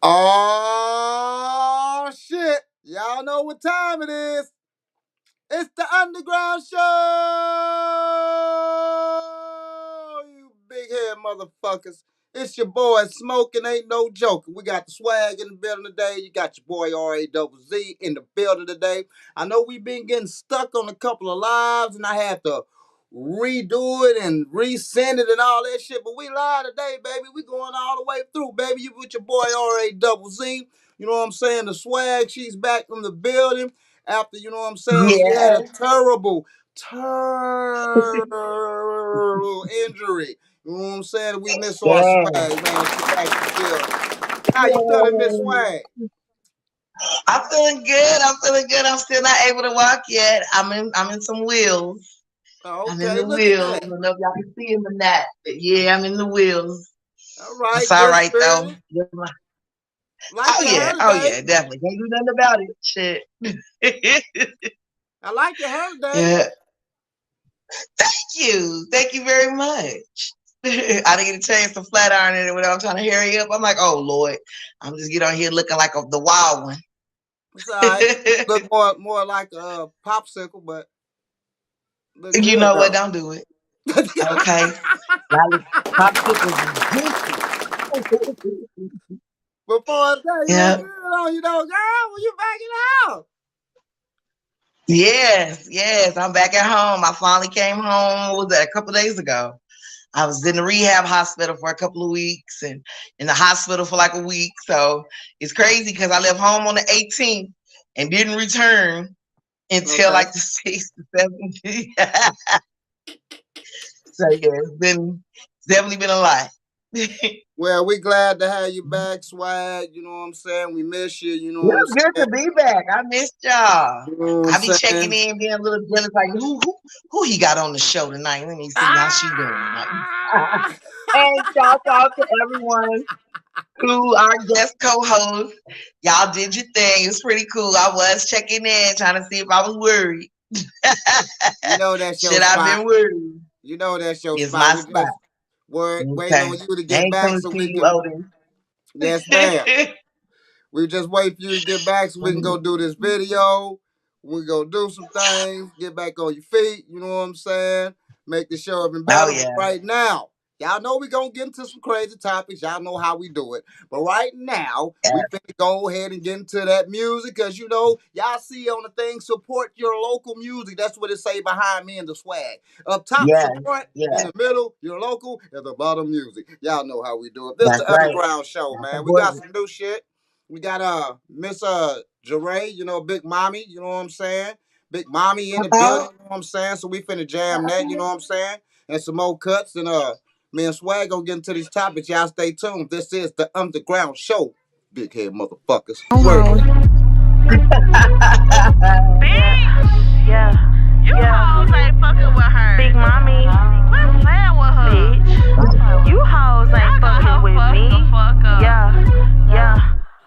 Oh shit! Y'all know what time it is. It's the Underground Show. You big head motherfuckers. It's your boy Smoking Ain't No Joking. We got the swag in the building today. You got your boy RAZZ in the building today. I know we've been getting stuck on a couple of lives, and I had to redo it and resend it and all that shit. But we live today, baby. We going all the way through, baby. You with your boy RAZZ. You know what I'm saying? The swag, she's back from the building after, you know what I'm saying, she had a Yeah. terrible injury. You know what I'm saying? We miss our Yeah. swag, man. She back in the building. How you feeling, Miss Yeah. Swag? I'm feeling good. I'm feeling good. I'm still not able to walk yet. I'm in some wheels. Oh, I'm in okay, the look at wheels. that. I don't know if y'all can see them or not, but yeah, I'm in the wheels. All right, That's all good right though. spirited. Like Oh your yeah, hair oh today. yeah, definitely. Can't do nothing about it. Shit. I like your hair today. Yeah. Thank you very much. I didn't get a chance to flat iron it when I'm trying to hurry up. I'm like, oh Lord, I'm just get on here looking like the wild one. It's all right. Look more like a popsicle, but look You good know what? though. Don't do it. Okay. Popsicles is juicy. Before that, you look Yeah. good on you though, girl. When you back in the house. Yes. I'm back at home. I finally came home. What was that? A couple of days ago. I was in the rehab hospital for a couple of weeks and in the hospital for like a week. So it's crazy because I left home on the 18th and didn't return until Okay. like the 6th, the 7th. So yeah, it's definitely been a lot. Well, we glad to have you back, Swag. You know what I'm saying? We miss you. You know what I'm It's good saying? to be back. I missed y'all. You know what I'm I be checking saying? in, being a little jealous, like who he got on the show tonight. Let me see how she doing. Like, Ah! and shout out to everyone who our guest co-host. Y'all did your thing. It was pretty cool. I was checking in, trying to see if I was worried. You know that's your Should I spot. been worried? You know that's your It's spot. my We spot. just waiting Okay. on you to I get ain't back coming so to we see you, can. Odin. Yes, ma'am. We just wait for you to get back so we can go do this video. We go do some things, get back on your feet. You know what I'm saying? Make the show even Oh better. But yeah. right now, y'all know we gonna get into some crazy topics. Y'all know how we do it. But right now, we finna go ahead and get into that music because you know y'all see on the thing, support your local music. That's what it say behind me in the swag. Up top, Yes. support. In Yeah. the middle, your local. At the bottom, music. Y'all know how we do it. This That's the right. Underground Show, That's man. We got important. some new shit. We got Miss Jeray, you know, Big Mommy, you know what I'm saying? Big Mommy in the building, you know what I'm saying? So we finna jam that, you know what I'm saying? And some more cuts and me and Swag gonna get into these topics. Y'all stay tuned. This is the Underground Show. Big head motherfuckers. Word. Yeah. You hoes ain't fucking with her. Big mommy. Quit playing with her. Bitch. You hoes ain't fucking with me. Yeah.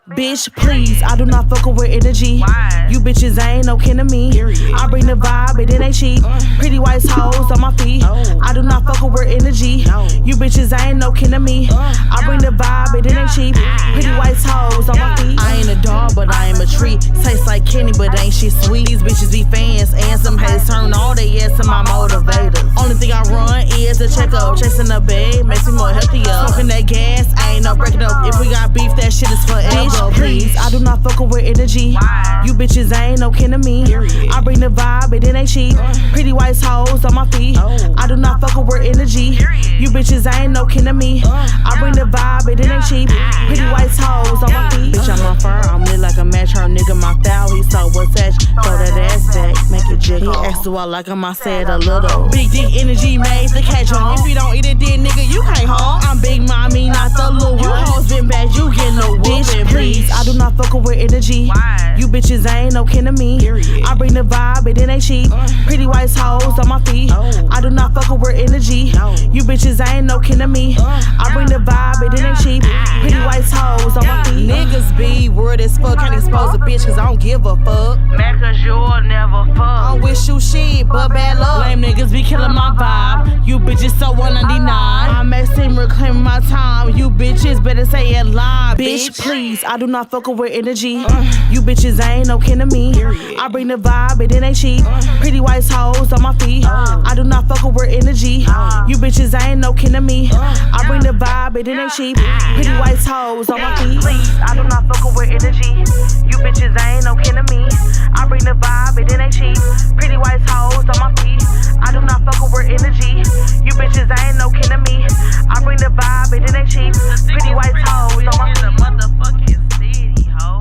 Bitch, please, I do not fuck with energy. Why? You bitches ain't no kin to me. I bring the vibe, it ain't cheap. Pretty white hoes on my feet. I do not fuck with energy. You bitches ain't no kin to me. I bring the vibe, it ain't cheap. Pretty white hoes on my feet. I ain't a dog, but I am a treat. Tastes like candy, but ain't shit sweet. These bitches be fans and some haters turn all they ass to my motivators. Only thing I run is a checkup. Chasing a bag makes me more healthier. Smoking that gas, I ain't no breaking up. If we got beef, that shit is forever. Please, I do not fuck with energy. Why? You bitches ain't no kin to me. I bring the vibe, it ain't cheap. Pretty white hoes on my feet. I do not fuck with energy. You bitches ain't no kin to me. I bring the vibe, it ain't cheap. Pretty white hoes on my feet. Bitch, I'm on fire, I'm lit like a match. Her nigga my foul, he saw what's that. Throw that ass back, make it jiggle. He asked do I like him, I said a little. Big dick energy made to catch on. If you don't eat it, then nigga, you can't home. I'm big mommy, not the little one. You hoes been bad, you get no whoopin', please. I do not fuck with energy. Why? You bitches ain't no kin to me. I bring the vibe, it ain't cheap. Pretty white hoes on my feet. I do not fuck with energy. You bitches ain't no kin to me. I bring the vibe, it ain't cheap. Pretty white hoes on my feet. Niggas be word as fuck, can't expose a bitch cause I don't give a fuck. Mad cause you'll never fuck. I don't wish you shit, but bad luck. Lame niggas be killing my vibe. You bitches so 199. I'm maxing reclaiming my time. You bitches better say it live. Bitch, please, I do not fuck with energy. You bitches ain't no kin to me. I bring the vibe, and it ain't cheap. Pretty white hoes on my feet. I do not fuck with energy. You bitches ain't no kin to me. I bring the vibe, and it ain't cheap. Pretty white hoes on my feet. Please, I do not fuck with energy. You bitches ain't no kin to me. I bring the vibe, and it ain't cheap. Pretty white hoes on my feet. I do not fuck with energy. You bitches ain't no kin to me. I bring the vibe, and it ain't cheap. Pretty white hoes on my feet. Motherfucking city, ho.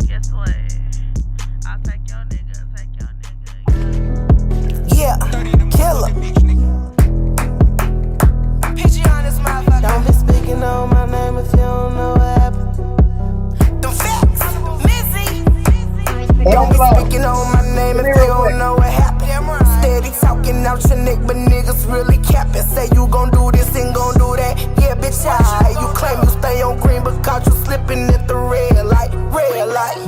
Guess what? I'll take your nigga, Yeah, killer. PG on this motherfucker. Don't be speaking on my name if you don't know what happened. The facts, Mizzy. Don't be speaking on my name if you don't know what happened. Steady talking out your neck, but niggas really capping. Say you gon' do this and gon' do that. Yeah, bitch, you claim you stay on green, but caught you slipping at the red light.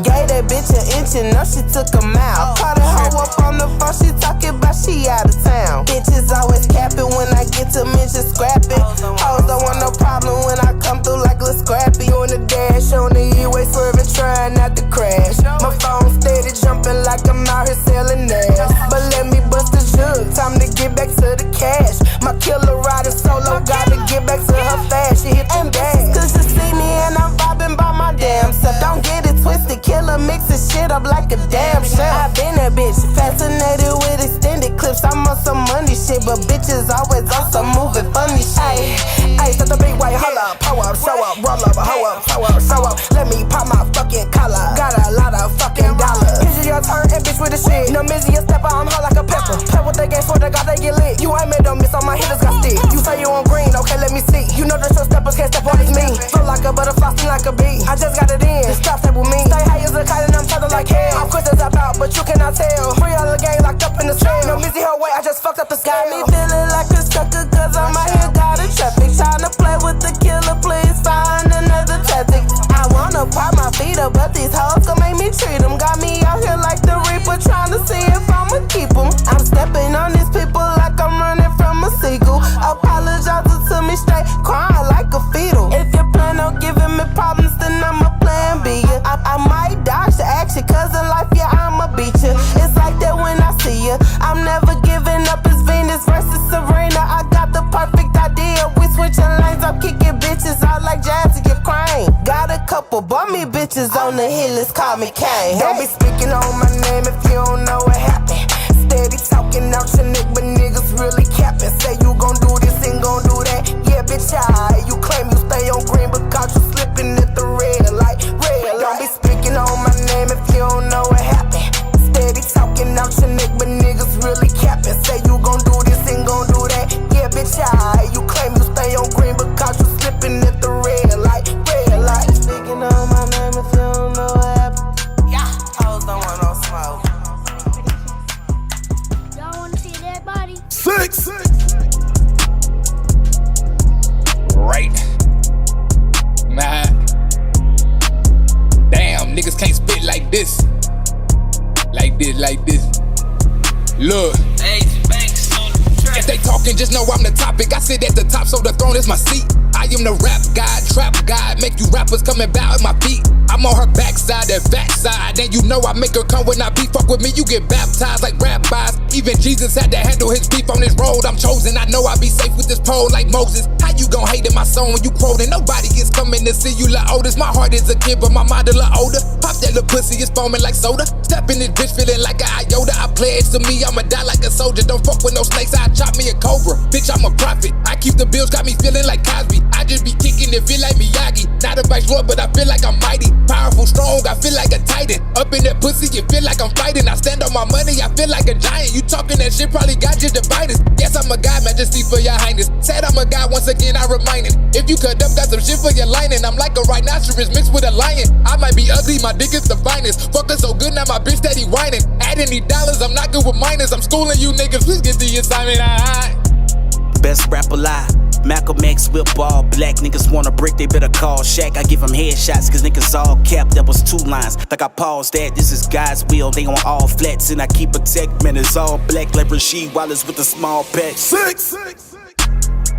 Gave that bitch an inch and now she took a mile. Caught a hoe up on the phone, she talking about she out of town. Bitches always capping when I get to mention scrapping. Hoes don't want no problem when I come through like Lil Scrappy. On the dash, on the E-way swerving, trying not to crash. My phone steady jumping like I'm out here selling ass. But let me bust the jug, time to get back to the cash. My killer rider solo, gotta get back to her fast. She hit them bags, cause you see me and I'm vibing by my damn self. Don't get it twisted, killer mixing shit up like a damn chef. I been that bitch, fascinated with extended clips. I'm on some money shit, but bitches always on some moving funny shit. Ayy, set the big white, hold up, pull up, show up, roll up, hoe up, show up, show up. Let me pop my fucking collar, got a lot of fucking dollars. Picture your turn and bitch with the shit. No Mizzy a stepper, I'm hot like a pepper. Play with the game, swear to God they get lit. You ain't made no miss, all my hitters got stick. You say you on green, okay, let me see. You know that your steppers can't step on me. Flow like a butterfly, sting like a bee. I just got it in, just stop step with me. Stay high as a kite and I'm tethered like hell. I'm quick to tap out, but you cannot tell. Free all the gang locked up in the cell. No Mizzy her way, I just fucked up the sky. Got me feeling like a sucker, cause I'm out here got a traffic. Trying to play with the killer, please find another tactic. I wanna pop my feet up, but these hoes gon' make me treat them. Got me out here like the Reaper, trying to see if I'ma keep them. I'm stepping on these people like I'm running from a seagull. Apologizing to me straight, crying like a fetal. If you plan on giving me problems, then I'ma plan B. I might dodge the action, cause in life, yeah, I'ma beat you. It's like that when I see you. I'm never giving up, it's Venus versus Serena. I got the perfect idea, we switching lanes, I'm kicking bitches out like Jazzy and Crane. Got a couple bummy bitches on the hill, let's call me Kane. Don't be speaking on my name if you don't know what happened. Steady talking out your neck, but niggas really capping. Say you gon' do this and gon' do that. Yeah, bitch, you claim you stay on green, but caught you slipping at the red light. Don't be speaking on my name if you don't know what happened. Steady talking out your neck, but niggas really capping. Say you gon' do this and gon' do that. Yeah, bitch, you claim you stay on green, but caught you slipping at the red light. Speaking on my name if you don't know what happened. Yeah, hoes don't want no smoke. Y'all wanna see that body? Six. Right. Nah. Damn, niggas can't spit like this. Like this. Look. If they talking, just know I'm the topic. I sit at the top, so the throne is my seat. I am the rap god, trap god. Make you rappers come and bow at my feet. I'm on her backside, that backside. Then you know I make her come when I beat. Fuck with me, you get baptized like rabbis. Even Jesus had to handle his beef on this road. I'm chosen, I know I'll be safe with this pole like Moses. How you gon' hate in my song when you quoting? Nobody is coming to see you, la oldest. My heart is a kid, but my mind a lot older. Pop that little pussy, it's foaming like soda. Step in this bitch feeling like an iota. I pledge to me, I'ma die like a soldier. Don't fuck with no snakes, I chop me a cobra. Bitch, I'm a prophet. I keep the bills, got me feeling like Cosby. I just be kicking it, feel like Miyagi. Not a viceroy, but I feel like I'm mighty. Powerful, strong, I feel like a titan. Up in that pussy, you feel like I'm fighting. I stand on my money, I feel like a giant. You talking that shit, probably got you divided. Yes, I'm a god, majesty for your highness. Said I'm a god, once again I remind it. If you cut up, got some shit for your lining. I'm like a rhinoceros mixed with a lion. I might be ugly, my dick is the finest. Fuck her so good, now my bitch steady whining. Add any dollars, I'm not good with minors. I'm schooling you niggas, please get the assignment. best rap alive. Malcolm X whip all black. Niggas wanna break, they better call Shaq. I give them headshots, cause niggas all capped. That was 2 lines. Like I paused that, this is God's will. They on all flats, and I keep a tech, man. It's all black like Rasheed Wallace with a small pack. 6.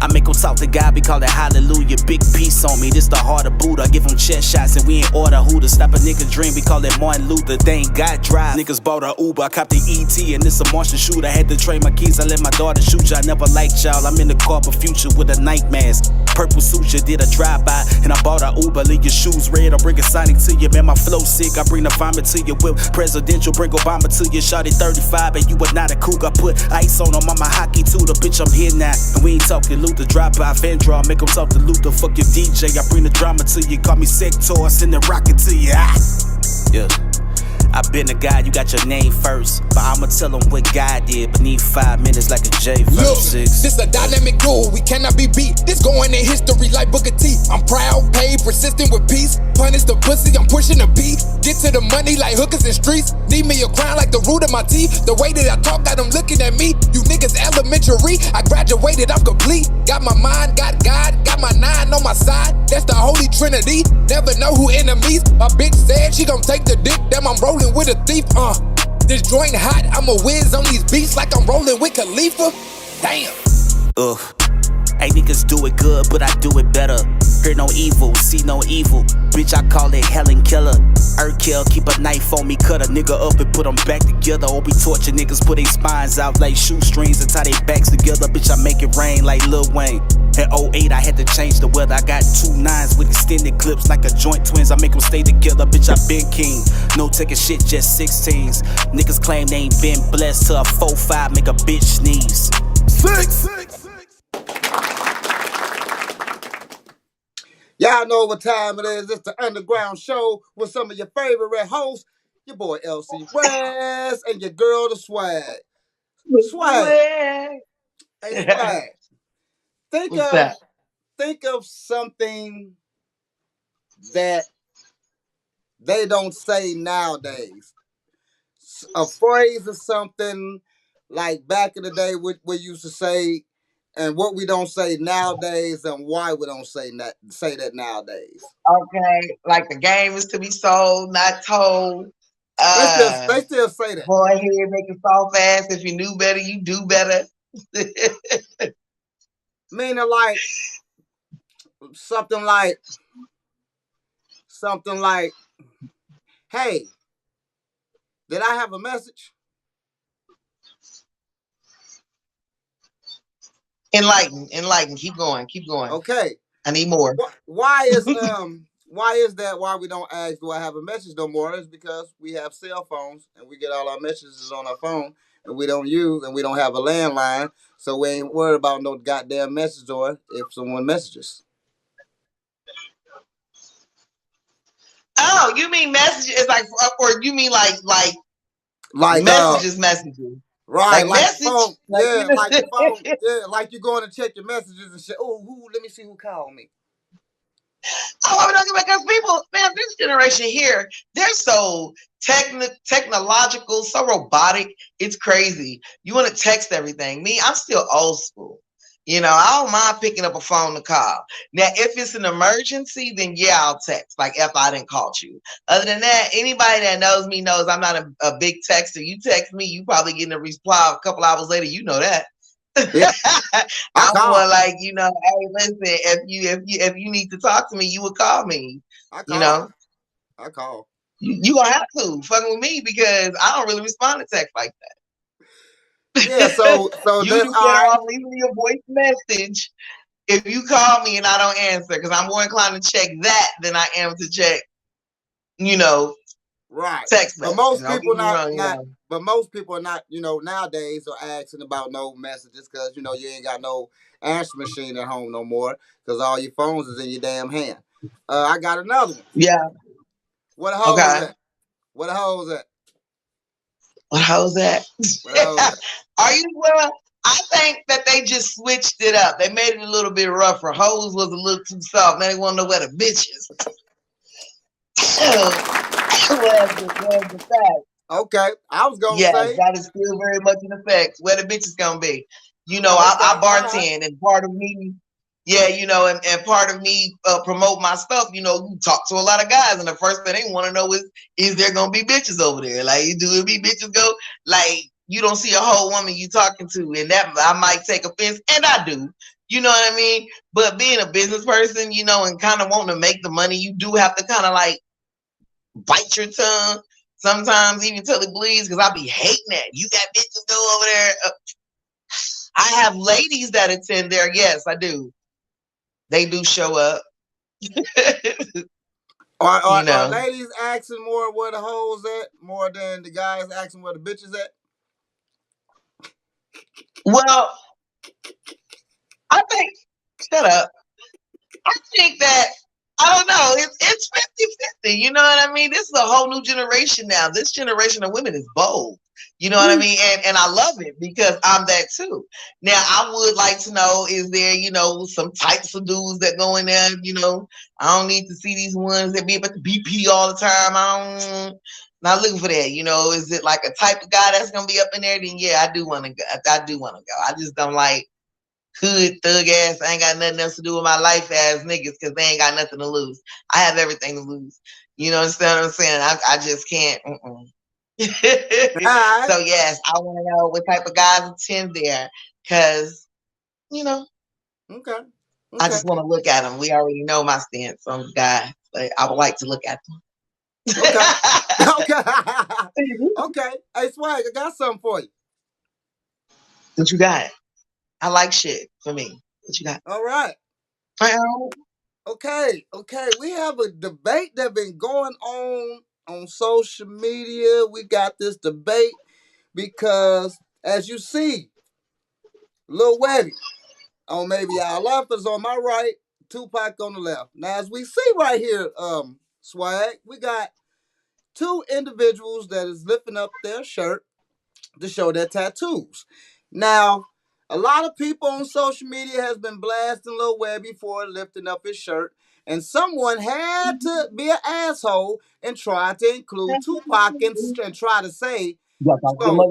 I make him talk to God, we call it hallelujah. Big piece on me, this the heart of Buddha. I give him chest shots and we ain't order who to stop a nigga dream. We call it Martin Luther. They ain't got drive. Niggas bought a Uber, I copped the ET and this a Martian shooter. I had to trade my keys, I let my daughter shoot ya. I never liked y'all, I'm in the corporate future with a night mask. Purple suture, did a drive-by and I bought a Uber. Leave your shoes red, I'll bring a Sonic to you. Man, my flow sick, I bring the vomit to you. Whip presidential, bring Obama to you. Shawty 35 and you are not a cougar. I put ice on him, I'm a hockey tutor. Bitch, I'm here now, and we ain't talking Luther. Drop-by, Vandra, make him talk to Luther. Fuck your DJ, I bring the drama to you. Call me Sector, I send the rocket to you. Yeah. I been a guy, you got your name first, but I'ma tell them what God did beneath 5 minutes like a J verse 6. This a dynamic duel, we cannot be beat. This going in history like Booker T. I'm proud, paid, persistent with peace. Punish the pussy, I'm pushing the beat. Get to the money like hookers in streets. Need me a crown like the root of my teeth. The way that I talk got them looking at me. You niggas elementary, I graduated, I'm complete. Got my mind, got God, got my 9 on my side. That's the Holy Trinity. Never know who enemies. My bitch said she gon' take the dick, damn I'm rolling with a thief, This joint hot, I'm a whiz on these beats like I'm rolling with Khalifa. Damn. Hey, niggas do it good, but I do it better. Hear no evil, see no evil. Bitch, I call it Helen Keller. Urkel, keep a knife on me, cut a nigga up and put them back together. Or we torture niggas, put their spines out like shoestrings and tie their backs together. Bitch, I make it rain like Lil Wayne. In 08, I had to change the weather. I got 2 9s with extended clips like a joint twins. I make them stay together, bitch, I been king. No taking shit, just 16s. Niggas claim they ain't been blessed till a 4-5 make a bitch sneeze. 6. Y'all know what time it is. It's the Underground Show with some of your favorite hosts. Your boy LC West and your girl the Swag. Swag. Hey, Swag. Think of something that they don't say nowadays. A phrase or something like back in the day what we used to say and what we don't say nowadays and why we don't say that nowadays. Okay, like the game is to be sold, not told. They still say that. Boy, here make it fall fast. If you knew better, you do better. Meaning like something like, hey, did I have a message? Enlighten. Keep going. Okay. I need more. Why is that? Why we don't ask, do I have a message no more? It's because we have cell phones and we get all our messages on our phone and we don't have a landline, so we ain't worried about no goddamn message or if someone messages. Oh, you mean messages like, or you mean like messages? Right, like message, phone, like your phone, like you're going to check your messages and shit. Oh, let me see who called me. Oh, because people, man, this generation here, they're so technological, so robotic. It's crazy. You want to text everything. Me, I'm still old school. You know, I don't mind picking up a phone to call. Now, if it's an emergency, then yeah, I'll text. Like if I didn't call you. Other than that, anybody that knows me knows I'm not a big texter. You text me, you probably getting a reply a couple hours later. You know that. Yeah. I'm more like, you know, hey, listen, if you need to talk to me, you would call me. I call. You gonna have to fucking with me because I don't really respond to text like that. Yeah, so you that's do better leave me a voice message if you call me and I don't answer, because I'm more inclined to check that than I am to check, you know, right. Text message. But most people are not, you know, nowadays are asking about no messages because, you know, you ain't got no answer machine at home no more because all your phones is in your damn hand. I got another one. Yeah. What the hell is that? What the hell is that? What hell's that? Are you well? I think that they just switched it up. They made it a little bit rougher. Hoes was a little too soft. Now they want to know where the bitches. Where's the fact? Okay, I was gonna say that is still very much in effect. Where the bitches gonna be? You know, Oh, I okay. All right. bartend, and part of me, yeah, you know, and part of me promote my stuff. You know, you talk to a lot of guys, and the first thing they want to know is there gonna be bitches over there? Like, do it be bitches go? Like, you don't see a whole woman you talking to, and that I might take offense, and I do. You know what I mean? But being a business person, you know, and kind of wanting to make the money, you do have to kind of like bite your tongue sometimes, even till it bleeds, because I be hating that. You got bitches go over there. I have ladies that attend there. Yes, I do. They do show up. Are You know. ladies asking more where the hoes at more than the guys asking where the bitches at? Well, I think, shut up. I think that, I don't know, it's 50-50. You know what I mean? This is a whole new generation now. This generation of women is bold. You know what I mean? And I love it because I'm that too. Now, I would like to know, is there, you know, some types of dudes that go in there, you know? I don't need to see these ones that be about the BP all the time. Not looking for that. You know, is it like a type of guy that's gonna be up in there? Then yeah, I do want to go. I just don't like hood thug ass. I ain't got nothing else to do with my life ass niggas because they ain't got nothing to lose. I have everything to lose. You know what I'm saying? I just can't. Right. So yes, I want to know what type of guys attend there because, you know, Okay. I just want to look at them. We already know my stance on guys, but I would like to look at them. Okay. Okay. Hey, Swag, I got something for you. What you got? I like shit for me. What you got? All right. Okay. We have a debate that been going on social media. We got this debate because, as you see, Lil Webby on maybe our left is on my right, Tupac on the left. Now, as we see right here, Swag, we got two individuals that is lifting up their shirt to show their tattoos. Now, a lot of people on social media has been blasting Lil Webby for lifting up his shirt, and someone had to be an asshole and try to include Tupac and try to say, so,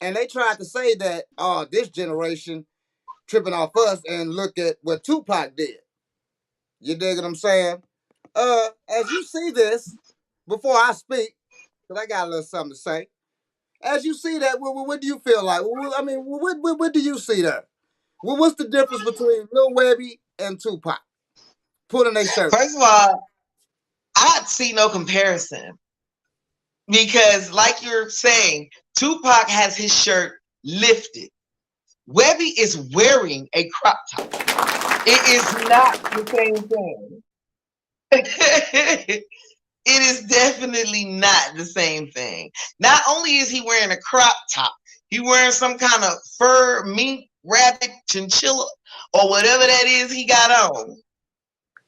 and they tried to say that, oh, this generation tripping off us and look at what Tupac did. You dig what I'm saying? As you see this, before I speak, because I got a little something to say. As you see that, what do you feel like? I mean, what do you see there? What's the difference between Lil Webby and Tupac putting their shirt? First of all, I see no comparison because, like you're saying, Tupac has his shirt lifted. Webby is wearing a crop top. It is not the same thing. It is definitely not the same thing. Not only is he wearing a crop top, he wearing some kind of fur, mink, rabbit, chinchilla, or whatever that is he got on,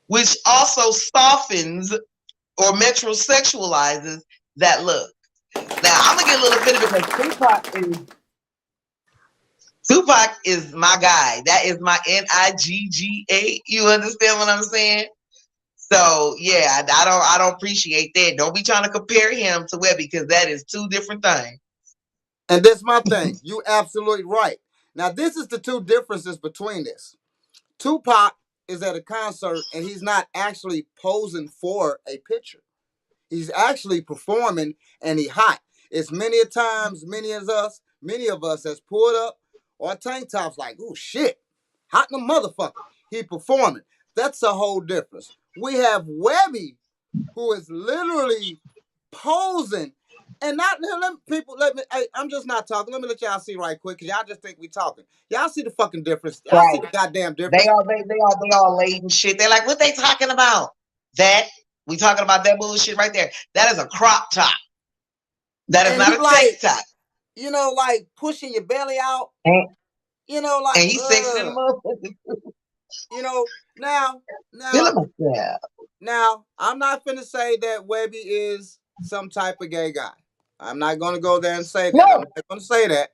which also softens or metrosexualizes that look. Now, I'm going to get a little bit of it because Tupac is my guy. That is my Nigga. You understand what I'm saying? So yeah, I don't appreciate that. Don't be trying to compare him to Webby because that is two different things. And that's my thing. You absolutely right. Now, this is the two differences between this. Tupac is at a concert and he's not actually posing for a picture. He's actually performing and he hot. It's many a times, many of us has pulled up our tank tops like, oh shit, hot in the motherfucker. He performing. That's a whole difference. We have Webby, who is literally posing, and not I'm just not talking. Let me let y'all see right quick, cause y'all just think we talking. Y'all see the fucking difference. Y'all see the goddamn difference. They all late and shit. They're like, what they talking about? That we talking about that bullshit right there. That is a crop top. That is and not a tank top. You know, like pushing your belly out. You know, like and he's sexy in the motherfucker. You know, now, I'm not finna say that Webby is some type of gay guy. I'm not gonna go there and say that. No. I'm not gonna say that.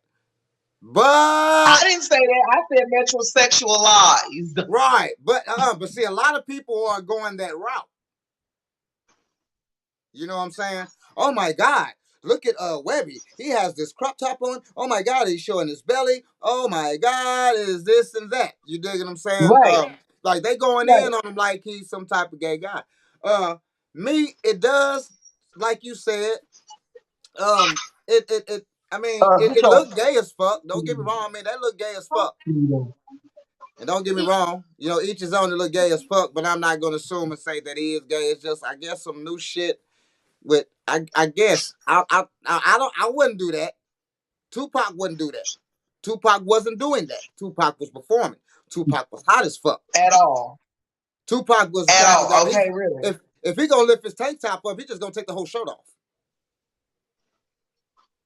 But I didn't say that. I said metrosexualized. Right, but see, a lot of people are going that route. You know what I'm saying? Oh my God, Look at Webby. He has this crop top on. Oh my God, he's showing his belly. Oh my God, is this and that. You dig what I'm saying? Right. Like they going in on him like he's some type of gay guy. Me, it does, like you said. I mean, it looked gay as fuck. Don't get me wrong. I mean, that look gay as fuck. And don't get me wrong, you know, each his own to look gay as fuck, but I'm not gonna assume and say that he is gay. It's just, I guess, some new shit with, I guess I wouldn't do that. Tupac wouldn't do that. Tupac wasn't doing that. Tupac was performing. Tupac was hot as fuck. At all. Tupac was at all. Okay, really. If he gonna lift his tank top up, he just gonna take the whole shirt off.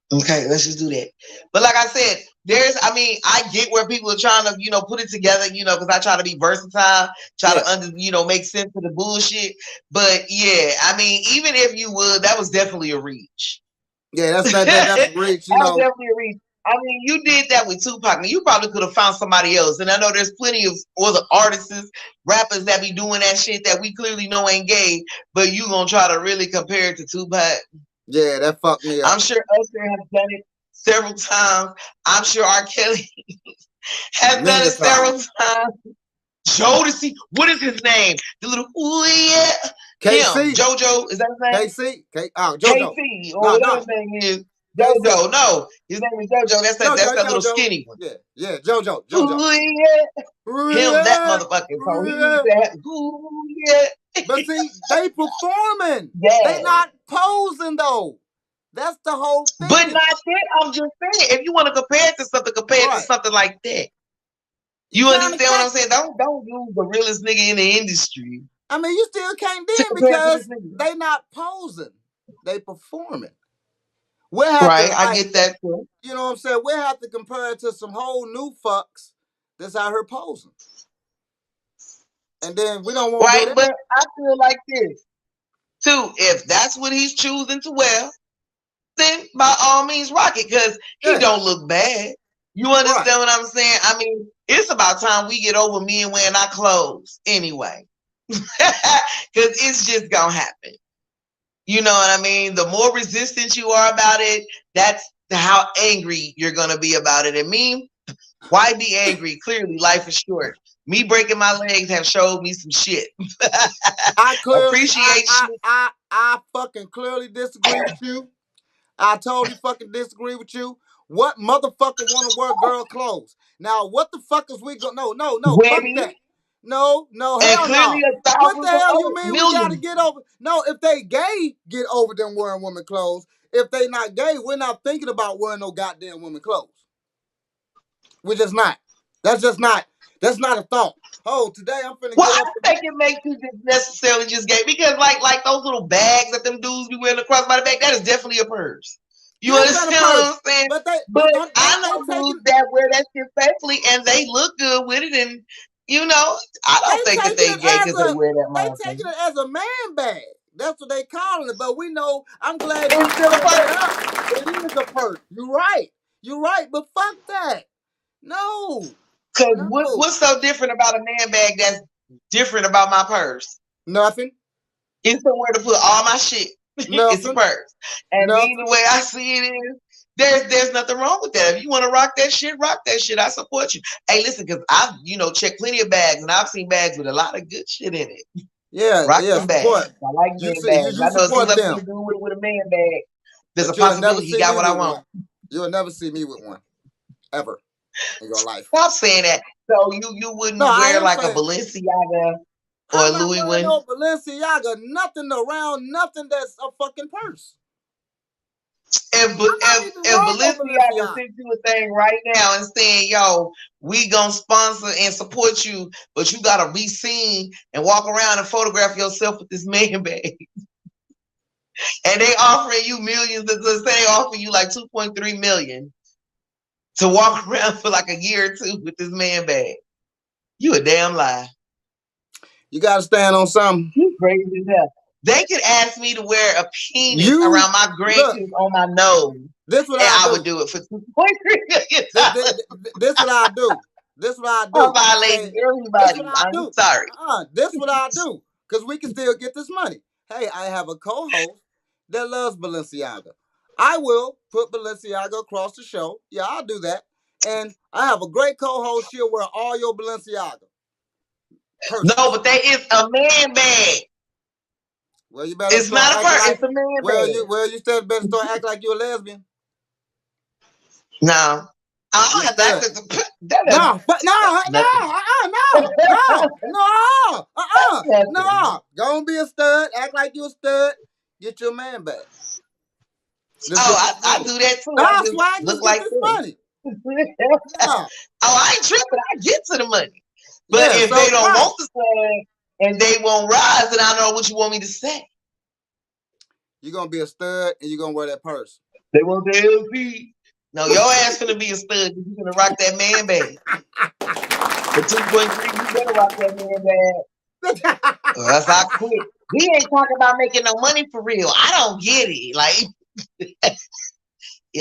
Okay, let's just do that. But like I said, I get where people are trying to, put it together, because I try to be versatile, to make sense of the bullshit. But yeah, I mean, even if you would, that was definitely a reach. Yeah, that's a reach. That was definitely a reach. I mean, you did that with Tupac. Now, you probably could have found somebody else. And I know there's plenty of other artists, rappers that be doing that shit that we clearly know ain't gay, but you gonna try to really compare it to Tupac. Yeah, that fucked me up. I'm sure Usher has done it several times. I'm sure R. Kelly has done it several times. Jodeci, what is his name? The little, ooh, yeah. KC. JoJo, is that his name? KC. JoJo. KC, or whatever his name is. JoJo, no. His name is JoJo. That's that little skinny one. Yeah, JoJo. Ooh, yeah. Him, that motherfucker. So he used to have, ooh, yeah. But see, they performing. Yeah. They not posing though. That's the whole thing. But not that. I'm just saying, if you want to compare it to something, compare it to something like that. You understand what I'm saying? Don't use the realest nigga in the industry. I mean, you still can't do because they not posing. They performing. I get that too. You know what I'm saying? We have to compare it to some whole new fucks that's out here posing. And then we don't want to do that. But I feel like this too. If that's what he's choosing to wear, then by all means rock it, because he don't look bad. You understand what I'm saying? I mean, it's about time we get over men wearing our clothes anyway. Because it's just gonna happen. You know what I mean? The more resistant you are about it, that's how angry you're gonna be about it. And me, why be angry? Clearly, life is short. Me breaking my legs have showed me some shit. I fucking clearly disagree with you. I totally fucking disagree with you. What motherfucker want to wear girl clothes? Now, what the fuck is we going? No, fuck that. No, hell no. What the hell you mean we gotta get over? No, if they gay, get over them wearing women clothes. If they not gay, we're not thinking about wearing no goddamn women clothes. We're just not. That's not a thought. Oh, today I'm finna. Well, I don't think it makes you just necessarily just gay, because like those little bags that them dudes be wearing across by the back, that is definitely a purse. You understand what I'm saying? But I know dudes that wear that shit faithfully and they look good with it, and I don't think that they gay because they wear that. They taking it as a man bag. That's what they calling it. But we know. I'm glad it's still a purse. It is a purse. You're right. But fuck that. No. Because what's so different about a man bag that's different about my purse? Nothing. It's somewhere to put all my shit. It's a purse. And the way I see it is, there's nothing wrong with that. If you want to rock that shit, rock that shit. I support you. Hey, listen, because I've checked plenty of bags, and I've seen bags with a lot of good shit in it. Yeah, rock them bags. I like man bags. I know it's nothing to do with a man bag. There's a possibility he got what I want. You'll never see me with one, ever in your life. Stop saying that. So you wouldn't wear like a Balenciaga or a Louis one? No Balenciaga, nothing around, nothing that's a fucking purse. If Balenciaga sent you a thing right now and saying, yo, we gonna sponsor and support you, but you gotta be seen and walk around and photograph yourself with this man bag. And they offering you millions, let's say offering you like 2.3 million to walk around for like a year or two with this man bag. You a damn lie. You gotta stand on something. You crazy as hell. They could ask me to wear a penis around my grandkids on my nose. This what I would do it for 2.3 million. This what I do. This what I do. I'm violating everybody. I'm sorry. This what I do. Because we can still get this money. Hey, I have a co-host that loves Balenciaga. I will put Balenciaga across the show. Yeah, I'll do that. And I have a great co-host. She'll wear all your Balenciaga. No, but there is a man bag. Well, you better. It's not a purse. It's a man bag. You still better start acting like you're a lesbian. No. No, Go and be a stud. Act like you a stud. Get your man back. I do that too. Swag, look like this money. I ain't tripping. I get to the money. But if they don't want the swag and they won't rise, then I don't know what you want me to say. You're gonna be a stud and you're gonna wear that purse. They want the LP. No, your ass gonna be a stud. You're gonna rock that man bag. For 2.3, you better rock that man bag. That's how I quit. We ain't talking about making no money for real. I don't get it. Like, you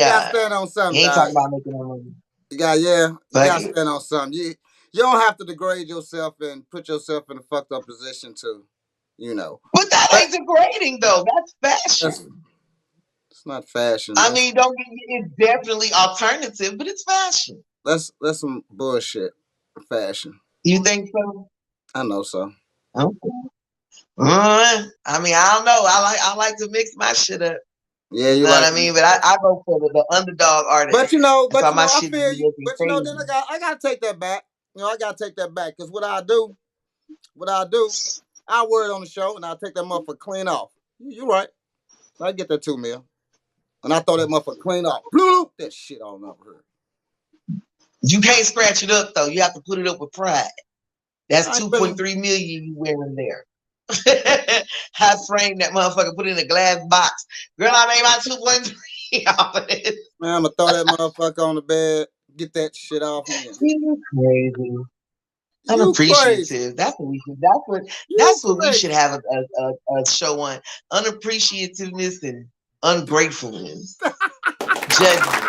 gotta stand on something. You ain't talking about making no money. You gotta stand on something. You don't have to degrade yourself and put yourself in a fucked up position to, But that ain't degrading though. That's fashion. It's not fashion. I mean, it's definitely alternative, but it's fashion. That's some bullshit. Fashion. You think so? I know so. Okay. I mean, I don't know. I like to mix my shit up. Yeah, you know what I mean. But I go for the underdog artist. But I feel you. But then I gotta take that back. I gotta take that back because what I do, I wear it on the show and I take that motherfucker clean off. You right. I get that $2 million. And I throw that motherfucker clean off. Bloop, that shit on over here. You can't scratch it up though. You have to put it up with pride. That's 2.3 million you wearing there. I framed that motherfucker, put it in a glass box. Girl, I made my 2.3 off of this. Man, I'm gonna throw that motherfucker on the bed, get that shit off him. You crazy. Unappreciative. That's what we should. That's what we should have a show on. Unappreciativeness and ungratefulness. Judgment.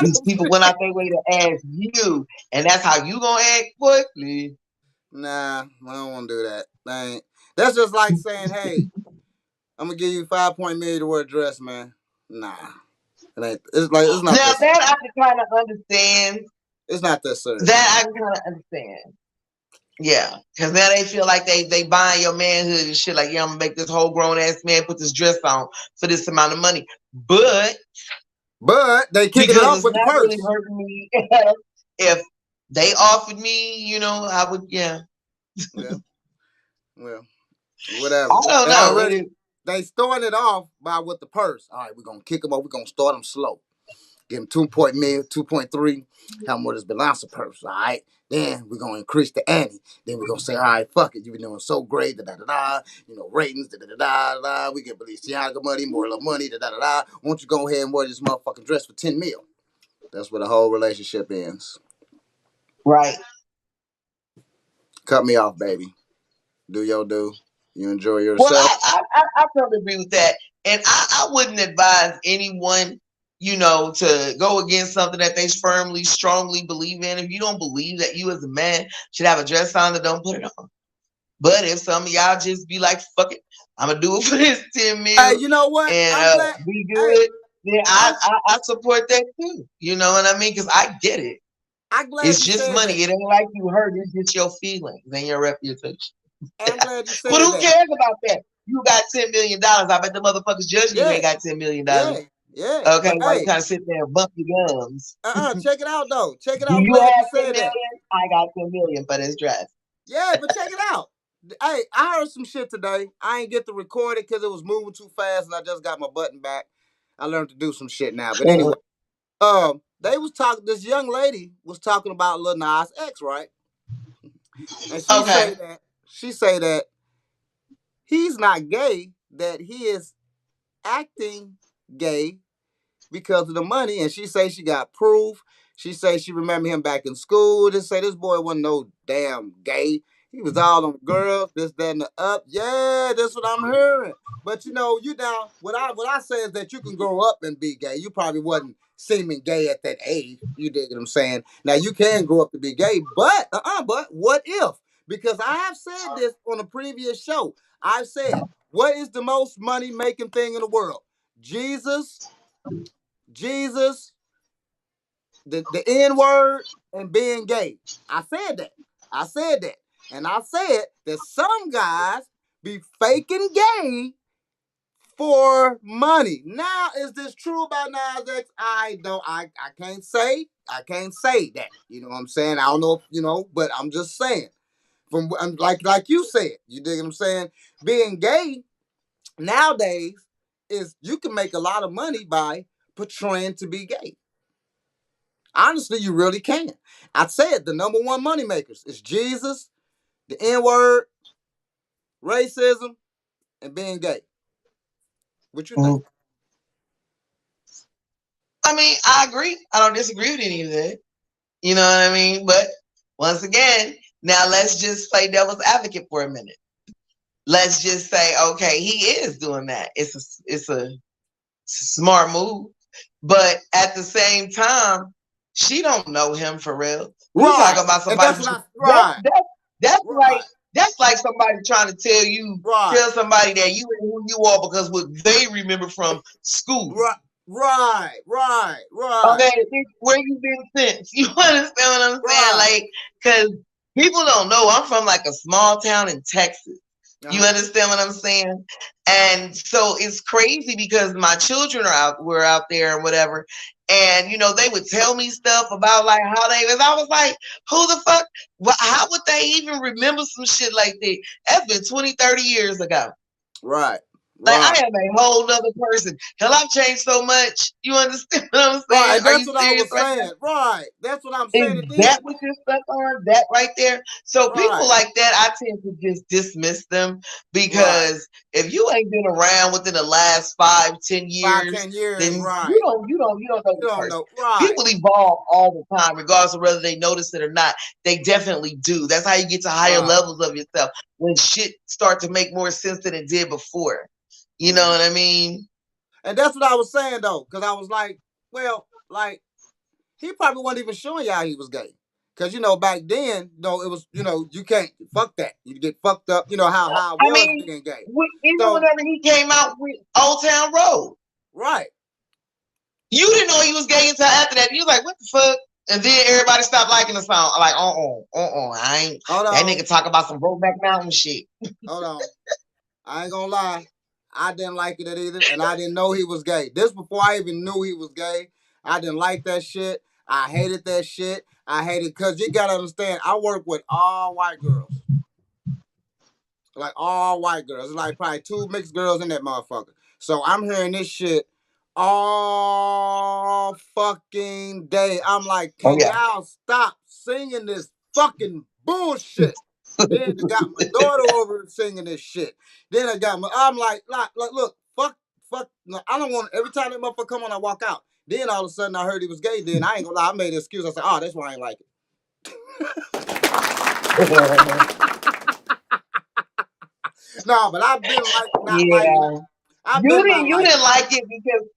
These people went out their way to ask you, and that's how you gonna act quickly. Nah, I don't want to do that. That's just like saying, "Hey, I'm gonna give you $5 million to wear a dress, man." Nah, it's not. Now that I can kind of understand. It's not that serious. That I can kind of understand. Yeah, because now they feel like they buying your manhood and shit. Like, yeah, I'm gonna make this whole grown ass man put this dress on for this amount of money, but they kick it off with the purse. Really hurting me. If they offered me, I would. Yeah. Well, whatever. I don't know. They started off with the purse. All right, we're gonna kick them off. We're gonna start them slow. Give them 2.3. Have more this Balanza purse. All right. Then we're gonna increase the ante. Then we're gonna say, all right, fuck it. You've been doing so great, ratings, We get Balenciaga money, more money, Won't you go ahead and wear this motherfucking dress for $10 million? That's where the whole relationship ends. Right. Cut me off, baby. Do your do. You enjoy yourself. Well, I totally agree with that. And I wouldn't advise anyone, to go against something that they firmly, strongly believe in. If you don't believe that you as a man should have a dress on, then don't put it on. But if some of y'all just be like, fuck it, I'm going to do it for this $10 million. Hey, you know what? And be good. Then I support that too. You know what I mean? Because I get it. It's just money. It ain't like you hurt. It's just your feelings and your reputation. I'm glad you said but who cares about that? You got $10 million. I bet the motherfuckers judging you ain't got $10 million. Yeah. Okay, why you kind of sit there and bump your gums? Check it out though. Check it out. You have $10 million. I got $10 million for this dress. Yeah, but check it out. Hey, I heard some shit today. I ain't get to record it because it was moving too fast, and I just got my button back. I learned to do some shit now. But anyway, they was talking. This young lady was talking about Lil Nas X, right? And she say that he's not gay, that he is acting gay because of the money. And she say she got proof. She say she remember him back in school. Just say this boy wasn't no damn gay. He was all on girls, this, that, and the up. Yeah, that's what I'm hearing. But you know what I say is that you can grow up and be gay. You probably wasn't seeming gay at that age. You dig what I'm saying? Now you can grow up to be gay, but what if? Because I have said this on a previous show. I've said, What is the most money making thing in the world? Jesus, the N word, and being gay. I said that. And I said that some guys be faking gay for money. Now, is this true about Nas X? I can't say. I can't say that. You know what I'm saying? I don't know if, but I'm just saying. From like you said, you dig what I'm saying? Being gay nowadays is you can make a lot of money by portraying to be gay. Honestly, you really can. I said the number one money makers is Jesus, the N-word, racism, and being gay. What you think? I mean, I agree. I don't disagree with any of that. You know what I mean? But once again, now let's just play devil's advocate for a minute. Let's just say, okay, he is doing that. It's a smart move. But at the same time, she don't know him for real. We're talking about somebody. That's like somebody trying to tell somebody that you ain't who you are because what they remember from school. Right. Okay, where you been since? You understand what I'm saying? Right. Like, because people don't know. I'm from like a small town in Texas. You understand what I'm saying? And so it's crazy because my children were out there and whatever. And, they would tell me stuff about like how they was. I was like, who the fuck? Well, how would they even remember some shit like that? That's been 20, 30 years ago. Right. Like, I am a whole nother person. Hell, I've changed so much. You understand what I'm saying? Right, that's what I was saying. Right. That's what I'm saying. Is that what you're stuck on? That right there? So people like that, I tend to just dismiss them because if you ain't been around within the last 5-10 years, then you don't know the person. People evolve all the time, regardless of whether they notice it or not. They definitely do. That's how you get to higher levels of yourself when shit start to make more sense than it did before. You know what I mean? And that's what I was saying though, because I was like, well, like he probably wasn't even showing y'all he was gay. Because, back then, it was, you can't, fuck that. You get fucked up, how I was being gay. Even whenever he came out with Old Town Road. Right. You didn't know he was gay until after that. You was like, what the fuck? And then everybody stopped liking the song. I'm like, I ain't. That nigga talk about some Brokeback Mountain shit. Hold on. I ain't gonna lie. I didn't like it either, and I didn't know he was gay. This before I even knew he was gay. I didn't like that shit. I hated that shit. I hated because you gotta understand, I work with all white girls. Like all white girls. It's like probably 2 mixed girls in that motherfucker. So I'm hearing this shit all fucking day. I'm like, can y'all stop singing this fucking bullshit? Then I got my daughter over singing this shit. Then I'm like, look, fuck, no, I don't want, every time that motherfucker come on, I walk out. Then all of a sudden I heard he was gay. Then I ain't gonna lie, I made an excuse. I said, that's why I ain't like it. No, but I've been like, you didn't like it because.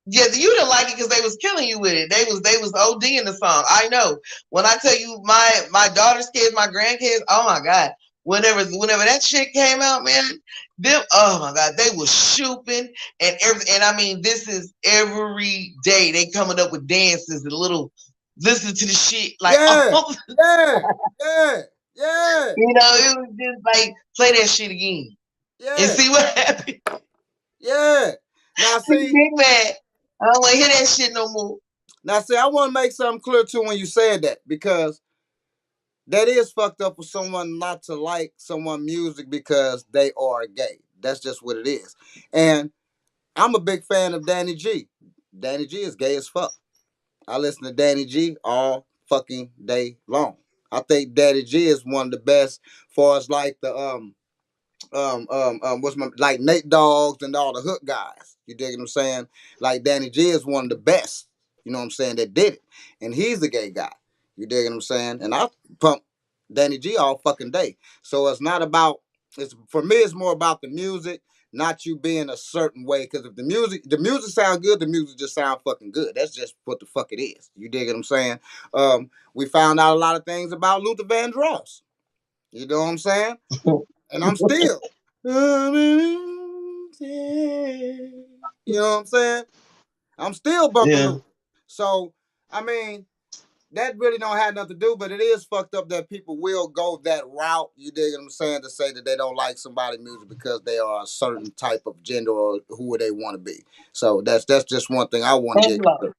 Yeah, you didn't like it because they was killing you with it. They was ODing the song. I know. When I tell you my daughter's kids, my grandkids, oh my God. Whenever that shit came out, man, oh my God, they was shooping and I mean, this is every day they coming up with dances and listen to the shit like yeah. It was just like play that shit again. Yeah. And see what happened. Yeah. Now see, big man. I don't want to hear that shit no more. Now, see, I want to make something clear, too, when you said that, because that is fucked up for someone not to like someone's music because they are gay. That's just what it is. And I'm a big fan of Danny G. Danny G is gay as fuck. I listen to Danny G all fucking day long. I think Danny G is one of the best for us, like the, like Nate Dogg and all the hook guys. You dig what I'm saying? Like Danny G is one of the best, you know what I'm saying, that did it. And he's a gay guy. You dig what I'm saying? And I pump Danny G all fucking day. So it's not about, for me, it's more about the music, not you being a certain way. Because if the music sound good, the music just sound fucking good. That's just what the fuck it is. You dig what I'm saying? We found out a lot of things about Luther Vandross. You know what I'm saying? And I'm still You know what I'm saying? I'm still bumping. So, I mean, that really don't have nothing to do, but it is fucked up that people will go that route, you dig what I'm saying, to say that they don't like somebody's music because they are a certain type of gender or who they want to be. So that's just one thing I want to get clear.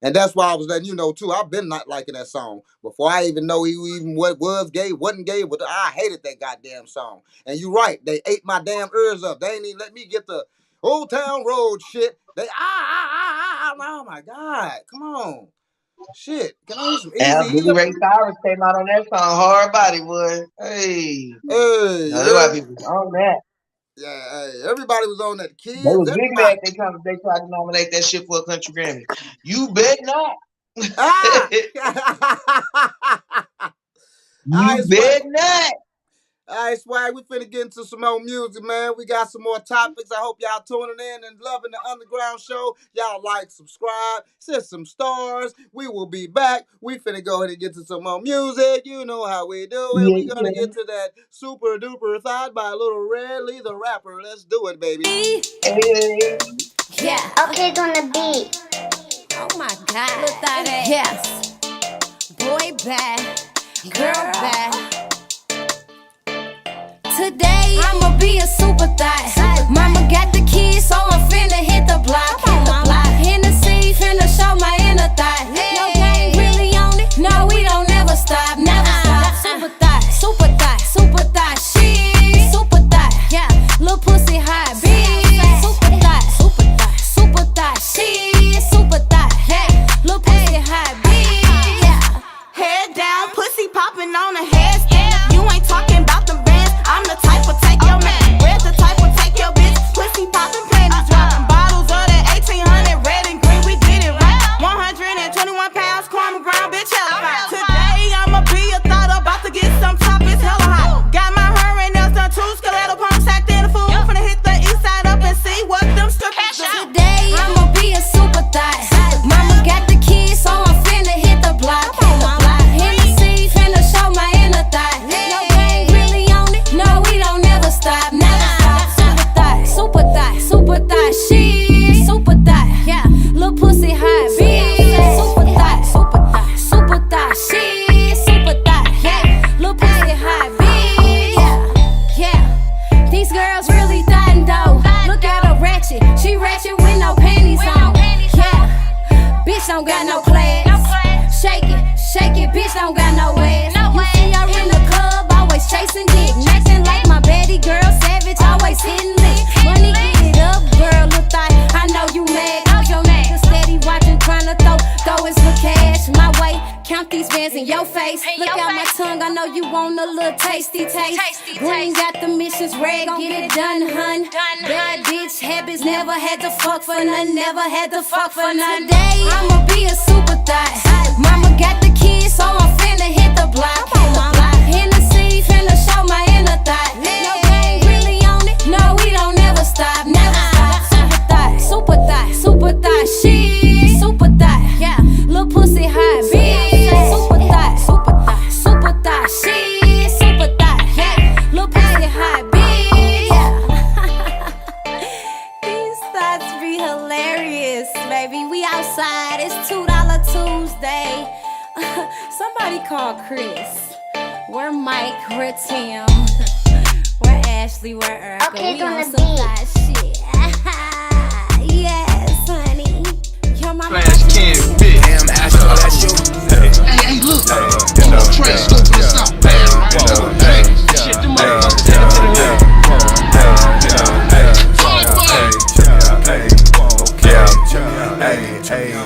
And that's why I was letting you know too. I've been not liking that song before I even know he even what was gay, wasn't gay. But I hated that goddamn song. And you're right, they ate my damn ears up. They ain't even let me get the Old Town Road shit. They oh my God, come on. Shit, can I hear some Easy? Billy Ray Cyrus came out on that song, Hard Body, boy. Hey, that's why people was on that. Yeah, hey, everybody was on that. Kids, they was big mad. They tried to nominate that shit for a country Grammy. You bet not. You bet not. All right, Swag, we finna get into some more music, man. We got some more topics. I hope y'all tuning in and loving the Underground Show. Y'all like, subscribe, send some stars. We will be back. We finna go ahead and get to some more music. You know how we do it. We gonna get to that super duper thought by Little Redley, the rapper. Let's do it, baby. Hey. Yeah. Okay, gonna be. Oh my God. Look at that. Yes. Boy bad. Girl bad. Today I'ma be a super thot. Mama got the keys, so I'm finna hit the block. Hennessy finna show my inner thought. No gang really on it. No, we don't never stop. Never stop. Super thot. Super thot. Super thot. Shit. Super thot. Yeah. Little pussy hot. Big. Super thot. Super thot. Super thot. Shit. Super thot. Hey. Little pussy hot. Big. Yeah. Head down, pussy popping on a headstand. You ain't talking about them bands. I'm the type will take your man. Red's the type will take your bitch. Pussy popping, panties dropping. Bottles of that 1800, red and green, we did it right. 121 pounds, caramel brown, bitch, hella fine. Today I'ma be a thought about to get some top, it's hella hot. Got my hair and nails done too, skeletal pump, sacked in the food. Finna hit the east side up and see what them strippers do. Today I'ma be a super thot. Mama got the keys, so I'm finna hit the block. Hennessy finna show my inner thought. No gang really on it. No, we don't never stop. Never stop. Super thot. Super thot. Super thot. Shit. Super thot. Yeah. Little pussy hot. Big. Super thot. Super thot. Super thot. Shit. Super thot. Yeah. Little pussy hot. Big. Yeah. Yeah. These girls really thottin' though. Look at her ratchet. She ratchet with no panties on. Yeah. Bitch don't got no class. Shake it, bitch don't got no ass. You see her in the club, always chasing dick. Acting like my baddie girl, savage, always hitting lick. Money, get it up, girl, look like I know you mad. Cause steady watching, trying to throw his little cash my way. Count these bands in your face. Look out my tongue, I know you want a little tasty taste. Green got the missions, red, get it done, hun. Bad bitch habits, never had to fuck for none, never had to fuck for none. Today, I'ma be a super thot. Mama got the keys, so I'm finna hit the block. Hennessy finna show my inner thought. No gang really on it. No, we don't never stop. Never stop. Super thot. Super thot. Super thot. Shit. Super thot. Yeah. Little pussy hot. Big. Super thot. Super thot. Super thot. Shit. Super thot. Yeah. Little pussy hot. Big. Yeah. These thoughts be hilarious, baby. We outside. It's $2 Tuesday. Somebody call Chris. Where Mike? Where Tim? Where Ashley? Where Erica? Okay, we on some fly shit. Yes, honey. Yo, mama. Flash Ken, bitch. Damn, Astro, that's you. Hey, look. Trash scope for the South Bad, right? Hey, shit, them motherfuckers down to the left.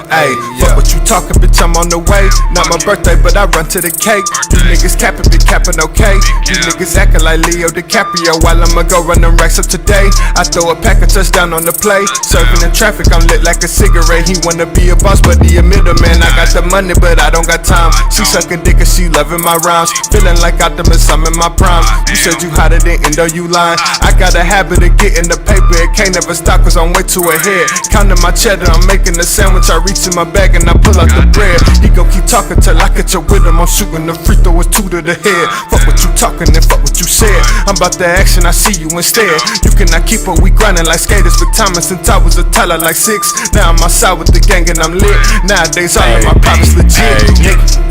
Hey, fuck what you talking, bitch, I'm on the way. Not my birthday, but I run to the cake. These niggas capping, be capping okay. These niggas acting like Leo DiCaprio while I'ma go run them racks up today. I throw a pack of touchdown on the play. Serving in traffic, I'm lit like a cigarette. He wanna be a boss, but he a middleman. I got the money, but I don't got time. She sucking dick and she loving my rhymes. Feeling like Optimus, I'm in my prime. You said you hotter than Endo, you lying. I got a habit of getting the paper. It can't never stop cause I'm way too ahead. Counting my cheddar, I'm making a sandwich. I reach in my bag and I pull out the bread. He gon' keep talking till I catch up with him. I'm shooting the free throw, it's 2 to the head. Fuck what you talking and fuck what you said. I'm about the action, I see you instead. You cannot keep up, we grinding like skaters. Big timing since I was a Tyler like 6. Now I'm outside with the gang and I'm lit. Nowadays all of my privates legit.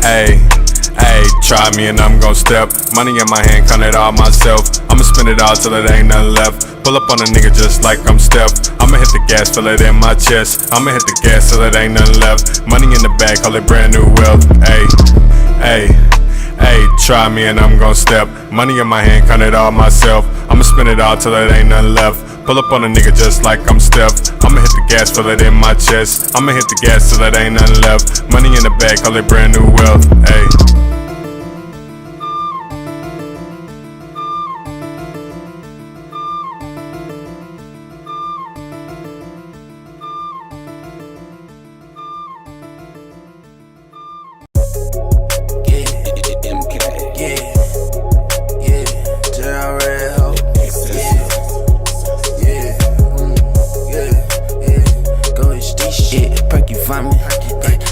Hey, try me and I'm gon' step. Money in my hand, count it all myself. I'ma spend it all till it ain't nothing left. Pull up on a nigga just like I'm Steph. I'ma hit the gas, feel it in my chest. I'ma hit the gas till it ain't nothing left. Money in the bag, call it brand new wealth. Hey, try me and I'm gon' step. Money in my hand, count it all myself. I'ma spend it all till it ain't nothing left. Pull up on a nigga just like I'm Steph. I'ma hit the gas, feel it in my chest. I'ma hit the gas till it ain't nothing left. Money in the bag, call it brand new wealth.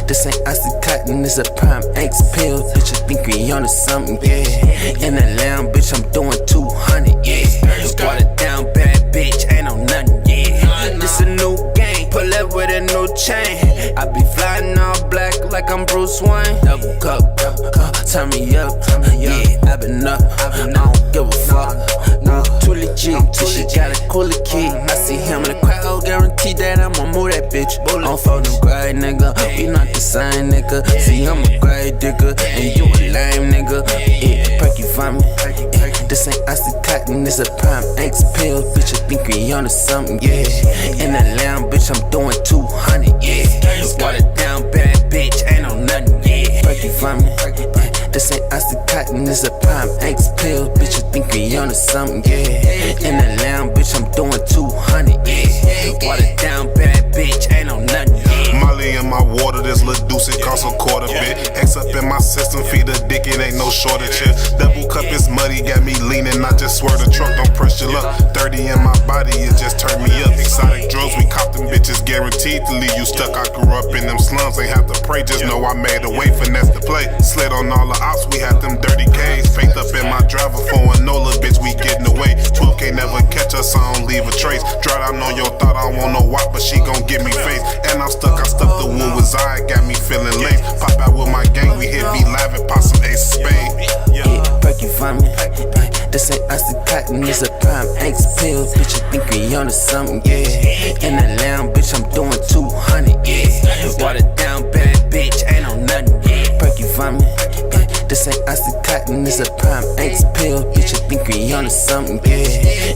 This ain't icy cotton, it's a prime X pill. Bitch, I think we on to something, yeah. In the lamb, bitch, I'm doing 200, yeah. Watered down bad bitch, ain't on nothing, yeah. This a new game, pull up with a new chain. I be flying all black like I'm Bruce Wayne. Double cup, turn me up, yeah. I been up, I don't give a fuck. Too legit, till she got a cooler key. I see him in the crowd, guarantee that I'ma move that bitch. I'm for them gray nigga, we not the same nigga. See, I'm a gray digger, and you a lame nigga. Yeah, perky for me. This ain't icy cotton, it's a prime X pill. Bitch, I think we on to something, yeah. In the lamb, bitch, I'm doing 200, yeah. Watered down bad bitch, ain't on nothing, yeah. Perky for me. This ain't icy cotton, it's a prime X pill. Bitch, I think we on to something, yeah. In the lamb, bitch, I'm doing 200, yeah. Watered down bad bitch, ain't on nothing, yeah. Molly in my water, this little deuce, it costs a quarter bit. X up in my system, feed a dick, it ain't no shortage here. Double cup is muddy, got me leaning, I just swear the truck don't press your luck. 30 in my body, it just turned me up. Exotic drugs, we cop them bitches, guaranteed to leave you stuck. I grew up in them slums, ain't have to pray, just know I made a way, finesse the play. Slid on all the ops, we had them dirty K's. Faith up in my driver, phone Nola, bitch, we getting away. 12 can't never catch us, I don't leave a trace. Dry down on your thought, I don't want no wop, but she gon' give me face. And I'm stuck, I stuffed the wood with Zai, got me feeling late. Pop out with my gang, we hit be live and pop some ace of spade. Yeah, perky for me. This ain't icy cotton, it's a prime X pill. Bitch, I think we on to something, yeah. In the lamb, bitch, I'm doing 200, yeah. Watered down bad bitch, ain't on nothing, yeah. Perky for me. This ain't icy cotton, it's a prime X pill. Bitch, I think we on to something, yeah.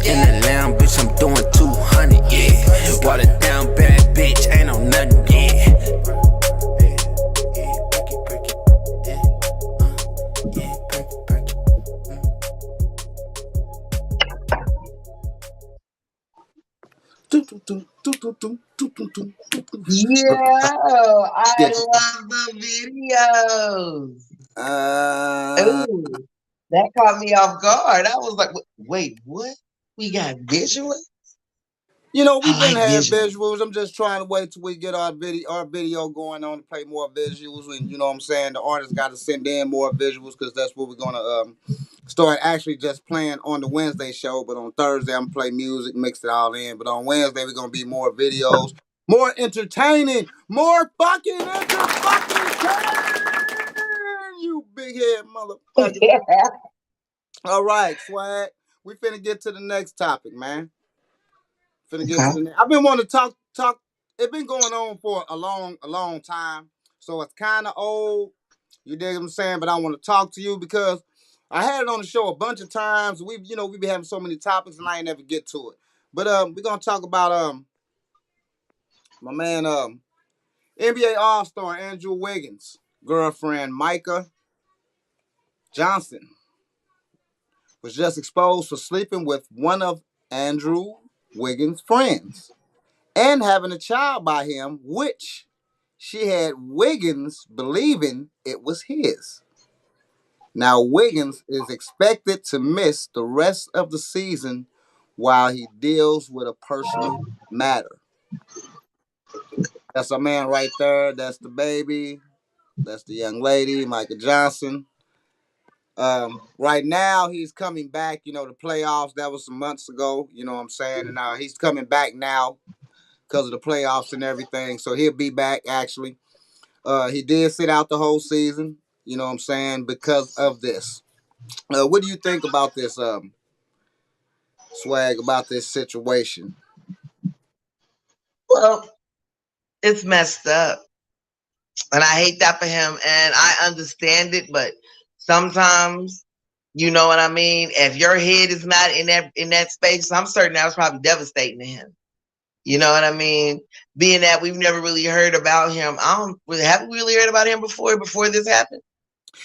In the lamb, bitch, I'm doing 200, yeah. Watered down bad bitch, ain't on nothing, yeah. Yo, I love the videos. Ooh, that caught me off guard. I was like, wait, what? We got visuals? You know, we've been like having visuals. visuals. I'm just trying to wait till we get our video going on to play more visuals. And you know what I'm saying? The artists got to send in more visuals because that's what we're going to start actually just playing on the Wednesday show. But on Thursday, I'm going to play music, mix it all in. But on Wednesday, we're going to be more videos, more entertaining, more fucking you big head motherfucker. Yeah. All right, swag. We finna get to the next topic, man. I've been wanting to talk. It's been going on for a long time. So it's kind of old. You dig what I'm saying? But I want to talk to you because I had it on the show a bunch of times. We've been having so many topics and I ain't never get to it. But we're gonna talk about my man NBA All-Star Andrew Wiggins' girlfriend Micah Johnson was just exposed for sleeping with one of Andrew Wiggins' friends and having a child by him, which she had Wiggins believing it was his. Now, Wiggins is expected to miss the rest of the season while he deals with a personal matter. That's our man right there. That's the baby. That's the young lady, Micah Johnson. Right now he's coming back. You know, the playoffs, that was some months ago. You know what I'm saying? And he's coming back now because of the playoffs and everything. So he'll be back actually. He did sit out the whole season. You know what I'm saying? Because of this. What do you think about this, Swag, about this situation? Well, it's messed up. And I hate that for him. And I understand it, but sometimes, you know what I mean? If your head is not in that space, I'm certain that was probably devastating to him. You know what I mean? Being that we've never really heard about him. Have we really heard about him before this happened?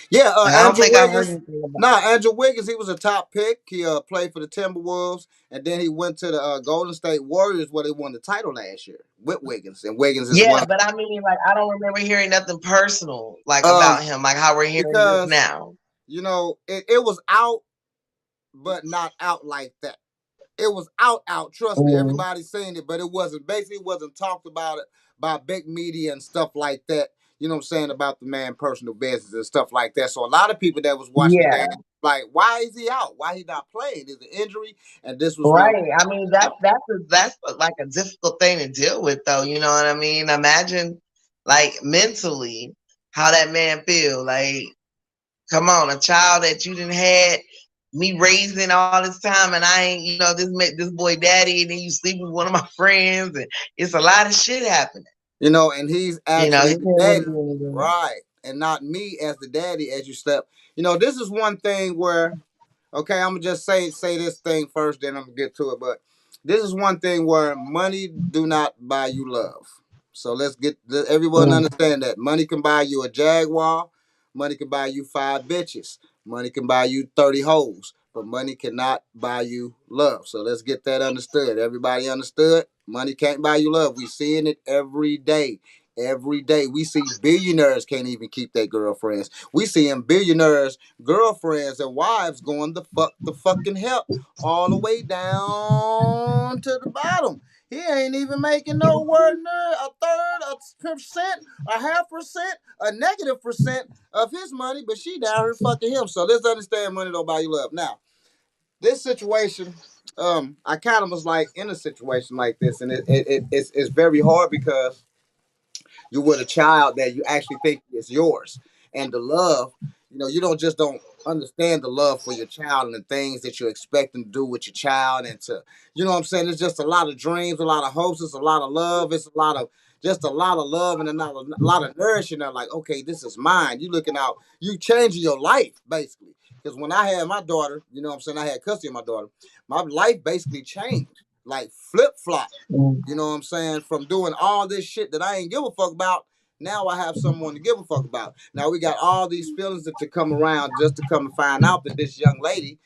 Yeah, I don't think I heard Wiggins. anything about Andrew Wiggins, he was a top pick. He played for the Timberwolves, and then he went to the Golden State Warriors where they won the title last year with Wiggins. And Wiggins is one. Yeah, but I mean, like, I don't remember hearing nothing personal like about him, like how we're hearing this now. You know, it was out, but not out like that. It was out. Trust me, everybody's saying it, but it wasn't. Basically, wasn't talked about it by big media and stuff like that. You know what I'm saying, about the man personal business and stuff like that. So a lot of people that was watching the game, like, why is he out? Why he not playing? Is it injury? And this was right. I mean, that's like a difficult thing to deal with, though. You know what I mean? Imagine, like, mentally how that man feel. Like, come on, a child that you didn't had me raising all this time, and I ain't, you know, this boy daddy, and then you sleep with one of my friends, and it's a lot of shit happening. You know, and he's actually the daddy, right, and not me as the daddy as you step. You know, this is one thing where, okay, I'm gonna just say this thing first, then I'm gonna get to it. But this is one thing where money do not buy you love. So let's get everyone understand that money can buy you a Jaguar, money can buy you 5 bitches, money can buy you 30 hoes, but money cannot buy you love. So let's get that understood. Everybody understood? Money can't buy you love. We seeing it every day. Every day. We see billionaires can't even keep their girlfriends. We seeing billionaires, girlfriends, and wives going the fucking hell all the way down to the bottom. He ain't even making no word near a third, a percent, a half percent, a negative percent of his money, but she down here fucking him. So let's understand money don't buy you love. Now, this situation, I kind of was like in a situation like this, and it's very hard because you're with a child that you actually think is yours, and the love, you know, you don't understand the love for your child and the things that you're expecting to do with your child, and to, you know what I'm saying, it's just a lot of dreams, a lot of hopes, it's a lot of love, it's a lot of love and a lot of nourishing. They're like, okay, this is mine. You looking out, you changing your life basically. Because when I had my daughter, you know what I'm saying, I had custody of my daughter, my life basically changed, like flip-flop. You know what I'm saying? From doing all this shit that I ain't give a fuck about, now I have someone to give a fuck about. Now we got all these feelings that to come around just to come and find out that this young lady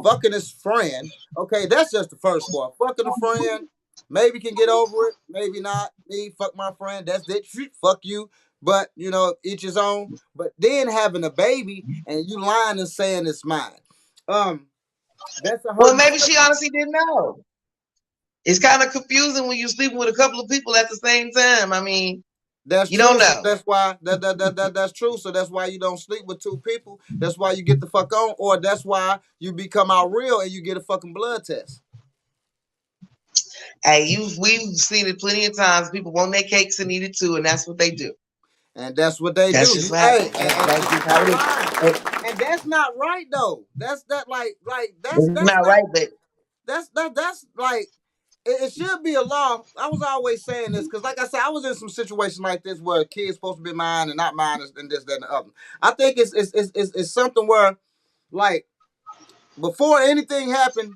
fucking his friend. Okay, that's just the first part. Fucking a friend, maybe can get over it, maybe not. Me, fuck my friend, that's it. Fuck you. But, you know, each his own. But then having a baby and you lying and saying it's mine. That's a well, maybe she honestly didn't know. It's kind of confusing when you're sleeping with a couple of people at the same time. I mean, that's you true. don't know. That's why that's true. So that's why you don't sleep with 2 people. That's why you get the fuck on, or that's why you become out real and you get a fucking blood test. Hey, we've seen it plenty of times. People want their cakes and eat it too, and that's what they do. And that's what they do. Just and that's not right though. That's not right, but that's like it should be a law. I was always saying this because, like I said, I was in some situation like this where a kid's supposed to be mine and not mine, and this, that, and the other. I think it's something where, like, before anything happened,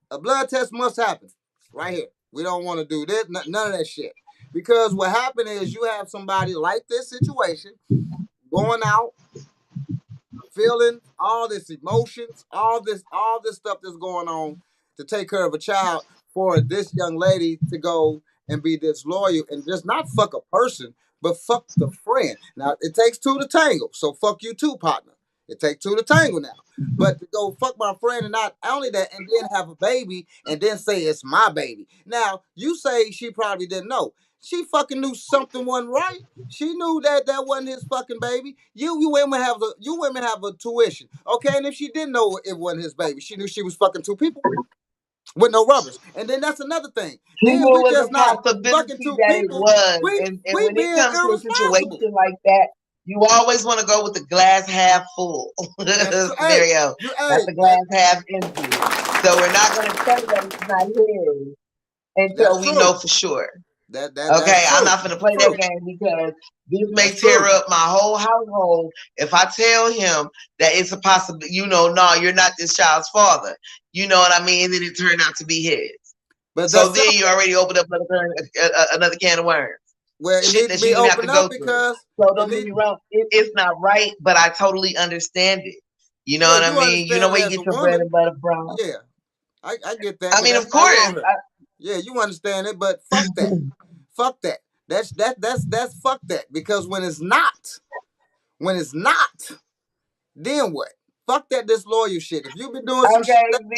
a blood test must happen right here. We don't want to do this, none of that shit. Because what happened is you have somebody like this situation going out, feeling all this emotions, all this stuff that's going on to take care of a child, for this young lady to go and be disloyal and just not fuck a person, but fuck the friend. Now, it takes 2 to tangle, so fuck you too, partner. It takes 2 to tangle now. But to go fuck my friend and not only that, and then have a baby and then say it's my baby. Now, you say she probably didn't know. She fucking knew something wasn't right. She knew that wasn't his fucking baby. You women have a tuition, okay? And if she didn't know it wasn't his baby, she knew she was fucking two people with no rubbers. And then that's another thing. He Then knew we it was just a not fucking possibility two that it people. was. We And when being it comes to a irresponsible. situation like that, you always want to go with the glass half full scenario, not the glass half empty. So we're not going to say that it's not his until we know for sure. Okay, I'm not going to play that game because this may tear up my whole household if I tell him that it's a possibility. No, you're not this child's father. You know what I mean? And then it turned out to be his. But so then you already opened up another can of worms. Well, shit that you didn't have to go through. So don't get me wrong, it's not right, but I totally understand it. You know what I mean? You know where you get your bread and butter from. Yeah, I get that. I mean, of course. Yeah, you understand it, but fuck that. Fuck that. That's fuck that. Because when it's not, then what? Fuck that disloyal shit. If you been doing some shit,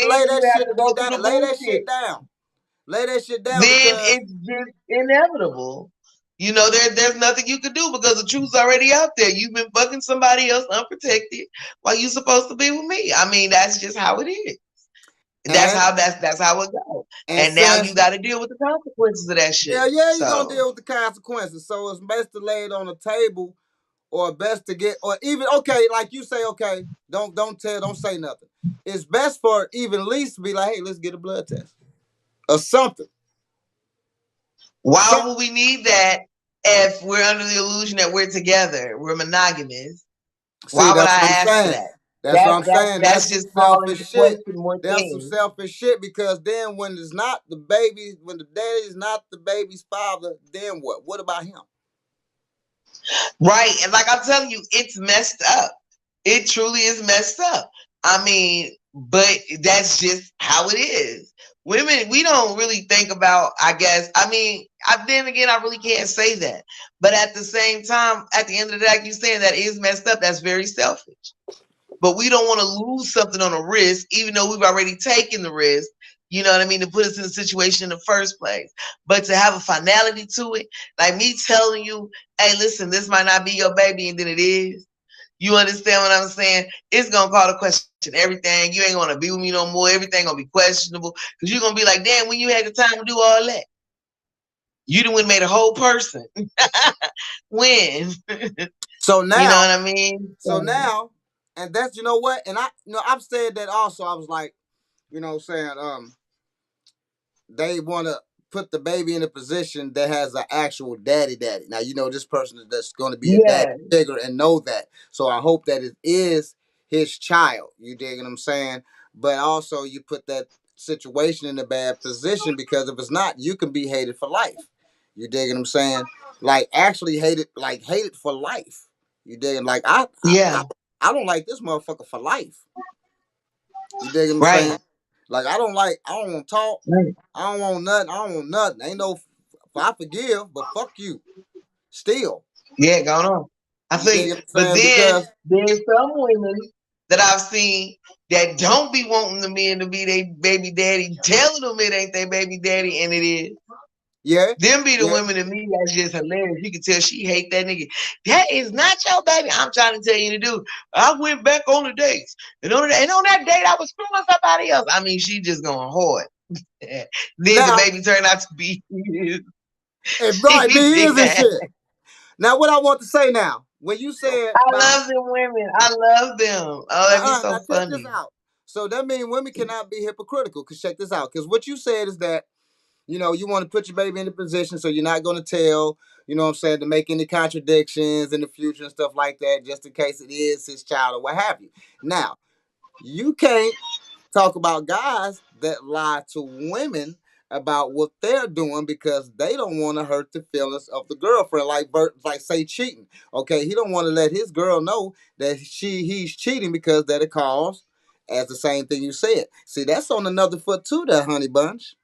lay that shit down. Lay that shit down. Then it's just inevitable. There's nothing you can do because the truth's already out there. You've been fucking somebody else unprotected while you're supposed to be with me. I mean, that's just how it is. That's how it goes. And now you got to deal with the consequences of that shit. Yeah, you're gonna deal with the consequences. So it's best to lay it on the table, or best to get, or even like you say, don't say nothing. It's best for even least to be like, hey, let's get a blood test or something. Why would we need that if we're under the illusion that we're together, we're monogamous? Why would I ask for that? That's what I'm saying. That's just selfish shit. That's some selfish shit because then when it's not the baby, when the daddy is not the baby's father, then what? What about him? Right. And like I'm telling you, it's messed up. It truly is messed up. I mean, but that's just how it is. Women, we don't really think about, I guess. I mean, then again, I really can't say that. But at the same time, at the end of the day, like you saying, that is messed up. That's very selfish. But we don't want to lose something on a risk, even though we've already taken the risk, you know what I mean, to put us in a situation in the first place. But to have a finality to it, like me telling you, hey, listen, this might not be your baby, and then it is. You understand what I'm saying? It's going to call to question everything. You ain't going to be with me no more. Everything going to be questionable. Because you're going to be like, damn, when you had the time to do all that? You done made a whole person. When? So now. You know what I mean? So now, and that's, you know what? And I've said that also. I was like, they want to put the baby in a position that has an actual daddy. Now, this person that's going to be a daddy figure and know that. So I hope that it is his child. You dig what I'm saying? But also you put that situation in a bad position because if it's not, you can be hated for life. You dig what I'm saying? Like actually hated for life. You dig? Like I don't like this motherfucker for life. You dig what I'm saying? Like I don't want to talk. I don't want nothing. Ain't no, I forgive, but fuck you. Still. Yeah, going on. I think, but then there's some women that I've seen that don't be wanting the men to be their baby daddy, telling them it ain't their baby daddy, and it is. Yeah. Them be the women to me that's just hilarious. You can tell she hate that nigga. That is not your baby. I'm trying to tell you to do. I went back on the dates. And on that date, I was screwing somebody else. I mean, she just going hard. Then the baby turned out to be his. Right, be his and shit. Now, what I want to say now, when you said I love them women. I love them. Oh, that'd be so funny. Check this out. So that means women cannot be hypocritical. Because check this out. Because what you said is that, you want to put your baby in a position so you're not going to tell, to make any contradictions in the future and stuff like that, just in case it is his child or what have you. Now, you can't talk about guys that lie to women about what they're doing because they don't want to hurt the feelings of the girlfriend, like say cheating. Okay, he don't want to let his girl know that he's cheating because that'll cause, as the same thing you said. See, that's on another foot too, that honey bunch.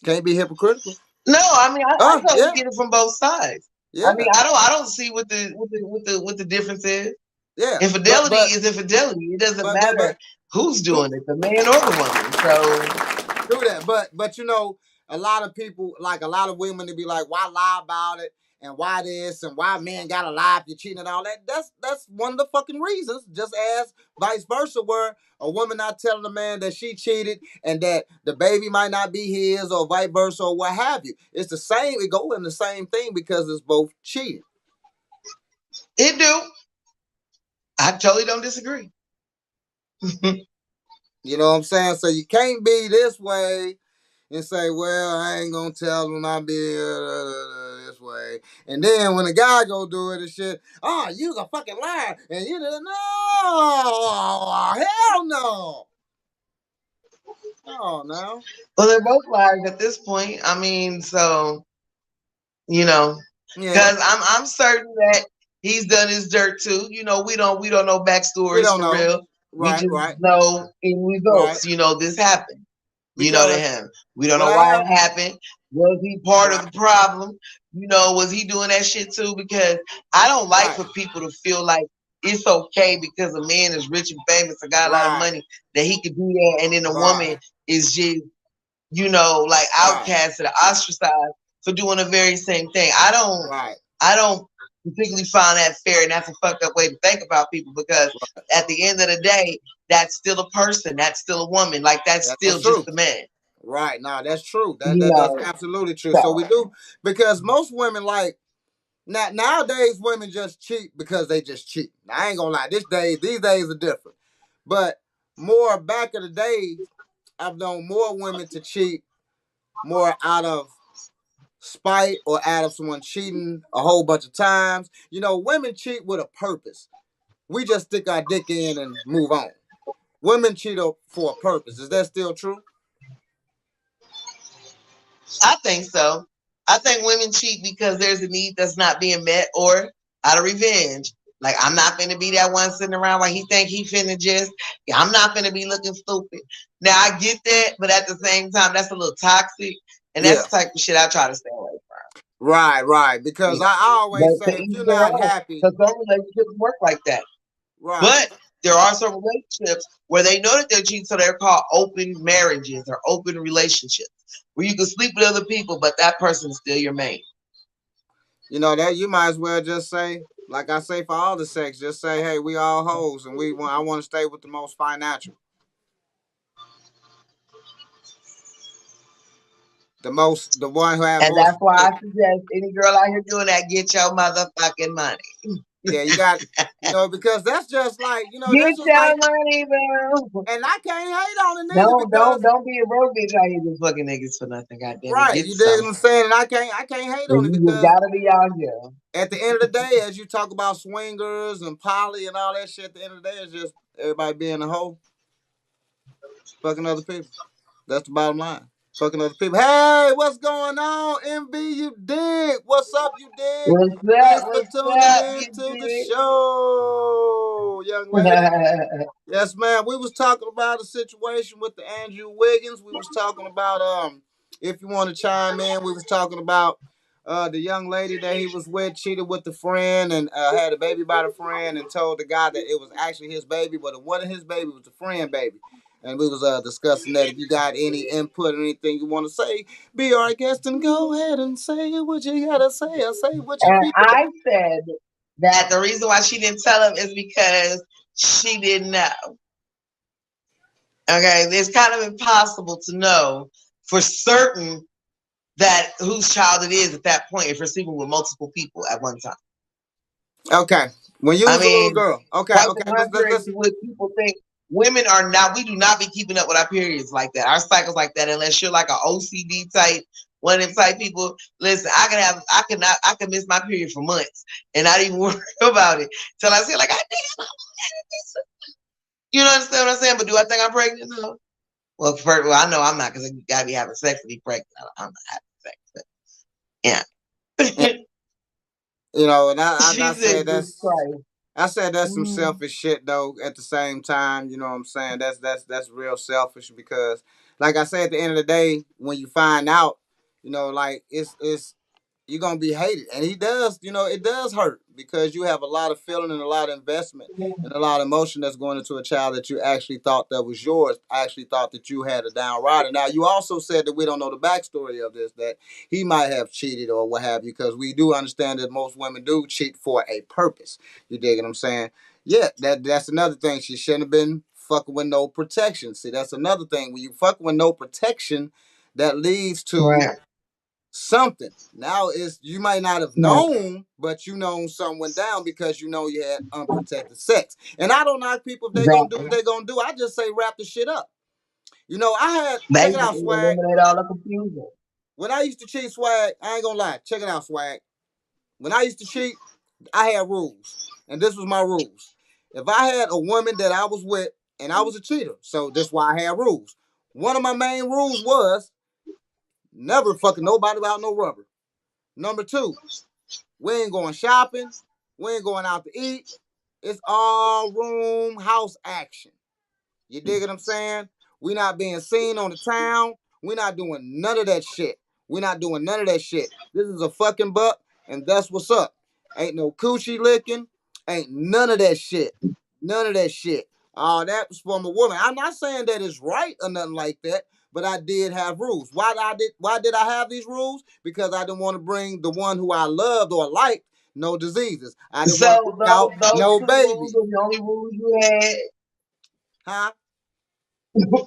Can't be hypocritical. No, I mean I totally get it from both sides. Yeah. I mean I don't see what the difference is. Yeah. Infidelity is infidelity. It doesn't matter who's doing it, the man or the woman. So do that. But a lot of people, like a lot of women, to be like, why lie about it? And why this? And why men gotta lie if you're cheating and all that? That's one of the fucking reasons. Just as vice versa, where a woman not telling a man that she cheated and that the baby might not be his, or vice versa, or what have you. It's the same. It go in the same thing because it's both cheating. It do. I totally don't disagree. You know what I'm saying? So you can't be this way and say, well, I ain't gonna tell them I be this way. And then when the guy go do it and shit, oh, you a fucking liar. And you didn't know. Hell no. Oh, no. Well, they're both liars at this point. I mean, so, you know, because I'm certain that he's done his dirt too. You know, we don't know backstories for real. Right, we just know in results, you know, this happened. You know, to him. We don't know why it happened. Was he part of the problem? You know, was he doing that shit too? Because I don't like for people to feel like it's okay because a man is rich and famous and got a lot of money that he could do that, and then a woman is just, you know, like outcast and ostracized for doing the very same thing. I don't particularly find that fair, and that's a fucked up way to think about people, because at the end of the day, that's still a person, that's still a woman, like that's still just a man. Right, nah, that's true. That's absolutely true. So we do, because most women, like, nowadays women just cheat because they just cheat. Now, I ain't gonna lie, these days are different. But more back in the day, I've known more women to cheat more out of spite or out of someone cheating a whole bunch of times. You know, women cheat with a purpose. We just stick our dick in and move on. Women cheat for a purpose. Is that still true? I think so. I think women cheat because there's a need that's not being met, or out of revenge. Like, I'm not finna be that one sitting around while he think he finna just, I'm not finna be looking stupid. Now, I get that, but at the same time, that's a little toxic, and that's the type of shit I try to stay away from. Right. Because I always say, if you're not happy. Because some relationships work like that. Right. But there are some relationships where they know that they're cheating, so they're called open marriages or open relationships, where you can sleep with other people, but that person is still your mate. You know, that you might as well just say, like I say for all the sex, just say, hey, we all hoes, and I want to stay with the most financial. The one who has. And that's why I suggest any girl out here doing that, get your motherfucking money. Yeah, you got, you know, because that's just like, you know, get that's just your like, money, bro. And I can't hate on it, nigga. Don't be a broke bitch out here just fucking niggas for nothing, goddamn. Right, you dig what I'm saying? And I can't hate on it, because you gotta be out here. At the end of the day, as you talk about swingers and poly and all that shit, at the end of the day, it's just everybody being a hoe, fucking other people. That's the bottom line. Fucking other people. Hey, what's going on, MB? You dig? What's up, you dig? Thanks for tuning in to the show, young lady. Yes, man. We was talking about a situation with the Andrew Wiggins. We was talking about if you want to chime in, we was talking about the young lady that he was with cheated with the friend and had a baby by the friend, and told the guy that it was actually his baby, but it wasn't his baby, it was the friend baby. And we was discussing that. If you got any input or anything you want to say, be our guest and go ahead and say what you gotta say. I say what you. And I said that the reason why she didn't tell him is because she didn't know. Okay, it's kind of impossible to know for certain that whose child it is at that point if you're sleeping with multiple people at one time. Okay, when you was a little girl. Okay. Listen. What people think. Women we do not be keeping up with our periods like that. Our cycles like that, unless you're like an OCD type, one of them type people. Listen, I can miss my period for months and not even worry about it till I say like, you understand what I'm saying? But do I think I'm pregnant? No. Well, I know I'm not, because you gotta be having sex to be pregnant. I'm not having sex, but yeah. You know, and I said that's some selfish shit though. At the same time, you know what I'm saying? That's real selfish, because, like I said, at the end of the day, when you find out, you know, like it's you're gonna be hated. And he does, it does hurt because you have a lot of feeling and a lot of investment and a lot of emotion that's going into a child that you actually thought that was yours, actually thought that you had a down rider. Now you also said that we don't know the backstory of this, that he might have cheated or what have you, because we do understand that most women do cheat for a purpose. You dig what I'm saying? Yeah, that's another thing. She shouldn't have been fucking with no protection. See, that's another thing. When you fuck with no protection, that leads to something. Now is you might not have known, but you known something went down because you know you had unprotected sex. And I don't knock people if they gonna do what they gonna do. I just say wrap the shit up. I had check it out, Swag. Eliminate all the confusion. When I used to cheat, Swag, I ain't gonna lie. Check it out, Swag. When I used to cheat, I had rules, and this was my rules. If I had a woman that I was with, and I was a cheater, so that's why I had rules. One of my main rules was never fucking nobody without no rubber. Number 2, we ain't going shopping. We ain't going out to eat. It's all room house action. You dig what I'm saying? We not being seen on the town. We not doing none of that shit. We not doing none of that shit. This is a fucking buck, and that's what's up. Ain't no coochie licking. Ain't none of that shit. None of that shit. That was from a woman. I'm not saying that it's right or nothing like that, but I did have rules. Why did I have these rules? Because I didn't want to bring the one who I loved or liked no diseases. I didn't want to bring out no baby. Rules are the only rules you had. Huh?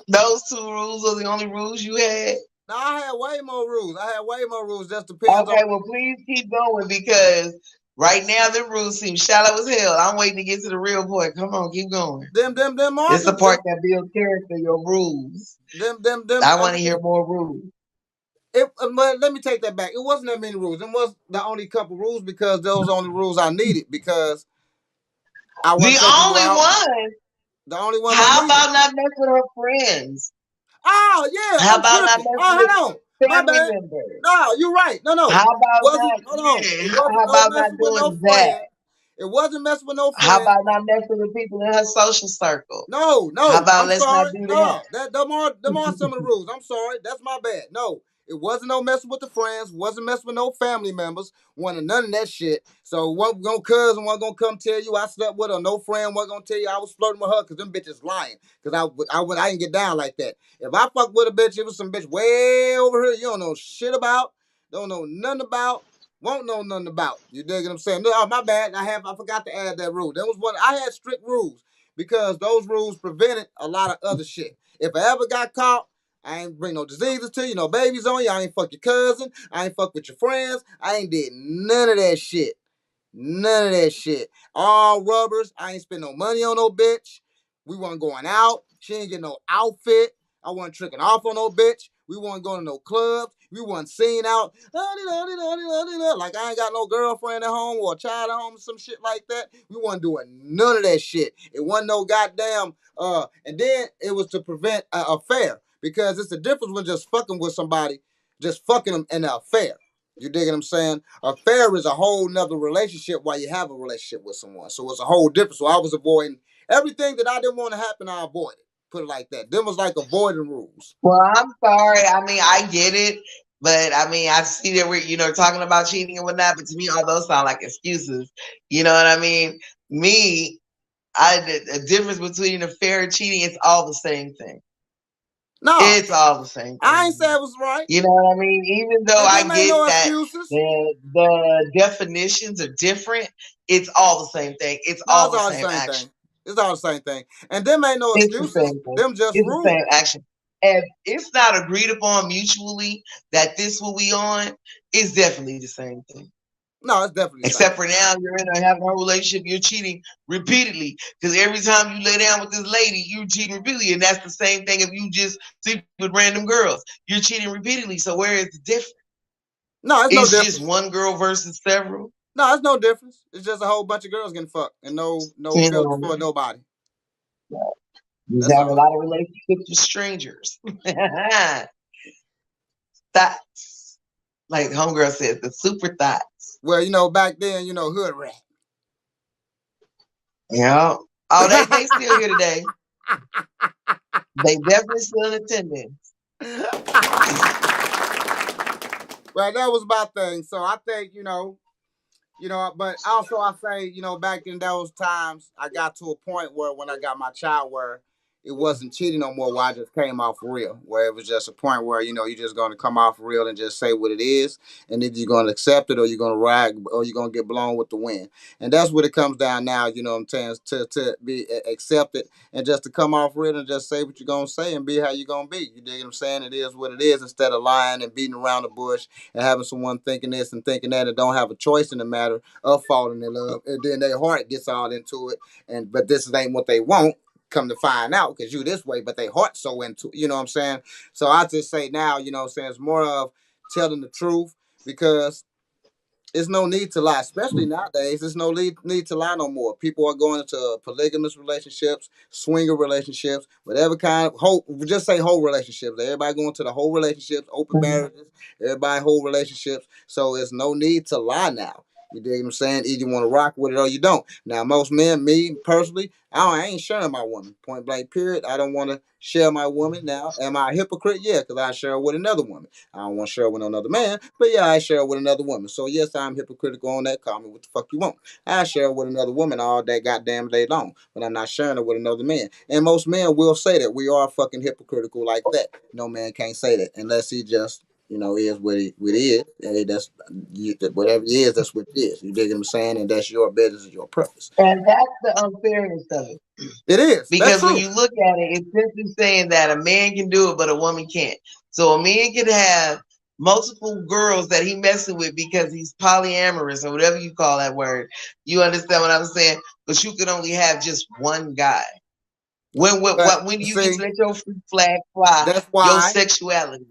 Those 2 rules are the only rules you had. No, I had way more rules. Just depends Okay, on. well, please keep going because right now the rules seem shallow as hell. I'm waiting to get to the real point. Come on, keep going. Them It's the part that builds character, your rules. I want to hear more rules. But let me take that back. It wasn't that many rules. It was the only couple rules because those were the only rules I needed because I wasn't the only one. How about not messing with her friends? Oh yeah. How about not messing with family members? No, you're right. No. How about not doing that? It wasn't messing with no friends. How about not messing with people in her social circle? No. How about let's not do that? Them are some of the rules. I'm sorry. That's my bad. No. It wasn't no messing with the friends, wasn't messing with no family members, wanted none of that shit. So one cousin wasn't gonna come tell you I slept with her, no friend wasn't gonna tell you I was flirting with her because them bitches lying. Because I didn't get down like that. If I fuck with a bitch, it was some bitch way over here you don't know shit about, don't know nothing about, won't know nothing about. You dig what I'm saying? No, my bad. I forgot to add that rule. That was one I had strict rules because those rules prevented a lot of other shit. If I ever got caught, I ain't bring no diseases to you, no babies on you. I ain't fuck your cousin. I ain't fuck with your friends. I ain't did none of that shit. None of that shit. All rubbers. I ain't spend no money on no bitch. We wasn't going out. She ain't get no outfit. I wasn't tricking off on no bitch. We wasn't going to no clubs. We wasn't seen out. Like I ain't got no girlfriend at home or a child at home or some shit like that. We wasn't doing none of that shit. It wasn't no goddamn, and then it was to prevent an affair. Because it's the difference when just fucking with somebody, just fucking them in an affair. You dig what I'm saying? Affair is a whole nother relationship while you have a relationship with someone. So it's a whole difference. So I was avoiding everything that I didn't want to happen, I avoided. Put it like that. Them was like avoiding rules. Well, I'm sorry. I mean, I get it. But I mean, I see that we're, talking about cheating and whatnot, but to me, all those sound like excuses. You know what I mean? The difference between affair and cheating, it's all the same thing. No, it's all the same thing. I ain't say it was right. You know what I mean? Even though I get that the definitions are different, it's all the same thing. It's all the same action. It's all the same thing. And them ain't no excuses. Them just rules. The same action. And if it's not agreed upon mutually that this will be on, it's definitely the same thing. No, it's definitely except for now you're in having a relationship, you're cheating repeatedly. Because every time you lay down with this lady, you're cheating repeatedly. And that's the same thing if you just sleep with random girls. You're cheating repeatedly. So where is the difference? No, it's no difference. It's just one girl versus several. No, it's no difference. It's just a whole bunch of girls getting fucked and no filter for nobody. Yeah. You have a lot of relationships with strangers. Thoughts. Like homegirl said, the super thoughts. Well, back then, hood rat. Yeah. Oh, they still here today. They definitely still in attendance. Well, that was my thing. So I think, but also I say, back in those times, I got to a point where when I got my child where it wasn't cheating no more, where I just came off real, where it was just a point where, you're just going to come off real and just say what it is. And either you're going to accept it or you're going to ride or you're going to get blown with the wind. And that's what it comes down now, you know what I'm saying, to be accepted and just to come off real and just say what you're going to say and be how you're going to be. You dig what I'm saying? It is what it is instead of lying and beating around the bush and having someone thinking this and thinking that and don't have a choice in the matter of falling in love, and then their heart gets all into it, but this ain't what they want. Come to find out, because you this way, but they heart so into, you know what I'm saying? So I just say now, you know what I'm saying, it's more of telling the truth, because there's no need to lie, especially nowadays. There's no need to lie no more. People are going into polygamous relationships, swinger relationships, whatever kind of whole, just say whole relationships. Everybody going to the whole relationships, open marriages, everybody whole relationships. So there's no need to lie now. You dig what I'm saying? Either you want to rock with it or you don't. Now, most men, me personally, I ain't sharing my woman. Point blank, period. I don't want to share my woman now. Am I a hypocrite? Yeah, because I share with another woman. I don't want to share with another man, but yeah, I share with another woman. So yes, I'm hypocritical on that. Call me what the fuck you want. I share with another woman all day goddamn day long, but I'm not sharing it with another man. And most men will say that we are fucking hypocritical like that. No man can't say that unless he just is what it is. Hey, whatever it is, that's what it is. You dig what I'm saying? And that's your business, your purpose. And that's the unfairness of it. It is. Because when you look at it, it's simply saying that a man can do it, but a woman can't. So a man can have multiple girls that he messing with because he's polyamorous or whatever you call that word. You understand what I'm saying? But you can only have just one guy. When you get to let your free flag fly, that's why your sexuality.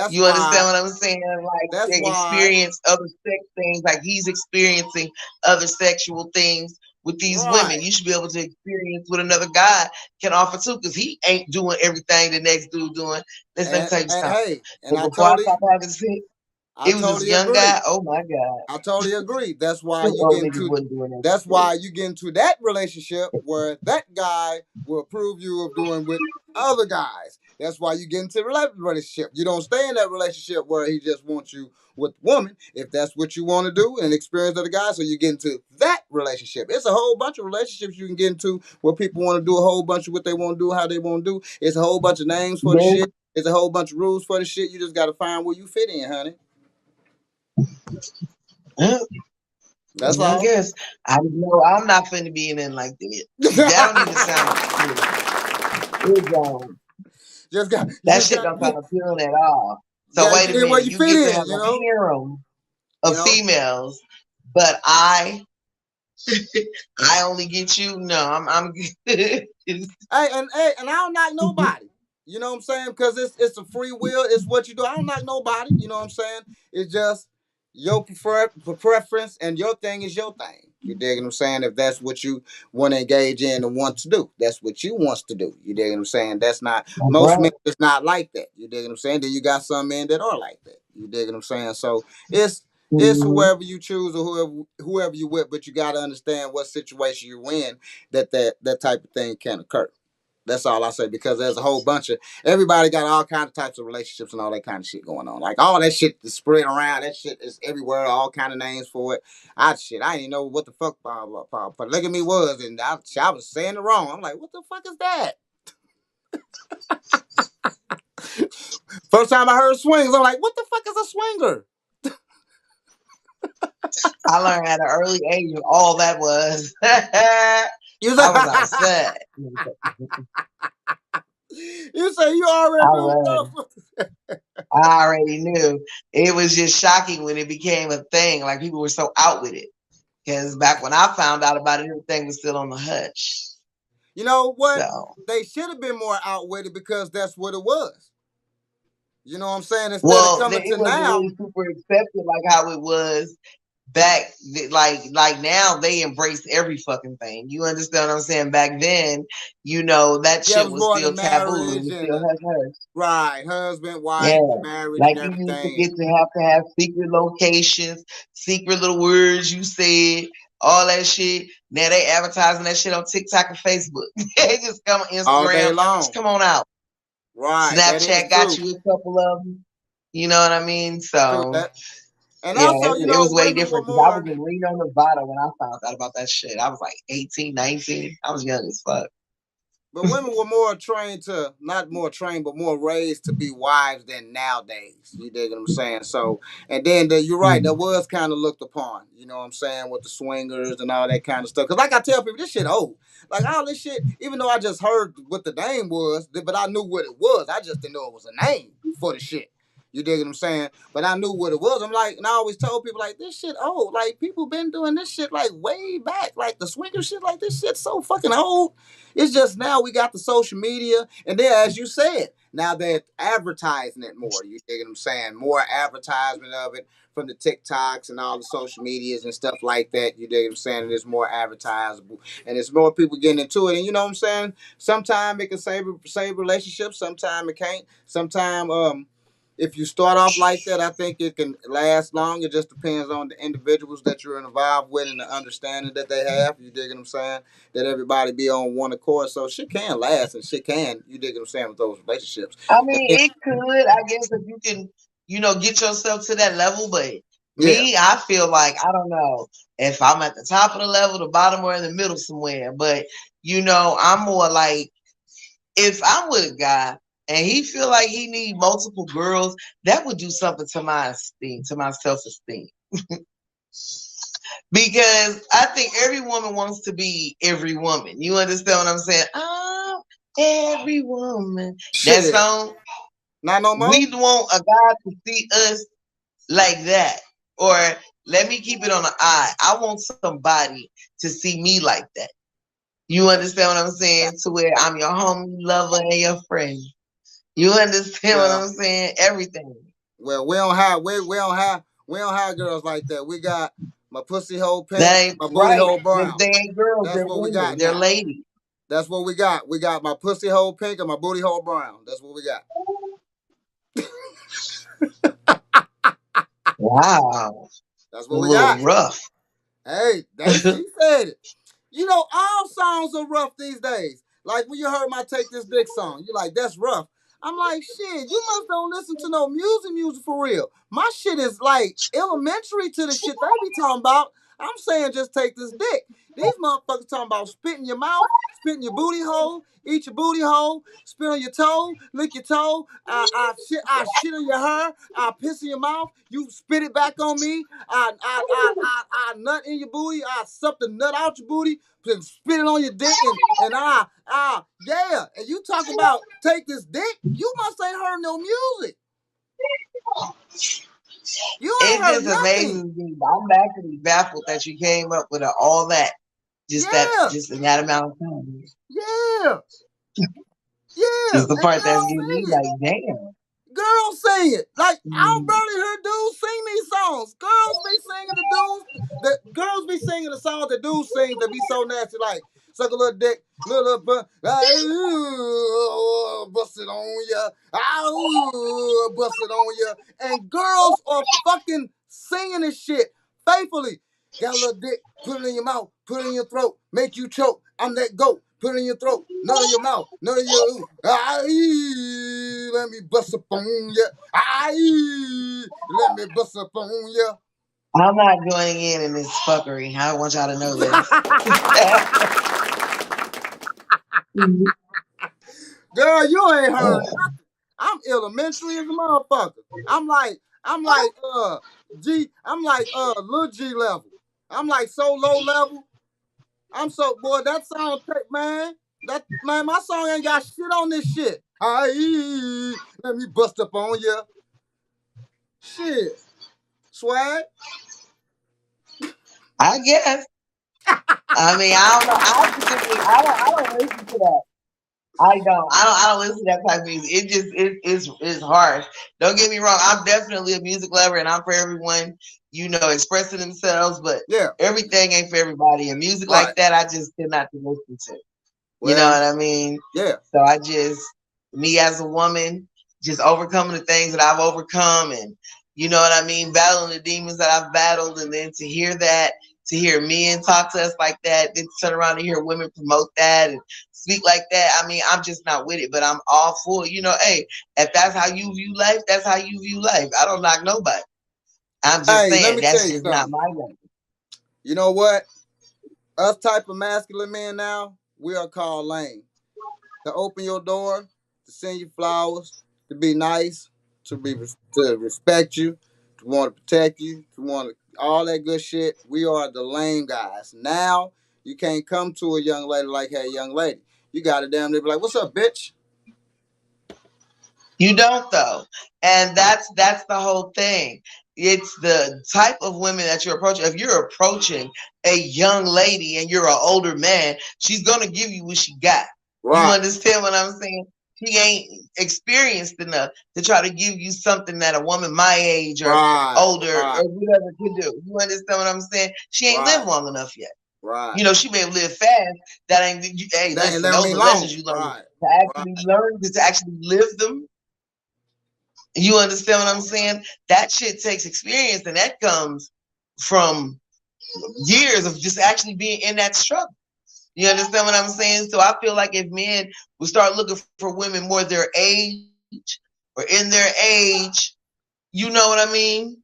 You understand what I'm saying? Like they experience other sex things, like he's experiencing other sexual things with these women. You should be able to experience what another guy can offer too, because he ain't doing everything the next dude doing. Let me tell you something. Hey, and before I stopped having sex, it was this young guy. Oh my God! I totally agree. That's why you get into that relationship where that guy will approve you of doing with other guys. That's why you get into the relationship. You don't stay in that relationship where he just wants you with woman, if that's what you want to do and experience other guys. So you get into that relationship. It's a whole bunch of relationships you can get into where people want to do a whole bunch of what they want to do, how they want to do. It's a whole bunch of names for the shit. It's a whole bunch of rules for the shit. You just got to find where you fit in, honey. That's all. I guess I know I'm not finna be in like that. That don't even sound good. That shit don't sound appealing at all. So wait a minute, you get to have a harem of females, but I only get you. No, I'm good. Hey, and I don't knock nobody. You know what I'm saying? Because it's a free will. It's what you do. I don't knock nobody. You know what I'm saying? It's just your preference, and your thing is your thing. You dig what I'm saying? If that's what you want to engage in and want to do, that's what you wants to do. You dig what I'm saying? That's not most men. It's not like that. You dig what I'm saying? Then you got some men that are like that. You dig what I'm saying? So it's whoever you choose or whoever you with, but you got to understand what situation you're in that type of thing can occur. That's all I say, because there's a whole bunch of, everybody got all kinds of types of relationships and all that kind of shit going on. Like all that shit is spread around. That shit is everywhere. All kind of names for it. I didn't even know what the fuck polygamy was, and I was saying it wrong. I'm like, what the fuck is that? First time I heard swings, I'm like, what the fuck is a swinger? I learned at an early age of all that was. I was upset. You say you already knew. I already knew. It was just shocking when it became a thing. Like people were so out with it. Because back when I found out about it, everything was still on the hush. You know what? So, they should have been more out with it, because that's what it was. You know what I'm saying? Instead of coming to now, really super accepted like how it was back. Like now they embrace every fucking thing. You understand what I'm saying? Back then, that shit was still taboo. It was still hush. Right, husband, wife, marriage, like and you everything. used to have secret locations, secret little words you said, all that shit. Now they advertising that shit on TikTok and Facebook. They just come on Instagram. All day long. Just come on out. Right. Snapchat got you a couple of them. You know what I mean? True So that. And yeah, also, it was way women were different because I was more. in Reno, Nevada when I found out about that shit. I was like 18, 19. I was young as fuck. But women were more trained to, not more trained, but more raised to be wives than nowadays. You dig what I'm saying? So, and then you're right, that was kind of looked upon, you know what I'm saying, with the swingers and all that kind of stuff. Because like I tell people, this shit old. Like all this shit, even though I just heard what the name was, but I knew what it was. I just didn't know it was a name for the shit. You dig what I'm saying? But I knew what it was. I'm like, and I always told people, like, this shit old. Like, people been doing this shit, like, way back. Like, the swinger shit, like, this shit's so fucking old. It's just now we got the social media. And then, as you said, now they're advertising it more. You dig what I'm saying? More advertisement of it from the TikToks and all the social medias and stuff like that. You dig what I'm saying? And it's more advertisable. And it's more people getting into it. And you know what I'm saying? Sometimes it can save relationships. Sometimes it can't. Sometimes, if you start off like that, I think it can last long. It just depends on the individuals that you're involved with and the understanding that they have. You dig what I'm saying? That everybody be on one accord. So shit can last and shit can, you dig what I'm saying, with those relationships. I mean, it could, I guess, if you can, get yourself to that level. But me, I feel like, I don't know if I'm at the top of the level, the bottom, or in the middle somewhere. But, I'm more like, if I'm with a guy and he feel like he need multiple girls, that would do something to my esteem, to my self-esteem. Because I think every woman wants to be every woman. You understand what I'm saying? I'm every woman. That song. Not no more. We want a guy to see us like that. Or let me keep it on the eye. I want somebody to see me like that. You understand what I'm saying? To where I'm your homie, lover, and your friend. You understand what I'm saying? Everything. Well, we don't have girls like that. We got my pussy hole pink, my booty right. hole brown. They ain't girls. That's They're what women. we got. They're now. ladies. That's what we got. We got my pussy hole pink and my booty hole brown. That's what we got. Wow. That's what we got. Rough. Hey, she said it. All songs are rough these days. Like when you heard my Take This Dick song, you're like, that's rough. I'm like, shit, you must don't listen to no music for real. My shit is like elementary to the shit they be talking about. I'm saying just take this dick. These motherfuckers talking about spit in your mouth, spit in your booty hole, eat your booty hole, spit on your toe, lick your toe, I shit on your hair, I piss in your mouth, you spit it back on me, I nut in your booty, I suck the nut out your booty, then spit it on your dick, and yeah. And you talk about take this dick, you must ain't heard no music. You ain't heard just nothing. Amazes me. I'm actually baffled that you came up with all that. Just in that amount of time. Yeah. It's the part that's getting me like, damn. Girls sing it. Like, I don't barely hear dudes sing these songs. Girls be singing girls be singing the songs that dudes sing that be so nasty, like, suck a little dick, little bust it on ya, bust it on ya. And girls are fucking singing this shit faithfully. Got a little dick, put it in your mouth, put it in your throat, make you choke. I'm that goat. Put it in your throat, none of your mouth, none of your. Let me bust up on ya. Let me bust up on ya. I'm not joining in this fuckery. I want y'all to know this. Girl, you ain't heard nothing. I'm elementary as a motherfucker. I'm like Lil G level. I'm like so low level. I'm so, boy, that song, man, my song ain't got shit on this shit. Let me bust up on ya. Shit. Swag. I guess. I mean, I don't know. I don't listen to that. I don't listen to that type of music. It just it's harsh. Don't get me wrong. I'm definitely a music lover, and I'm for everyone, expressing themselves. But everything ain't for everybody. And music like that, I just cannot listen to. You know what I mean? Yeah. So me as a woman, just overcoming the things that I've overcome, and you know what I mean, battling the demons that I've battled, and then to hear that, to hear men talk to us like that, then turn around and hear women promote that and speak like that. I mean, I'm just not with it, but I'm all for it. Hey, if that's how you view life, that's how you view life. I don't knock nobody. I'm just Hey, let saying me tell that's you just not something. my way. You know what? Us type of masculine men now, we are called lame. To open your door, to send you flowers, to be nice, to respect you, to want to protect you, to want all that good shit. We are the lame guys. Now you can't come to a young lady like, hey, young lady. You got to damn near be like, what's up, bitch? You don't though, and that's the whole thing. It's the type of women that you're approaching. If you're approaching a young lady and you're an older man, she's gonna give you what she got. You Right. understand what I'm saying? She ain't experienced enough to try to give you something that a woman my age or older or whatever can do. You understand what I'm saying? She ain't lived long enough yet. Right. She may have lived fast. That ain't. Hey, That ain't listen, those are long. lessons you learn Right. to actually learn to actually live them. You understand what I'm saying? That shit takes experience, and that comes from years of just actually being in that struggle. You understand what I'm saying? So I feel like if men would start looking for women more their age or in their age, you know what I mean?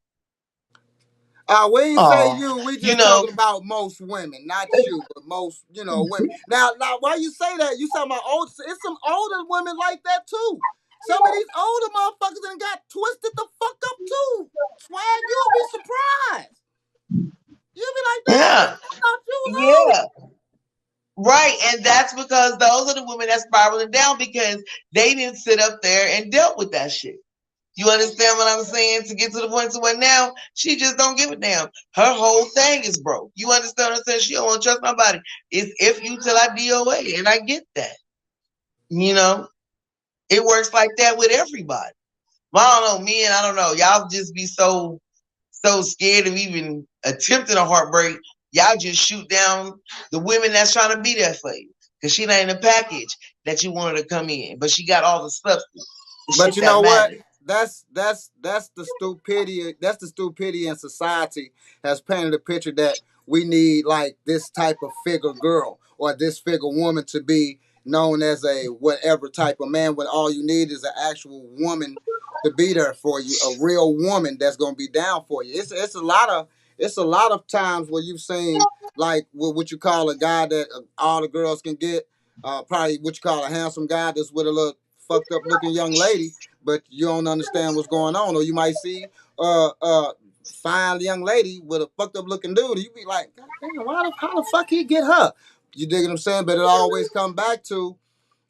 We ain't say you. We just talking about most women, not you, but most, women. Now, why you say that? You talking about old? It's some older women like that too. Some of these older motherfuckers done got twisted the fuck up too. Swag, you'll be surprised. You'll be like, damn, Yeah. bitch, I thought you was old. Right, and that's because those are the women that's spiraling down because they didn't sit up there and dealt with that shit. You understand what I'm saying? To get to the point to where now she just don't give a damn. Her whole thing is broke. You understand what I'm saying? She don't want to trust nobody. It's if you till I DOA, and I get that. It works like that with everybody. Well, I don't know, men, I don't know. Y'all just be so scared of even attempting a heartbreak. Y'all just shoot down the women that's trying to be there for you. Because she ain't in the package that you wanted to come in. But she got all the substance. But you know what? That's the stupidity. That's the stupidity in society has painted a picture that we need like this type of figure girl or this figure woman to be known as a whatever type of man. When all you need is an actual woman to be there for you, a real woman that's gonna be down for you. It's a lot of times where you've seen like what you call a guy that all the girls can get. Probably what you call a handsome guy that's with a little fucked up looking young lady, but you don't understand what's going on. Or you might see fine young lady with a fucked up looking dude. You be like, God damn, how the fuck he get her? You dig what I'm saying? But it always come back to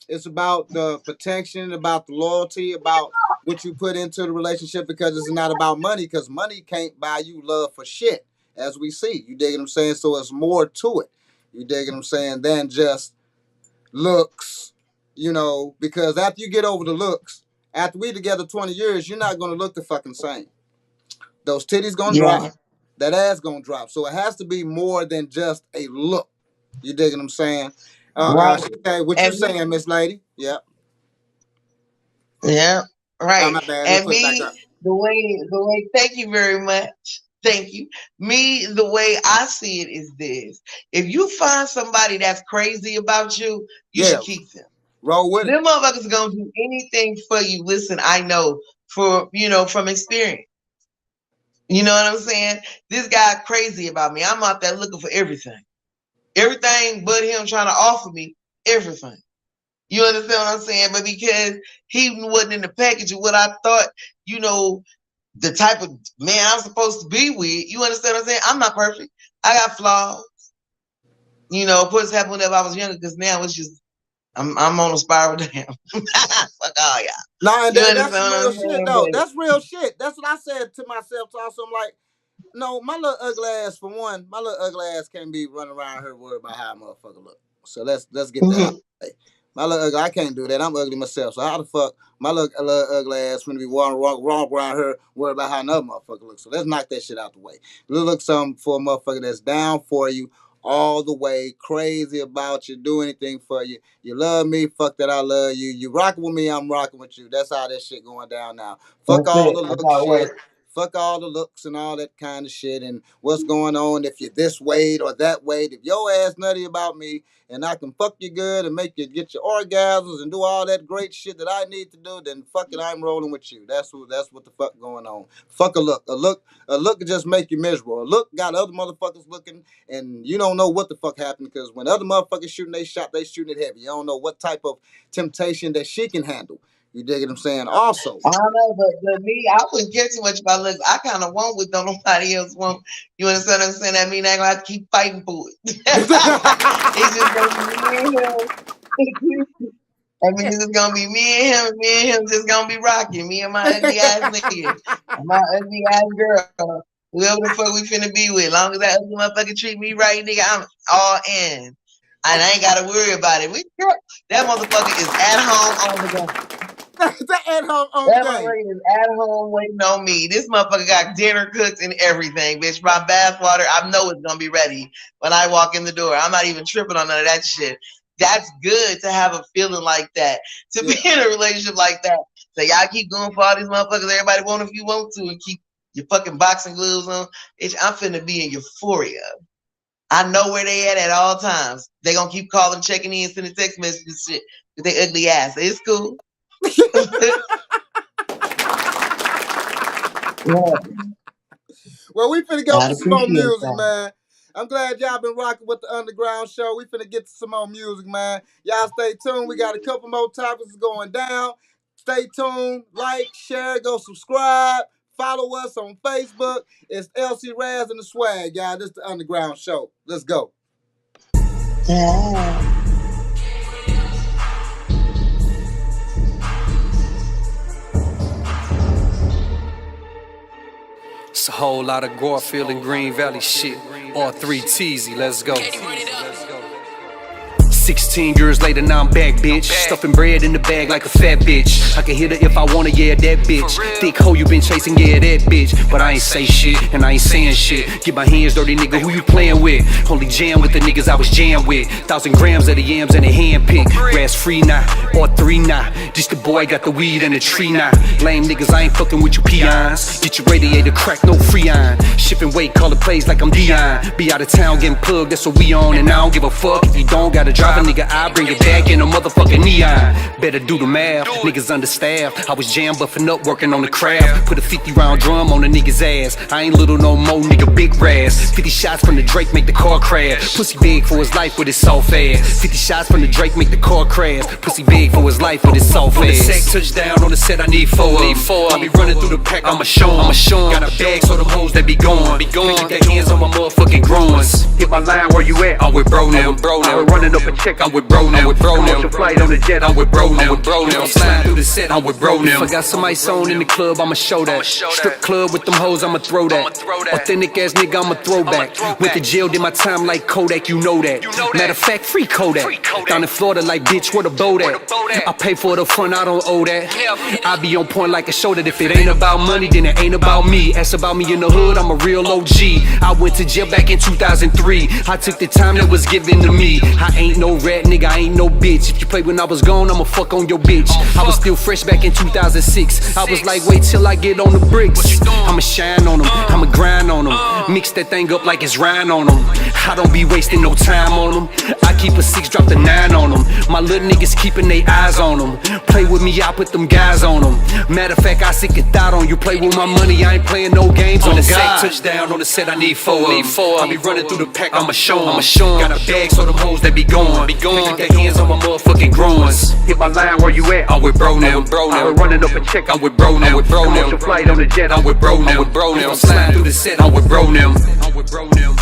it's about the protection, about the loyalty, about what you put into the relationship because it's not about money because money can't buy you love for shit, as we see. You dig what I'm saying? So it's more to it. You dig what I'm saying? Than just looks, because after you get over the looks, after we together 20 years, you're not going to look the fucking same. Those titties going to drop. That ass going to drop. So it has to be more than just a look. You dig what I'm saying? Right. What you saying, Miss Lady? Yeah. Yeah. Right. Oh, my bad. And me, the way, thank you very much. Thank you. Me, the way I see it is this. If you find somebody that's crazy about you, you should keep them. Roll with them motherfuckers are going to do anything for you. Listen, I know from experience. You know what I'm saying? This guy crazy about me. I'm out there looking for everything. Everything but him trying to offer me everything. You understand what I'm saying? But because he wasn't in the package of what I thought, the type of man I'm supposed to be with, you understand what I'm saying? I'm not perfect. I got flaws. Of course, it happened whenever I was younger because now it's just, I'm on a spiral down. Fuck all y'all. Nah, that's real shit, though. That's real shit. That's what I said to myself. Also, I'm like, no, my little ugly ass, for one, my little ugly ass can't be running around here worried about how a motherfucker look. So let's get that out of the way. My little ugly, I can't do that. I'm ugly myself. So how the fuck my little ugly ass when be wrong around here worried about how another motherfucker looks? So let's knock that shit out the way. Look something for a motherfucker that's down for you all the way, crazy about you, do anything for you. You love me, fuck that I love you. You rocking with me, I'm rocking with you. That's how that shit going down now. Fuck all the look shit. Fuck all the looks and all that kind of shit and what's going on if you're this weight or that weight. If your ass nutty about me and I can fuck you good and make you get your orgasms and do all that great shit that I need to do, then fuck it, I'm rolling with you. That's what the fuck going on. Fuck a look. A look can just make you miserable. A look got other motherfuckers looking and you don't know what the fuck happened because when other motherfuckers shooting they shot, they shooting it heavy. You don't know what type of temptation that she can handle. You dig what I'm saying? Also, I don't know, but me, I wouldn't care too much about looks. I kind of want what don't nobody else want. You understand what I'm saying? That mean I ain't gonna have to keep fighting for it. It's just gonna be me and him. That means it's gonna be me and him just gonna be rocking. Me and my ugly ass nigga, and my ugly ass girl, whoever the fuck we finna be with. As long as that ugly motherfucker treat me right, nigga, I'm all in. And I ain't gotta worry about it. That motherfucker is at home on the go. That motherfucker is at home waiting on me. This motherfucker got dinner cooked and everything, bitch. My bath water, I know it's gonna be ready when I walk in the door. I'm not even tripping on none of that shit. That's good to have a feeling like that, to be in a relationship like that. So y'all keep going for all these motherfuckers. Everybody want if you want to, and keep your fucking boxing gloves on. Bitch, I'm finna be in euphoria. I know where they at all times. They gonna keep calling, checking in, sending text messages and shit with their ugly ass. It's cool. Well, we finna go to some more music, man. I'm glad y'all been rocking with the Underground Show. We finna get to some more music, man. Y'all stay tuned. We got a couple more topics going down. Stay tuned. Like, share, go subscribe. Follow us on Facebook. It's LC Raz and the Swag, y'all. This is the Underground Show. Let's go. Yeah. It's a whole lot of Garfield and Green Valley shit. All 3 Teasy, let's go. 16 years later, now I'm back, bitch. Stuffing bread in the bag like a fat bitch. I can hit her if I wanna, yeah, that bitch. Thick hoe you been chasing, yeah, that bitch. But I ain't say shit, and I ain't saying shit. Get my hands dirty, nigga, who you playing with? Only jam with the niggas I was jammed with. 1,000 grams of the yams and a hand pick. Grass free now, or 3 now. Just the boy got the weed and the tree now. Lame niggas, I ain't fucking with you peons. Get your radiator cracked, no freon. Shipping weight, calling plays like I'm Dion. Be out of town getting plugged, that's what we on. And I don't give a fuck if you don't gotta drive a nigga, I bring it back in a motherfucking neon. Better do the math, niggas understaffed. I was jam buffing up, working on the craft. Put a 50-round drum on a nigga's ass. I ain't little no more, nigga, big razz. 50 shots from the Drake make the car crash. Pussy big for his life with his soft ass. 50 shots from the Drake make the car crash. Pussy big for his life with his soft ass. On the sack touchdown, on the set I need 4. I be running through the pack, I'ma show 'em. Got a bag so them hoes that be gone. Keep their hands on my motherfucking groins. Hit my line, where you at? I'm with bro now. I'm running up a check, I'm with bro now. Commercial flight on the jet, I'm with bro now. I'm sliding through the set, I'm with bro now. If I got some ice on in the club, I'ma show that. Strip club with them hoes, I'ma throw that. Authentic ass nigga, I'm a throwback. Went to jail, did my time like Kodak, you know that. Matter of fact, free Kodak. Down in Florida like, bitch, where the boat at? I pay for the front, I don't owe that. I be on point like a show that if it ain't about money, then it ain't about me. Ask about me in the hood, I'm a real OG. I went to jail back in 2003. I took the time that was given to me. I ain't no rat, nigga, I ain't no bitch. If you play when I was gone, I'ma fuck on your bitch. I was still fresh back in 2006. I was like, wait till I get on the bricks. I'ma shine on them, I'ma grind on them. Mix that thing up like it's Ryan on them. I don't be wasting no time on them. I keep a 6, drop the 9 on them. My little niggas keeping they eyes on them. Play with me, I put them guys on them. Matter of fact, I sick a thought on you. Play with my money, I ain't playing no games. On the sack touchdown, on the set I need 4. I be running through the pack, I'ma show 'em. Got a bag so them hoes that be gone. Keep their hands on my motherfucking groins. Hit my line, where you at? I'm with bro now. I'm running up a check, I'm with bro now. Commercial flight on the jet, I'm with bro now. I'm sliding through the set, I'm with bro now. I'm with bro now.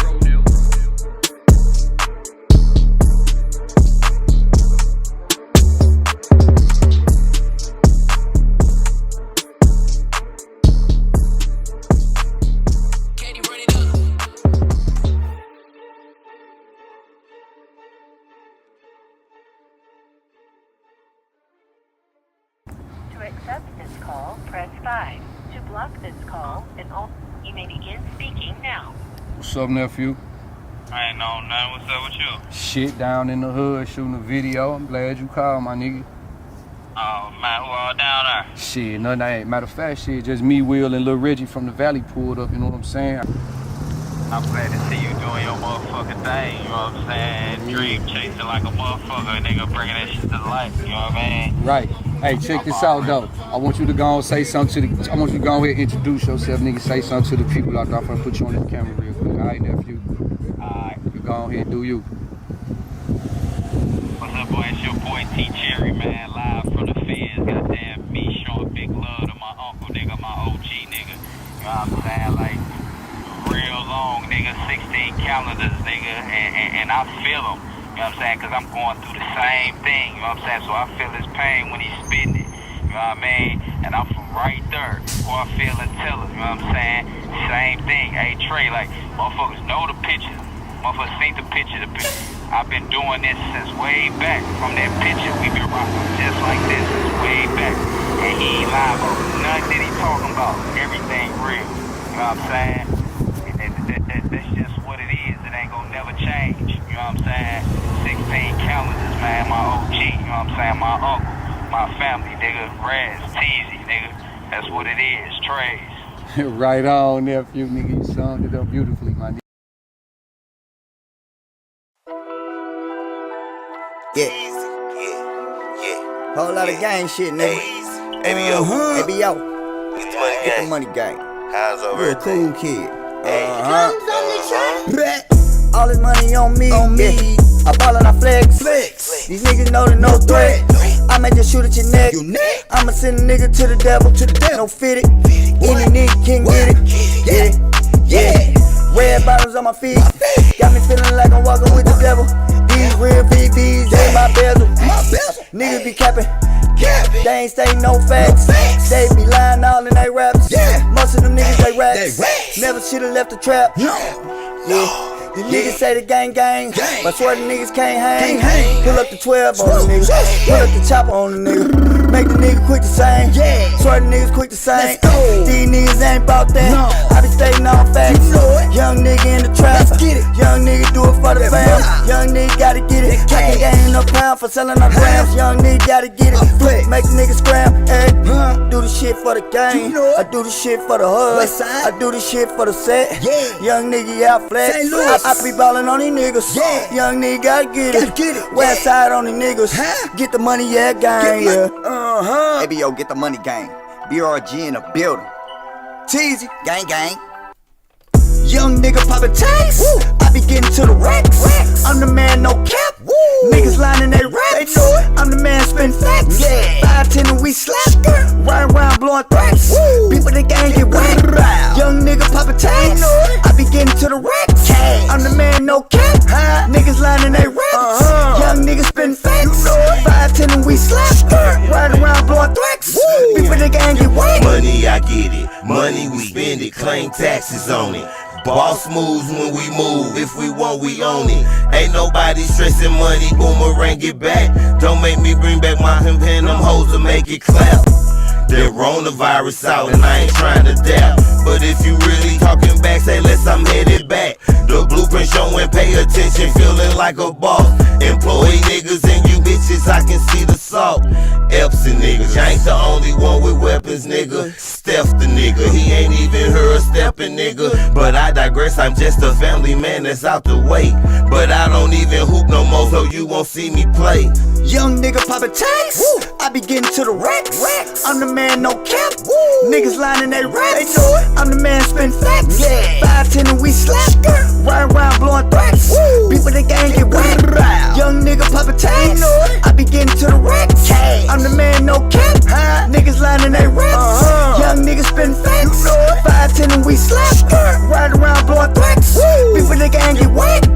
To accept this call, press 5. To block this call, and all, you may begin speaking now. What's up, nephew? I ain't know nothing. What's up with you? Shit, down in the hood shooting a video. I'm glad you called, my nigga. Oh, man, who all down there? Shit, nothing ain't. Matter of fact, shit, just me, Will, and Lil Reggie from the Valley pulled up, you know what I'm saying? I'm glad to see you doing your motherfucking thing, you know what I'm saying? Dream chasing like a motherfucker, nigga, bringing that shit to life, you know what I mean? Right. Hey, check this out, though. I want you to go and say something to the... I want you to go ahead and introduce yourself, nigga. Say something to the people out there. I'm gonna put you on the camera real quick. All right, nephew? Alright. You go ahead and do you. What's up, boy? It's your boy T Cherry, man, live from the feds. Goddamn, me showing big love to my uncle, nigga, my OG, nigga. You know what I'm saying? Like, real long, nigga, 16 calendars, nigga, and I feel him. You know what I'm saying? Because I'm going through the same thing, you know what I'm saying? So I feel his pain when he's spitting it, you know what I mean? And I'm from right there, where I feel and tell him, you know what I'm saying? Same thing. Hey, Trey, like, motherfuckers know the picture. Motherfuckers seen the picture, I've been doing this since way back. From that picture, we been rocking just like this since way back. And he ain't lying about nothing that he talking about. Everything real, you know what I'm saying? That's just what it is. It ain't gonna never change. You know what I'm saying? 16 calendars, man. My OG, you know what I'm saying? My uncle, my family, nigga. Raz, Teasy, nigga. That's what it is. Trays. Right on, nephew, nigga. You summed it up beautifully, my nigga. Yeah. Whole lot of gang shit, nigga. ABO. ABO. Get the money gang. How's over? Real cool kid. All this money on me. Yeah. I ball and I flex. These niggas know that no threat. I may just shoot at your neck. I'ma send a nigga to the devil. No fit it. Any nigga can get it. Yeah. Red bottoms on my feet. Got me feeling like I'm walking with the devil. These real VVs in my bezel. Niggas be capping. They ain't say no facts. They be lying all in they raps. Most of them niggas they raps. Never should've left the trap. Yeah. The niggas say the gang, but swear the niggas can't hang. Pull up the 12 on the nigga. Pull up the chopper on the nigga. Make the nigga quick to sing. Swear the niggas quick to sing. These niggas ain't bout that. I be stating all facts. Young nigga in the trap. Young nigga do it for the fam. Young nigga gotta get it. I can't gain no pound for selling our grams. Young nigga gotta get it. Make the nigga scram. Do the shit for the gang. I do the shit for the hood. I do the shit for the set. Young nigga out flex. I be ballin' on these niggas. Young nigga gotta get it. West side on these niggas. Get the money, yeah, gang, yeah. ABO, get the money gang. BRG in the building. Teasy, gang. Young nigga poppin' tags. I be getting to the racks. I'm the man, no cap. Niggas lining they raps. I'm the man, spin facts. 5'10" and we slap. Riding around blowing threats. People the gang get whacked. Young nigga poppin' tags. I be getting to the racks. I'm the man, no cap. Niggas lining they raps. Young niggas spin facts. 5'10" and we slap. Riding around blowing threats. People the gang get whacked. Money, I get it. Money, we spend it. Claim taxes on it. Boss moves when we move, if we want, we own it. Ain't nobody stressing money, boomerang it back. Don't make me bring back my hemp and them hoes to make it clap. That coronavirus out and I ain't trying to dap. But if you really talking back, say less, I'm headed back. The blueprint showing, pay attention, feeling like a boss. Employee niggas and you bitches, I can see the salt. Epson niggas, I ain't the only one with weapons, nigga. Steph the nigga, he ain't even heard a stepping, nigga. But I digress, I'm just a family man that's out the way. But I don't even hoop no more, so you won't see me play. Young nigga poppin' tags. I be getting to the racks. I'm the man, no cap. Niggas lining they raps. I'm the man, spin facts. 5'10" and we slap. Riding around blowing threats. People the gang get whacked. Young nigga poppin' tags. I be getting to the racks. I'm the man, no cap. Niggas lining they raps. Young niggas spin facts. 5'10" and we slap. Riding around blowing threats. People the gang get whacked.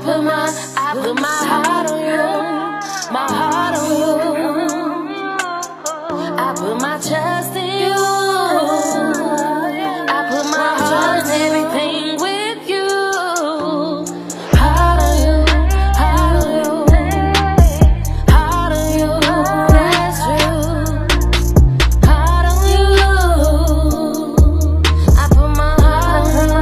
put my heart on you, my heart on you. I put my trust in you. I put my heart and everything with you. Heart on you, heart on you, heart on you. That's true. Heart on you. I put my heart on you.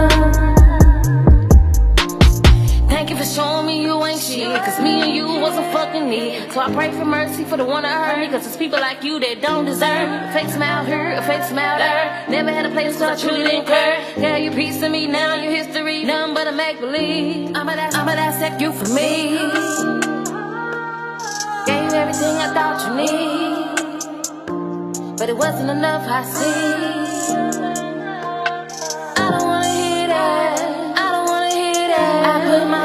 Thank you for showing me you ain't shit, cause me and you was a fucking need. So I pray for mercy for the one that hurt me, cause it's people like you that don't deserve me. A fake smile here, a fake smile there. Never had a place so I truly didn't care. Yeah, you piece of me, now your history, nothing but a make-believe. I'ma dissect you for me. Gave you everything I thought you need, but it wasn't enough, I see. I don't wanna hear that, I don't wanna hear that. I put my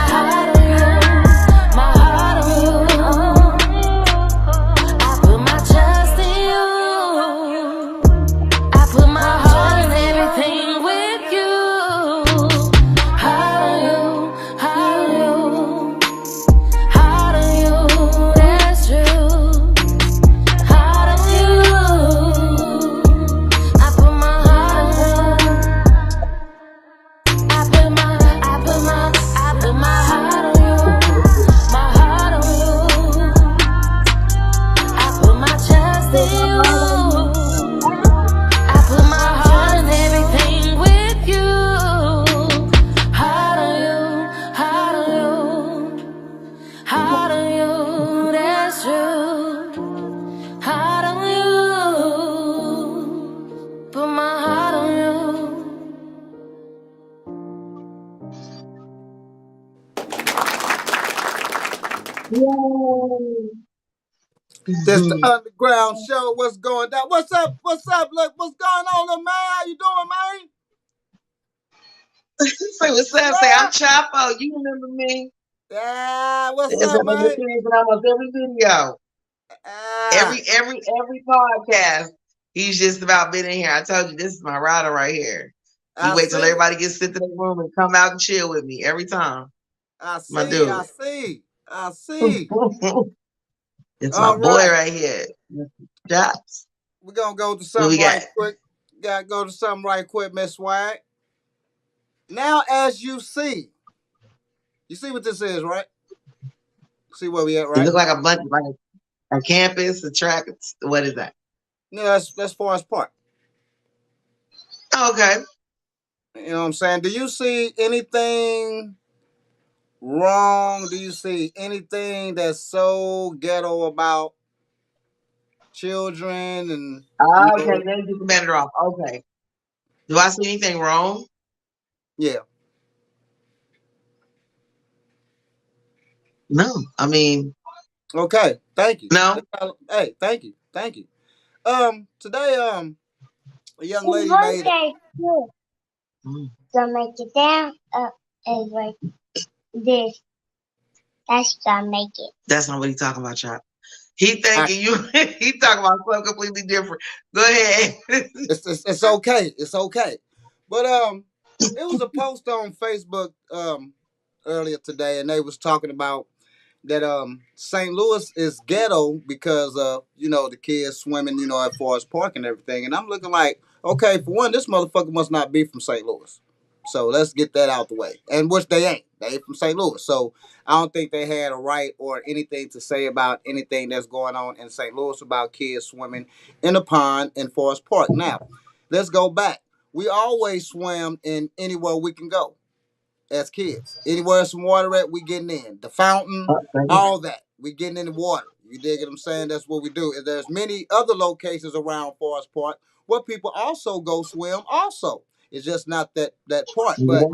heart on you, my heart on you. I put my trust in you. I put my heart and everything with you. Heart on you, heart on you, heart on you. That's true. Heart on you. I put my heart on you. I put my heart on you, my heart on you. I put my trust in you. I put my heart and everything with you. Heart on you, heart on you, heart on you. That's true. Heart on you. Put my heart on you. This the underground show. What's going down? What's up? What's up? Look, what's going on, little man? How you doing, man? Say what's up? Say I'm Chapo. You remember me? Yeah, what's It's up, man? in almost every video. Every podcast. He's just about been in here. I told you this is my rider right here. You wait till everybody gets sent to the room and come out and chill with me every time. I see, my dude. I see. It's my boy right here. Jops. We're gonna go to something right quick. Gotta go to something right quick, Miss Swag. Now, as you see what this is, right? See where we at, right? It look like a bunch, like a campus, a track. What is that? Yeah, that's Forest Park. Okay. You know what I'm saying? Do you see anything wrong? Do you see anything that's so ghetto about children and? Okay, then you can better off. Okay. Do I see anything wrong? Yeah. No, I mean. Okay, thank you. No. Hey, thank you. Today, a young lady made. So make it down, up, and like this. That's gonna make it. That's not what he's talking about, Chop. He thinking you. He talking about something completely different. Go ahead. It's okay. It's okay. But it was a post on Facebook earlier today, and they was talking about that St. Louis is ghetto because of the kids swimming at Forest Park and everything. And I'm looking like, okay, for one, this motherfucker must not be from St. Louis. So let's get that out the way. And which they ain't. They ain't from St. Louis. So I don't think they had a right or anything to say about anything that's going on in St. Louis about kids swimming in a pond in Forest Park. Now, let's go back. We always swam in anywhere we can go as kids. Anywhere there's some water at, we getting in. The fountain, all that. We getting in the water. You dig what I'm saying? That's what we do. There's many other locations around Forest Park where people also go swim also. It's just not that part. But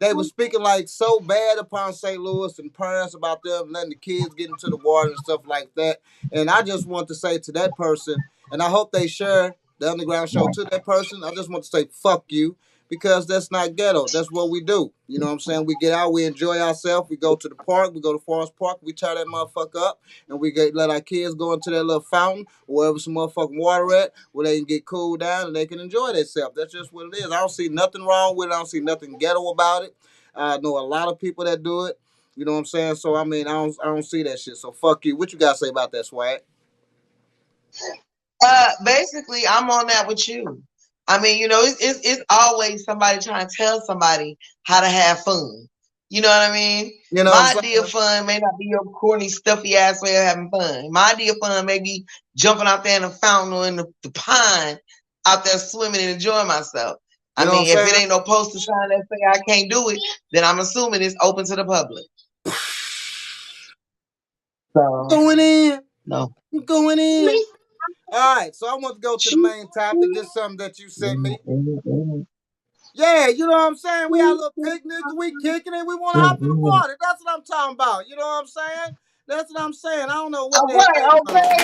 they were speaking like so bad upon St. Louis and parents about them letting the kids get into the water and stuff like that. And I just want to say to that person, and I hope they share the underground show to that person, I just want to say fuck you, because that's not ghetto. That's what we do. You know what I'm saying? We get out, we enjoy ourselves, we go to the park, we go to Forest Park, we tear that motherfucker up, and we let our kids go into that little fountain, wherever some motherfucking water at, where they can get cooled down and they can enjoy themselves. That's just what it is. I don't see nothing wrong with it. I don't see nothing ghetto about it. I know a lot of people that do it. You know what I'm saying? So I mean, I don't see that shit. So fuck you. What you gotta say about that, Swag? Basically, I'm on that with you. I mean, you know, it's always somebody trying to tell somebody how to have fun. You know what I mean? You know My what I'm idea saying? of fun may not be your corny, stuffy ass way of having fun. My idea of fun may be jumping out there in the fountain or in the pond, out there swimming and enjoying myself. You I know what I'm mean, if it saying? ain't no poster sign that say I can't do it, then I'm assuming it's open to the public. So Going in. no. Going in. All right, so I want to go to the main topic. This is something that you sent me. Yeah, you know what I'm saying? We had a little picnic, we kicking it, we want to hop in the water. That's what I'm talking about. You know what I'm saying? That's what I'm saying. I don't know what All the right, hell. okay.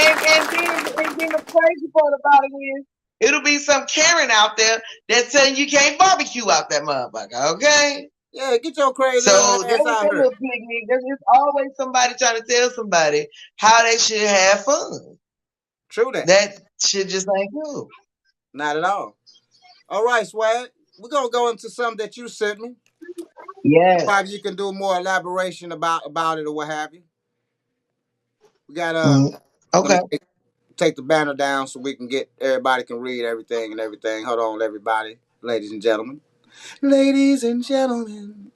And then the crazy part about it is it'll be some Karen out there that's saying you can't barbecue out that motherfucker, okay? Yeah, get your crazy So ass there's out a here. little picnic. There's always somebody trying to tell somebody how they should have fun. True that. That shit just ain't cool. Not at all. All right, Swag. We're gonna go into something that you sent me. Yeah. Probably you can do more elaboration about it or what have you. We got Okay. Let me take the banner down so we can get everybody can read everything and everything. Hold on, everybody, ladies and gentlemen. Ladies and gentlemen.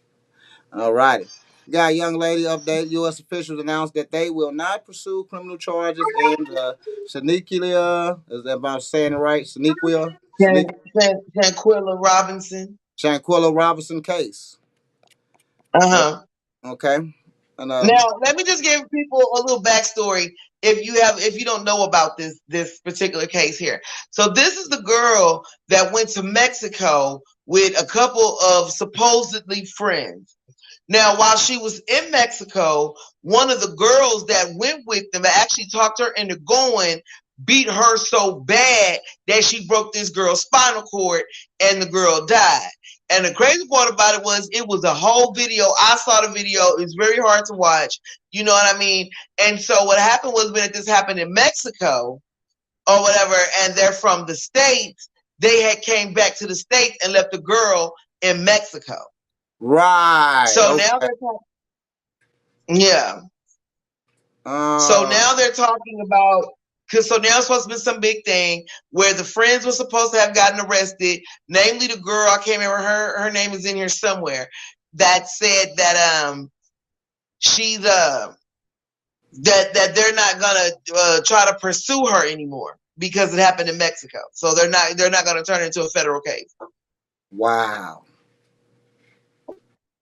All righty. Got a young lady update. U.S. officials announced that they will not pursue criminal charges in the Shaniquia, is that if I'm saying it right? Shanquilla Robinson. Shanquilla Robinson case. Uh-huh. Okay. And, now, let me just give people a little backstory if you don't know about this particular case here. So this is the girl that went to Mexico with a couple of supposedly friends. Now, while she was in Mexico, one of the girls that went with them actually talked her into going, beat her so bad that she broke this girl's spinal cord and the girl died. And the crazy part about it was a whole video. I saw the video. It's very hard to watch. You know what I mean? And so what happened was when this happened in Mexico or whatever, and they're from the States, they had came back to the States and left the girl in Mexico. Right. So now they're talking. Yeah. So now they're talking about, so now it's supposed to be some big thing where the friends were supposed to have gotten arrested, namely the girl, I can't remember her name is in here somewhere, that said that she's that they're not gonna try to pursue her anymore because it happened in Mexico. So they're not gonna turn it into a federal case. Wow.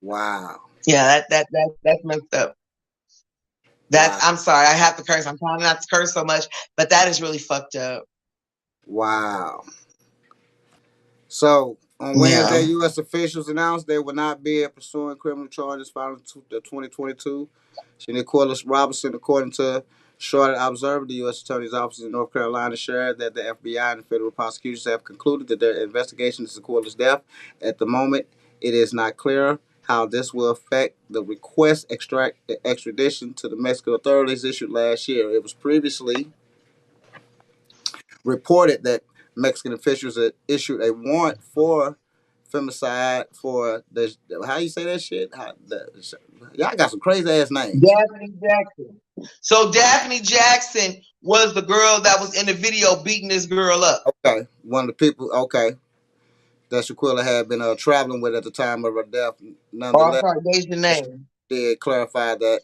Wow. Yeah, that's messed up. I'm sorry, I have to curse. I'm trying not to curse so much, but that is really fucked up. Wow. So on Wednesday, U.S. officials announced they will not be pursuing criminal charges following the 2022 Shaniquilla Robinson, according to Charlotte Observer. The U.S. Attorney's Office in North Carolina shared that the FBI and the federal prosecutors have concluded that their investigation into Shaquilla's death. At the moment, it is not clear how this will affect the request extradition to the Mexican authorities issued last year. It was previously reported that Mexican officials had issued a warrant for femicide for the, how you say that shit? Y'all got some crazy ass names. Daphne Jackson. So Daphne Jackson was the girl that was in the video beating this girl up. Okay, one of the people. Okay, that Shaquilla had been traveling with at the time of her death. Nonetheless, did clarify that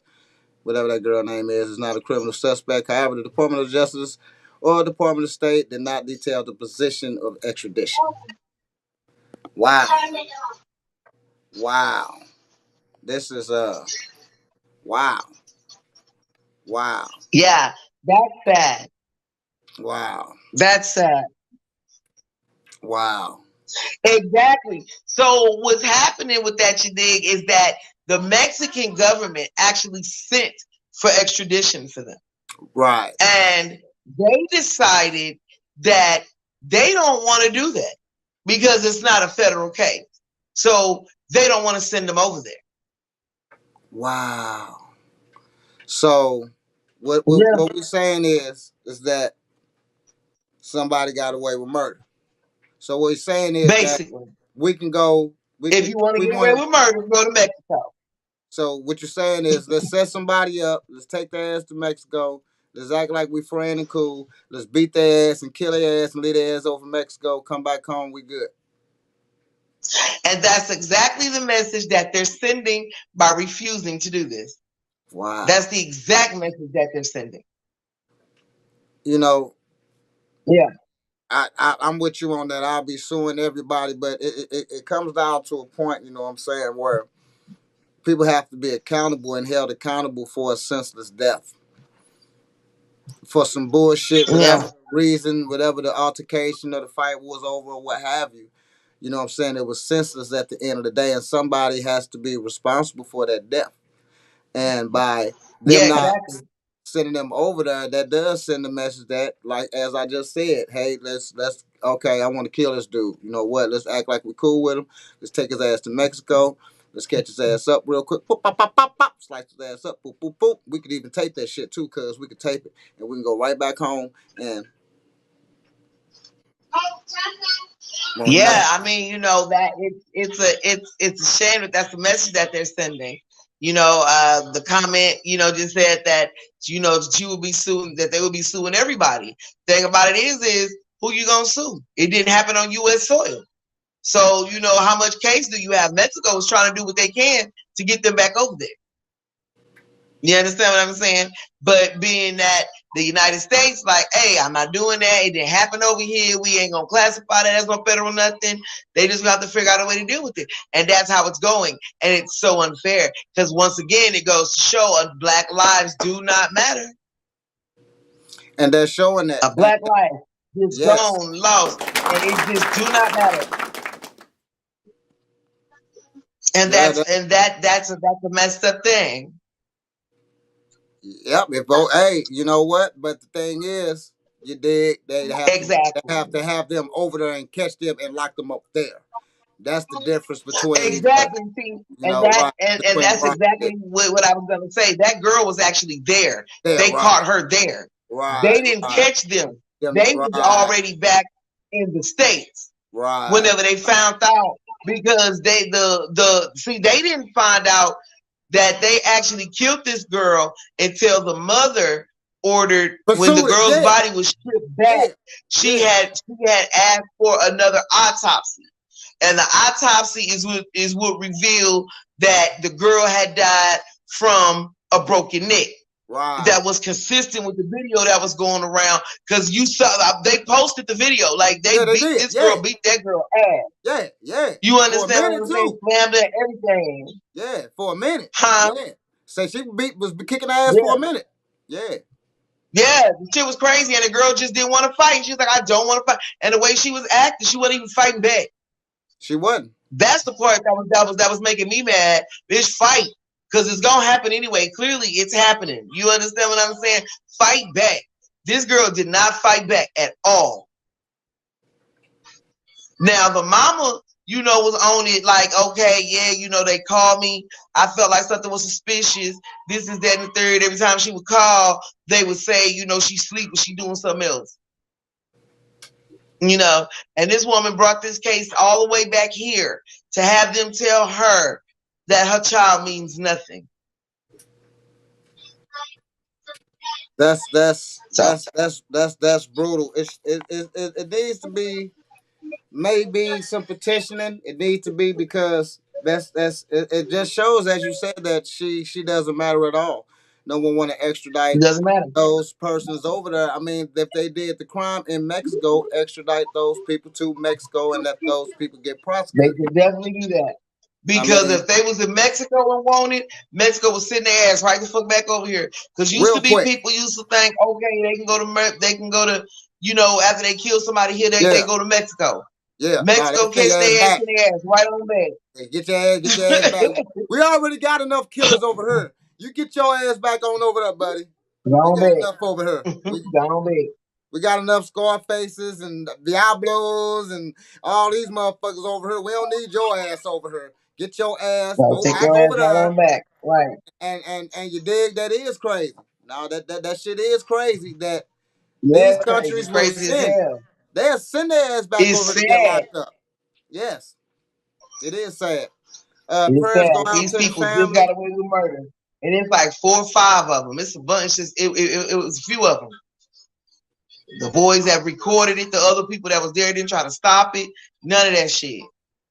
whatever that girl name is not a criminal suspect. However, the Department of Justice or Department of State did not detail the position of extradition. Wow. Wow. This is wow. Wow. Yeah, that's sad. Wow. That's sad. Wow. Exactly. So what's happening with that, you dig, is that the Mexican government actually sent for extradition for them. Right. And they decided that they don't want to do that because it's not a federal case. So they don't want to send them over there. Wow. So what we're saying is that somebody got away with murder. So what he's saying is basically that we can go If you want to get away with murder, go to Mexico. So what you're saying is, let's set somebody up. Let's take their ass to Mexico. Let's act like we friend and cool. Let's beat their ass and kill their ass and leave their ass over Mexico. Come back home, we good. And that's exactly the message that they're sending by refusing to do this. Wow. That's the exact message that they're sending. You know. Yeah. I'm with you on that. I'll be suing everybody, but it comes down to a point, you know what I'm saying, where people have to be accountable and held accountable for a senseless death. For some bullshit, whatever reason, whatever the altercation or the fight was over or what have you. You know what I'm saying? It was senseless at the end of the day, and somebody has to be responsible for that death. And by them not sending them over there, that does send a message that, like as I just said, hey, let's okay, I want to kill this dude. You know what? Let's act like we're cool with him. Let's take his ass to Mexico. Let's catch his ass up real quick. Pop, pop, pop, pop, pop. Slice his ass up. Boop, boop, boop. We could even tape that shit too, cause we could tape it and we can go right back home and. Yeah, I mean, you know that it's a shame that that's the message that they're sending. You know, the comment, you know, just said that, you know, that you will be suing, that they will be suing everybody. Thing about it is who you gonna sue? It didn't happen on U.S. soil. So, you know, how much case do you have? Mexico is trying to do what they can to get them back over there. You understand what I'm saying? But being that the United States, like, hey, I'm not doing that. It didn't happen over here. We ain't going to classify that as no federal nothing. They just have to figure out a way to deal with it. And that's how it's going. And it's so unfair. Because once again, it goes to show Black lives do not matter. And they're showing that. A Black life is gone, lost. And it just do not matter. And that's a messed up thing. Yep. Hey, you know what? But the thing is, you dig? They have to have them over there and catch them and lock them up there. That's the difference between exactly. See, and that's exactly what I was going to say. That girl was actually there. They caught her there. They didn't catch them. They was already back in the States. Whenever they found out, because they didn't find out that they actually killed this girl until the mother ordered, when the girl's body was stripped back, she had asked for another autopsy. And the autopsy is what revealed that the girl had died from a broken neck. That was consistent with the video that was going around, because you saw they posted the video, like they beat this girl, beat that girl ass. Yeah. You understand what I'm saying? Slammed her, everything. Yeah, for a minute. Huh? Yeah. So she was kicking ass for a minute. Yeah. Yeah, the shit was crazy, and the girl just didn't want to fight. And she was like, I don't want to fight. And the way she was acting, she wasn't even fighting back. She wasn't. That's the part that was making me mad. Bitch, fight. Because it's going to happen anyway. Clearly, it's happening. You understand what I'm saying? Fight back. This girl did not fight back at all. Now, the mama, you know, was on it like, okay, yeah, you know, they called me. I felt like something was suspicious. This is that and the third. Every time she would call, they would say, you know, she sleep, but she doing something else. You know, and this woman brought this case all the way back here to have them tell her that her child means nothing. That's brutal. It needs to be maybe some petitioning. It needs to be, because it just shows, as you said, that she doesn't matter at all. No one want to extradite those persons over there. I mean, if they did the crime in Mexico, extradite those people to Mexico and let those people get prosecuted. They could definitely do that. Because if they was in Mexico and wanted, Mexico was sitting their ass right the fuck back over here. Because people used to think, okay, they can go to, you know, after they kill somebody here, they go to Mexico. Yeah, Mexico catch their ass in their ass right on back. Yeah, get your ass back. We already got enough killers over here. You get your ass back on over there, buddy. We got enough over here. We got enough Scarfaces and Diablos and all these motherfuckers over here. We don't need your ass over here. Get your ass over there. Back. Right. And you dig, that is crazy. Now that shit is crazy, that these countries will send. They'll send their ass back over to get locked up. Yes. It is sad. It's Prayers sad. go out These to the people just family. got away with murder, and it's like 4 or 5 of them. It's a bunch. It was a few of them. The boys that recorded it, the other people that was there didn't try to stop it. None of that shit.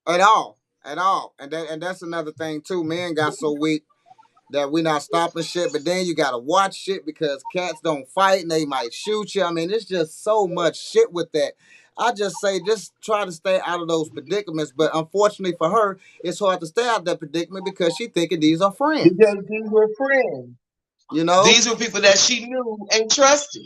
At all. And that's another thing too. Men got so weak that we not stopping shit, but then you gotta watch shit because cats don't fight and they might shoot you. I mean, it's just so much shit with that. I just say just try to stay out of those predicaments. But unfortunately for her, it's hard to stay out of that predicament because she thinking these are friends. Because these were friends. You know? These were people that she knew and trusted.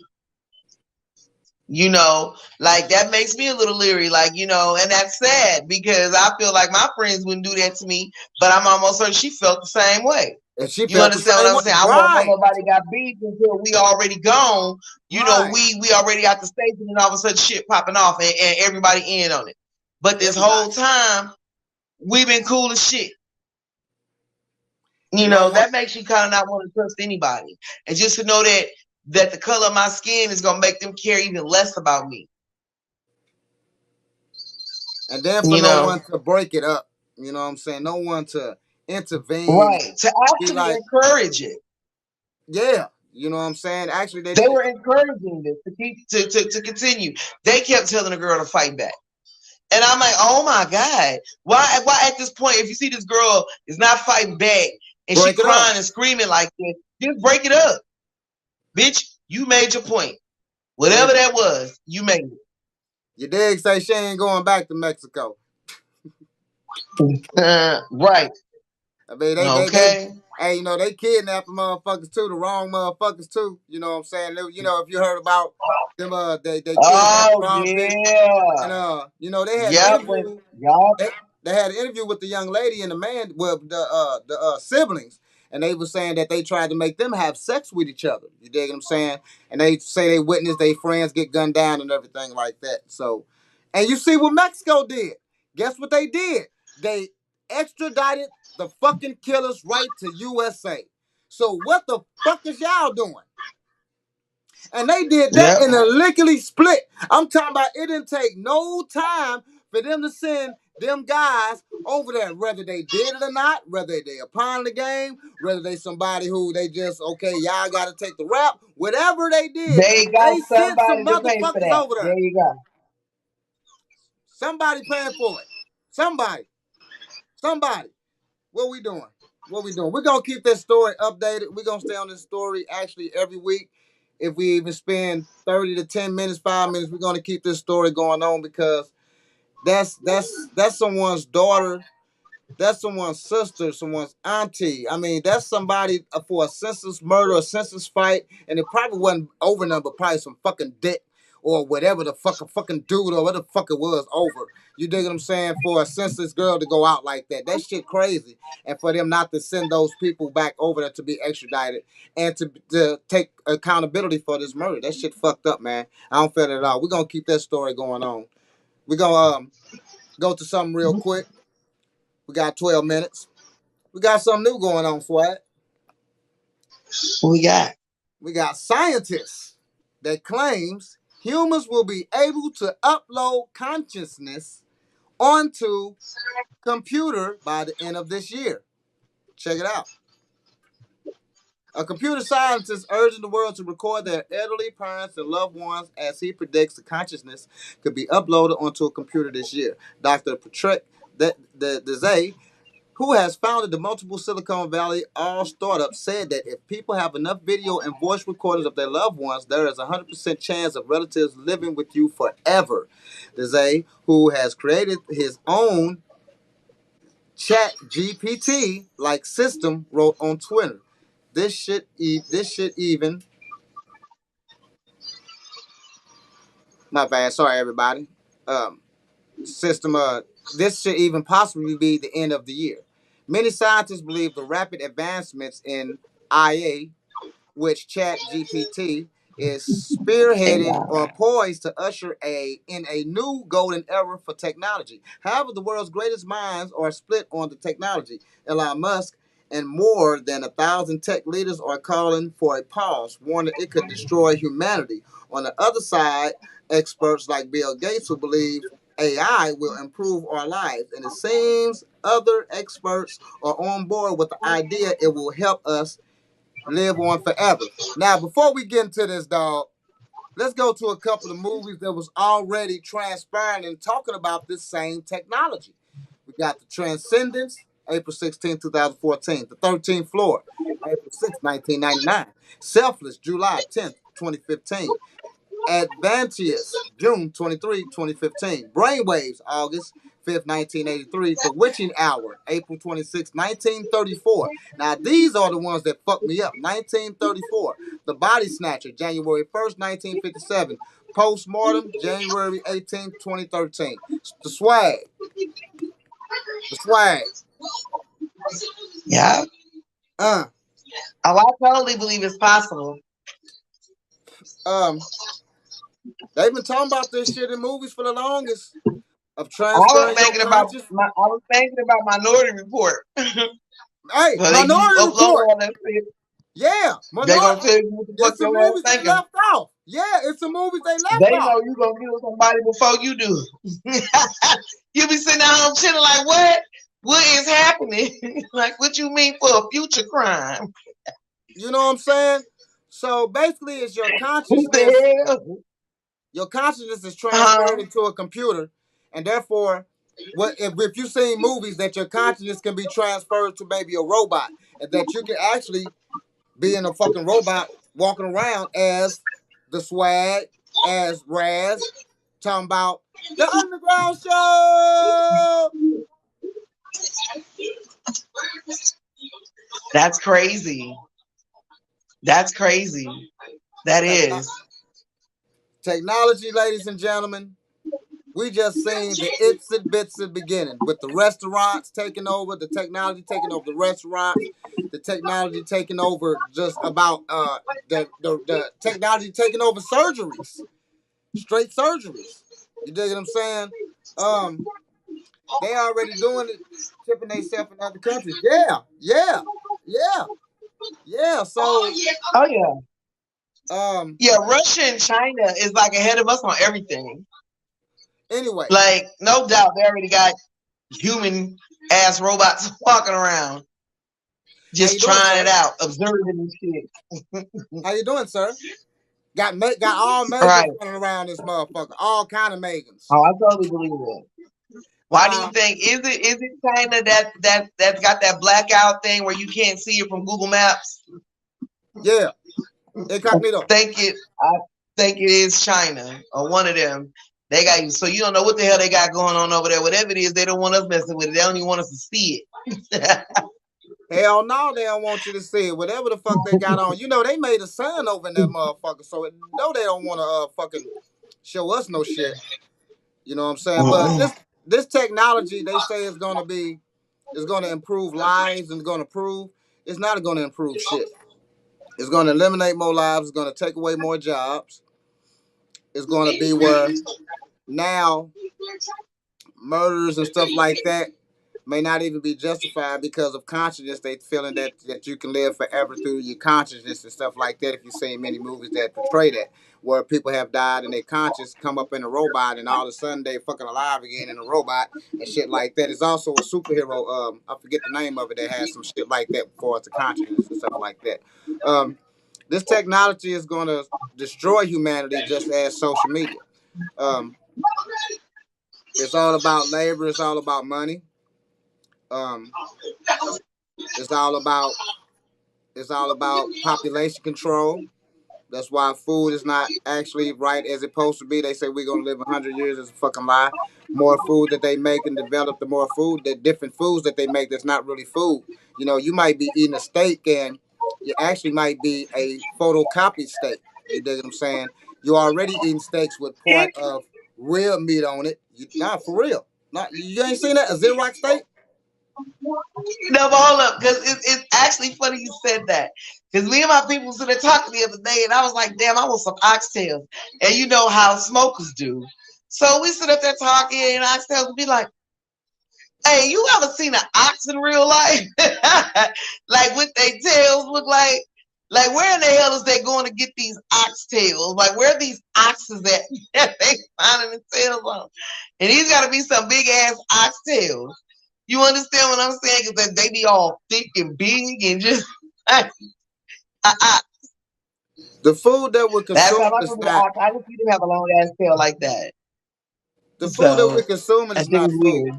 You know, like that makes me a little leery, like, you know, and that's sad because I feel like my friends wouldn't do that to me, but I'm almost certain she felt the same way. And she You understand what I'm saying? I won't know nobody got beef until we already gone. You know, we already at the station and all of a sudden shit popping off and everybody in on it. But this whole time, we've been cool as shit. You know, that makes you kind of not want to trust anybody. And just to know that the color of my skin is going to make them care even less about me. And then for no one to break it up. You know what I'm saying? No one to intervene. Right. To actually encourage it. Yeah. You know what I'm saying? Actually, they were encouraging this to continue. They kept telling the girl to fight back. And I'm like, oh my God. Why at this point, if you see this girl is not fighting back and she crying and screaming like this, just break it up. Bitch, you made your point. Whatever that was, you made it. You dig? Say she ain't going back to Mexico. Right. I mean, hey, you know, they kidnapping motherfuckers too, the wrong motherfuckers too. You know what I'm saying? You know, if you heard about them, they kidnapped and you know, they had an interview. They had an interview with the young lady and the man, well, the siblings, and they were saying that they tried to make them have sex with each other. You dig what I'm saying? And they say they witnessed their friends get gunned down and everything like that. So, and you see what Mexico did? Guess what they did? They extradited the fucking killers right to USA. So what the fuck is y'all doing? And they did that in a lickety split. I'm talking about it didn't take no time for them to send them guys over there, whether they did it or not, whether they upon the game, whether they somebody who they just, okay, y'all got to take the rap, whatever they did. They got sent some to pay for that. over there. There you go. Somebody paying for it. Somebody. What we doing? We're going to keep this story updated. We're going to stay on this story actually every week. If we even spend 30 to 10 minutes, 5 minutes, we're going to keep this story going on because that's someone's daughter. That's someone's sister, someone's auntie. I mean, that's somebody for a senseless murder, a senseless fight, and it probably wasn't over none, but probably some fucking dick or whatever the fucking dude or what the fuck it was over. You dig what I'm saying? For a senseless girl to go out like that, that shit crazy. And for them not to send those people back over there to be extradited and to take accountability for this murder, that shit fucked up, man. I don't feel it at all. We're gonna keep that story going on. We're gonna go to something real quick. We got 12 minutes. We got something new going on, Swag. What we got? We got scientists that claims humans will be able to upload consciousness onto computer by the end of this year. Check it out. A computer scientist urging the world to record their elderly parents and loved ones as he predicts the consciousness could be uploaded onto a computer this year. Dr. Patrick Dezay, who has founded the multiple Silicon Valley all startups, said that if people have enough video and voice recordings of their loved ones, there is a 100% chance of relatives living with you forever. Dezay, who has created his own Chat GPT-like system, wrote on Twitter. This shit even. My bad. Sorry, everybody. This should even possibly be the end of the year. Many scientists believe the rapid advancements in IA, which Chat GPT is spearheading or poised to usher in a new golden era for technology. However, the world's greatest minds are split on the technology. Elon Musk and more than 1,000 tech leaders are calling for a pause, warning it could destroy humanity. On the other side, experts like Bill Gates, who believe AI will improve our lives, and it seems other experts are on board with the idea it will help us live on forever. Now, before we get into this, dog, let's go to a couple of movies that was already transpiring and talking about this same technology. We got The Transcendence, April 16, 2014. The 13th Floor, April 6, 1999. Selfless, July 10th, 2015. Advantius, June 23, 2015. Brainwaves, August 5th, 1983. The Witching Hour, April 26, 1934. Now, these are the ones that fucked me up. 1934. The Body Snatcher, January 1st, 1957. Postmortem, January 18, 2013. The Swag. The Swag. Yeah. Oh, I totally believe it's possible. They've been talking about this shit in movies for the longest. Of I was transferring thinking your about conscious. Minority Report. Hey, So Minority Report. Yeah, They gonna Minority. tell you what the fuck It's some your ass movies they thinking. left off. Yeah, it's some movies they left They off. know you gonna kill somebody before you do. You be sitting down home chilling like, what? What is happening? Like, what you mean for a future crime? You know what I'm saying? So basically, it's your What consciousness. the hell? Your consciousness is transferred into a computer, and therefore, if you've seen movies that your consciousness can be transferred to maybe a robot, and that you can actually be in a fucking robot walking around as the Swag, as Raz, talking about the Underground Show. That's crazy. That's crazy. That is. Technology, ladies and gentlemen. We just seen the its and bits of beginning with the restaurants taking over, the technology taking over the restaurants, the technology taking over just about the technology taking over surgeries, straight surgeries. You dig what I'm saying? They already doing it, shipping themselves in other countries. Yeah. So Oh yeah. Yeah, Russia and China is like ahead of us on everything. Anyway, like no doubt they already got human ass robots walking around, just trying it out, observing and shit. How you doing, sir? Got all Megans running around this motherfucker, all kind of Megans. Oh, I totally believe that. Why do you think is it China that's got that blackout thing where you can't see it from Google Maps? Yeah, incognito. I think it is China or one of them. They got you, so you don't know what the hell they got going on over there. Whatever it is, they don't want us messing with it. They don't even want us to see it. Hell no, they don't want you to see it. Whatever the fuck they got on, you know they made a sun over in that motherfucker, so no, they don't want to fucking show us no shit. You know what I'm saying? But this technology they say is gonna improve lives and it's not gonna improve shit. It's gonna eliminate more lives. It's gonna take away more jobs. It's gonna be where now murders and stuff like that may not even be justified because of consciousness. They feeling that you can live forever through your consciousness and stuff like that. If you've seen many movies that portray that, where people have died and their conscious come up in a robot and all of a sudden they fucking alive again in a robot and shit like that. It's also a superhero, I forget the name of it, that has some shit like that for the consciousness and stuff like that. This technology is going to destroy humanity just as social media. It's all about labor. It's all about money. It's all about population control. That's why food is not actually right as it's supposed to be. They say we're gonna live 100 years. It's a fucking lie. More food that they make and develop, the more food, the different foods that they make that's not really food. You know, you might be eating a steak and you actually might be a photocopied steak. You dig what I'm saying? You're already eating steaks with part of real meat on it. Nah, for real. You ain't seen that? A Xerox steak? No, but hold up, because it's actually funny you said that. Because me and my people was there talking the other day, and I was like, damn, I want some oxtails. And you know how smokers do. So we sit up there talking, and oxtails would be like, hey, you ever seen an ox in real life? Like what their tails look like? Like, where in the hell is they going to get these oxtails? Like, where are these oxes at that they finding themselves on? And these got to be some big ass oxtails. You understand what I'm saying? Because they be all thick and big and just The food that we're That's consuming how I is remember not. I just need to have a long ass tail like that. The food that So we're consuming I is think not it's food. weird.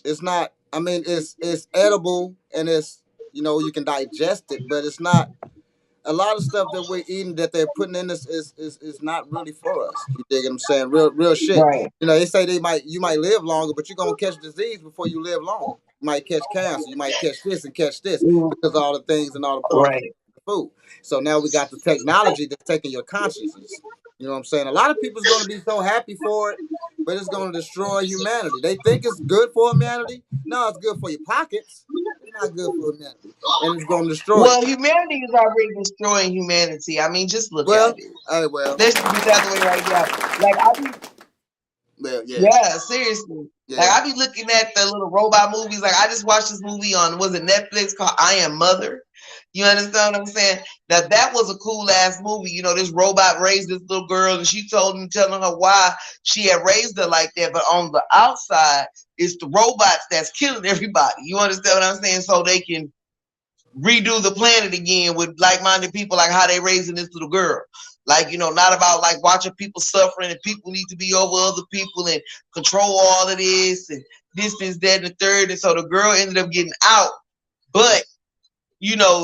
It's not. I mean, it's edible and it's you can digest it, but it's not. A lot of stuff that we're eating that they're putting in this is not really for us. You dig what I'm saying? Real shit. Right. They say you might live longer, but you're gonna catch disease before you live longer. You might catch cancer. You might catch this and catch this because of all the things and all the parts Right. of the food. So now we got the technology that's taking your consciousness. You know what I'm saying? A lot of people's gonna be so happy for it, but it's gonna destroy humanity. They think it's good for humanity. No, it's good for your pockets. It's not good for humanity, and it's gonna destroy Well, you. humanity is already destroying humanity. I mean, just look Well, at it. hey, well. Let's just get that way right now. Like I be Well, Yeah, seriously. Yeah. Like I be looking at the little robot movies. Like I just watched this movie on Netflix called I Am Mother. You understand what I'm saying? That was a cool ass movie. This robot raised this little girl and she telling her why she had raised her like that. But on the outside, it's the robots that's killing everybody. You understand what I'm saying? So they can redo the planet again with like-minded people, like how they raising this little girl. Like, not about like watching people suffering and people need to be over other people and control all of this and this, that, and the third. And so the girl ended up getting out, but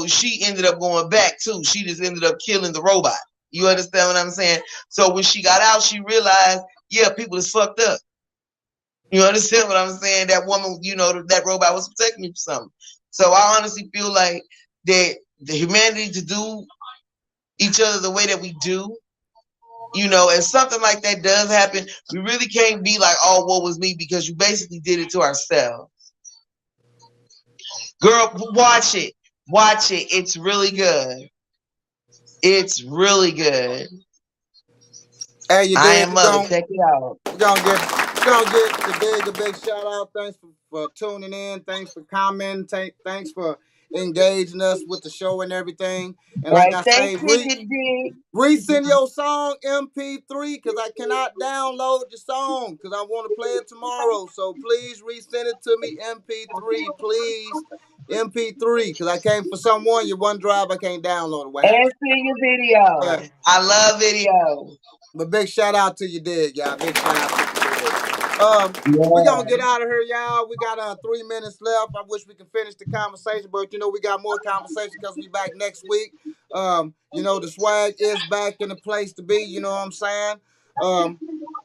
she ended up going back too. She just ended up killing the robot. You understand what I'm saying? So when she got out, she realized, yeah, people is fucked up. You understand what I'm saying? That woman, that robot was protecting me from something. So I honestly feel like that the humanity to do each other the way that we do, if something like that does happen, we really can't be like, oh, what was me? Because you basically did it to ourselves. Girl, watch it. Watch it. It's really good. It's really good. Hey, you I did. Am Mother. Check it out. We're gonna get the a big shout out. Thanks for tuning in. Thanks for commenting. Thanks for engaging us with the show and everything. And like I say, resend your song MP3 because I cannot download your song because I want to play it tomorrow. So please resend it to me MP3, please. MP3 because I came for someone. Your OneDrive I can't download it. And see your video. But, I love video. But big shout out to you, dig, y'all. Big shout out to you. We're gonna get out of here, y'all. We got 3 minutes left. I wish we could finish the conversation, but we got more conversation because we back next week. The swag is back in the place to be, you know what I'm saying?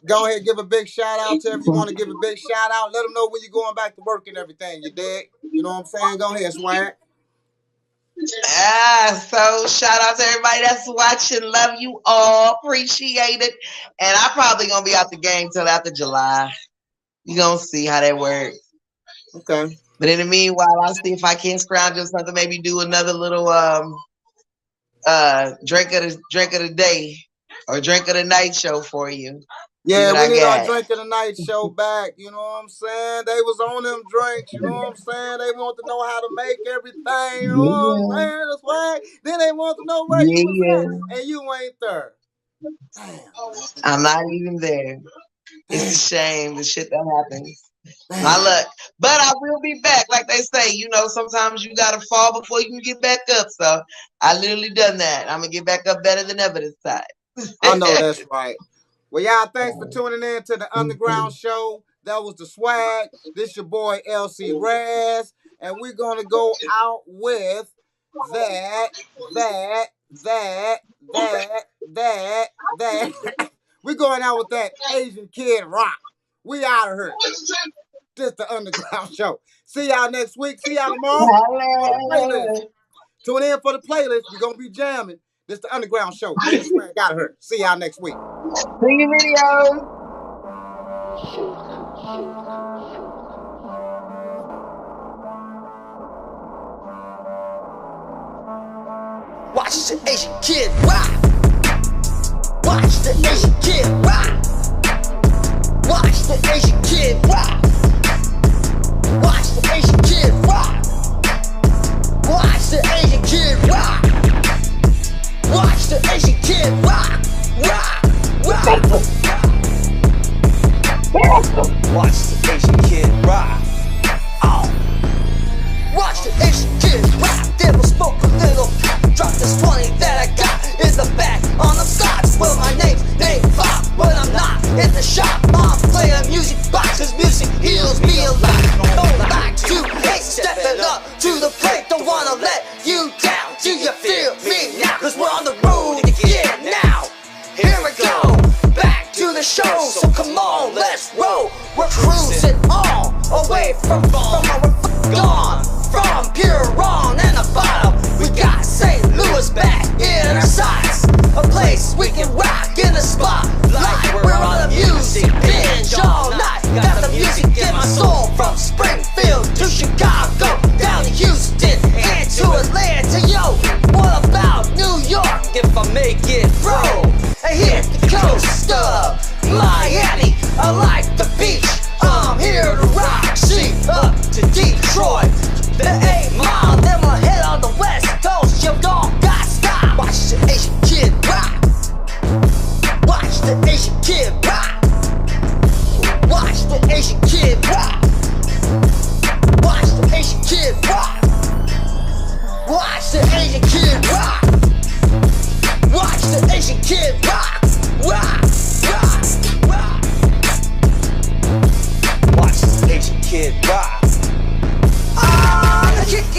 Go ahead, give a big shout out to if you want to give a big shout out. Let them know when you're going back to work and everything, you dig? You know what I'm saying? Go ahead, swag. So shout out to everybody that's watching. Love you all. Appreciate it. And I'm probably gonna be out the game till after July. You gonna see how that works. Okay. But in the meanwhile, I'll see if I can scrounge up something, maybe do another little drink of the day or drink of the night show for you. Yeah, we need our drink of the night show back. You know what I'm saying? They was on them drinks. You know what I'm saying? They want to know how to make everything. You know what I'm saying? That's why. Then they want to know where you was at, and you ain't there. Damn. I'm not even there. It's a shame the shit that happens. My luck. But I will be back. Like they say, sometimes you gotta fall before you can get back up. So I literally done that. I'm gonna get back up better than ever this time. I know that's right. Well, y'all, thanks for tuning in to the Underground Show. That was the swag. This your boy LC Raz, and we're gonna go out with that. We're going out with that Asian Kid Rock. We out of here. This the Underground Show. See y'all next week. See y'all tomorrow. Tune in for the playlist. We're gonna be jamming. This the Underground Show. Got her. See y'all next week. See your video. Watch the Asian Kid rock. Watch the Asian Kid rock. Watch the Asian Kid rock. Watch the Asian Kid rock. Watch the Asian Kid rock. Watch the Asian kid rock. Watch the Asian kid rock. Devil spoke a little. Drop this 20 that I got in the back on the socks. Well, my name's Nate Pop, but I'm not in the shop. I'm playing music box, cause music heals me a lot. Going back to hate, stepping up to the plate. Don't wanna let you down. Do you feel me now? Cause we're on the road again now. Here we go, back to the show. So come on, let's roll. We're cruising all away from where we're gone. From pure wrong and the bottom, we got St. Louis back in our sights. A place we can rock in the spotlight. We're on the music binge all night. Got the music in my soul from Springfield to Chicago, down to Houston and to Atlanta. Yo, what about New York if I make it through? I hit the coast of Miami. I like the beach. I'm here to rock. See, up to Detroit. The 8 Mile, then we'll head on the west coast. You don't got stop. Watch the Asian kid rock. Watch the Asian kid rock. Watch the Asian kid rock. Watch the Asian kid rock. Watch the Asian kid rock. Watch the Asian kid rock. Rock, rock, rock. Watch the Asian kid rock.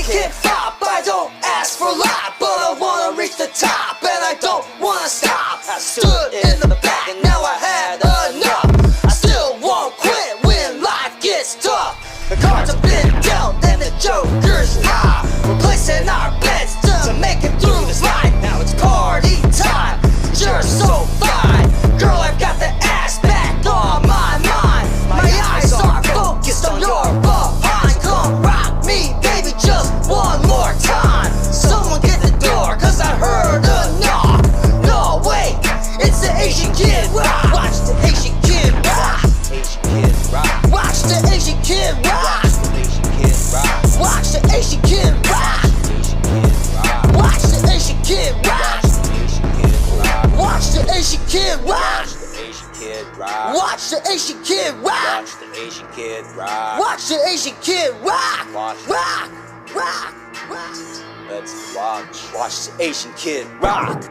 Can't stop, I don't ask for a lot, but I wanna reach the top, and I don't wanna stop. I stood in the back, and now I had enough. I still won't quit when life gets tough. The cards have been dealt, and the joker's high. We're placing our bets to make it through this life. Now it's party time, you're so fine. Girl, I've got the ass back on my mind. My eyes are focused on your behind. Come rock me, baby, just one more time. Someone get the door, cause I heard a knock. No, wait, it's the Asian kid rock. Watch the Asian kid rock. Asian kid rock. Watch the Asian kid rock. Watch the Asian kid rock. Watch the Asian kid rock. Watch the Asian kid rock. Watch the Asian kid rock. Watch the Asian kid rock. Watch the Asian kid rock. Rock, rock, rock. Let's watch the Asian kid rock.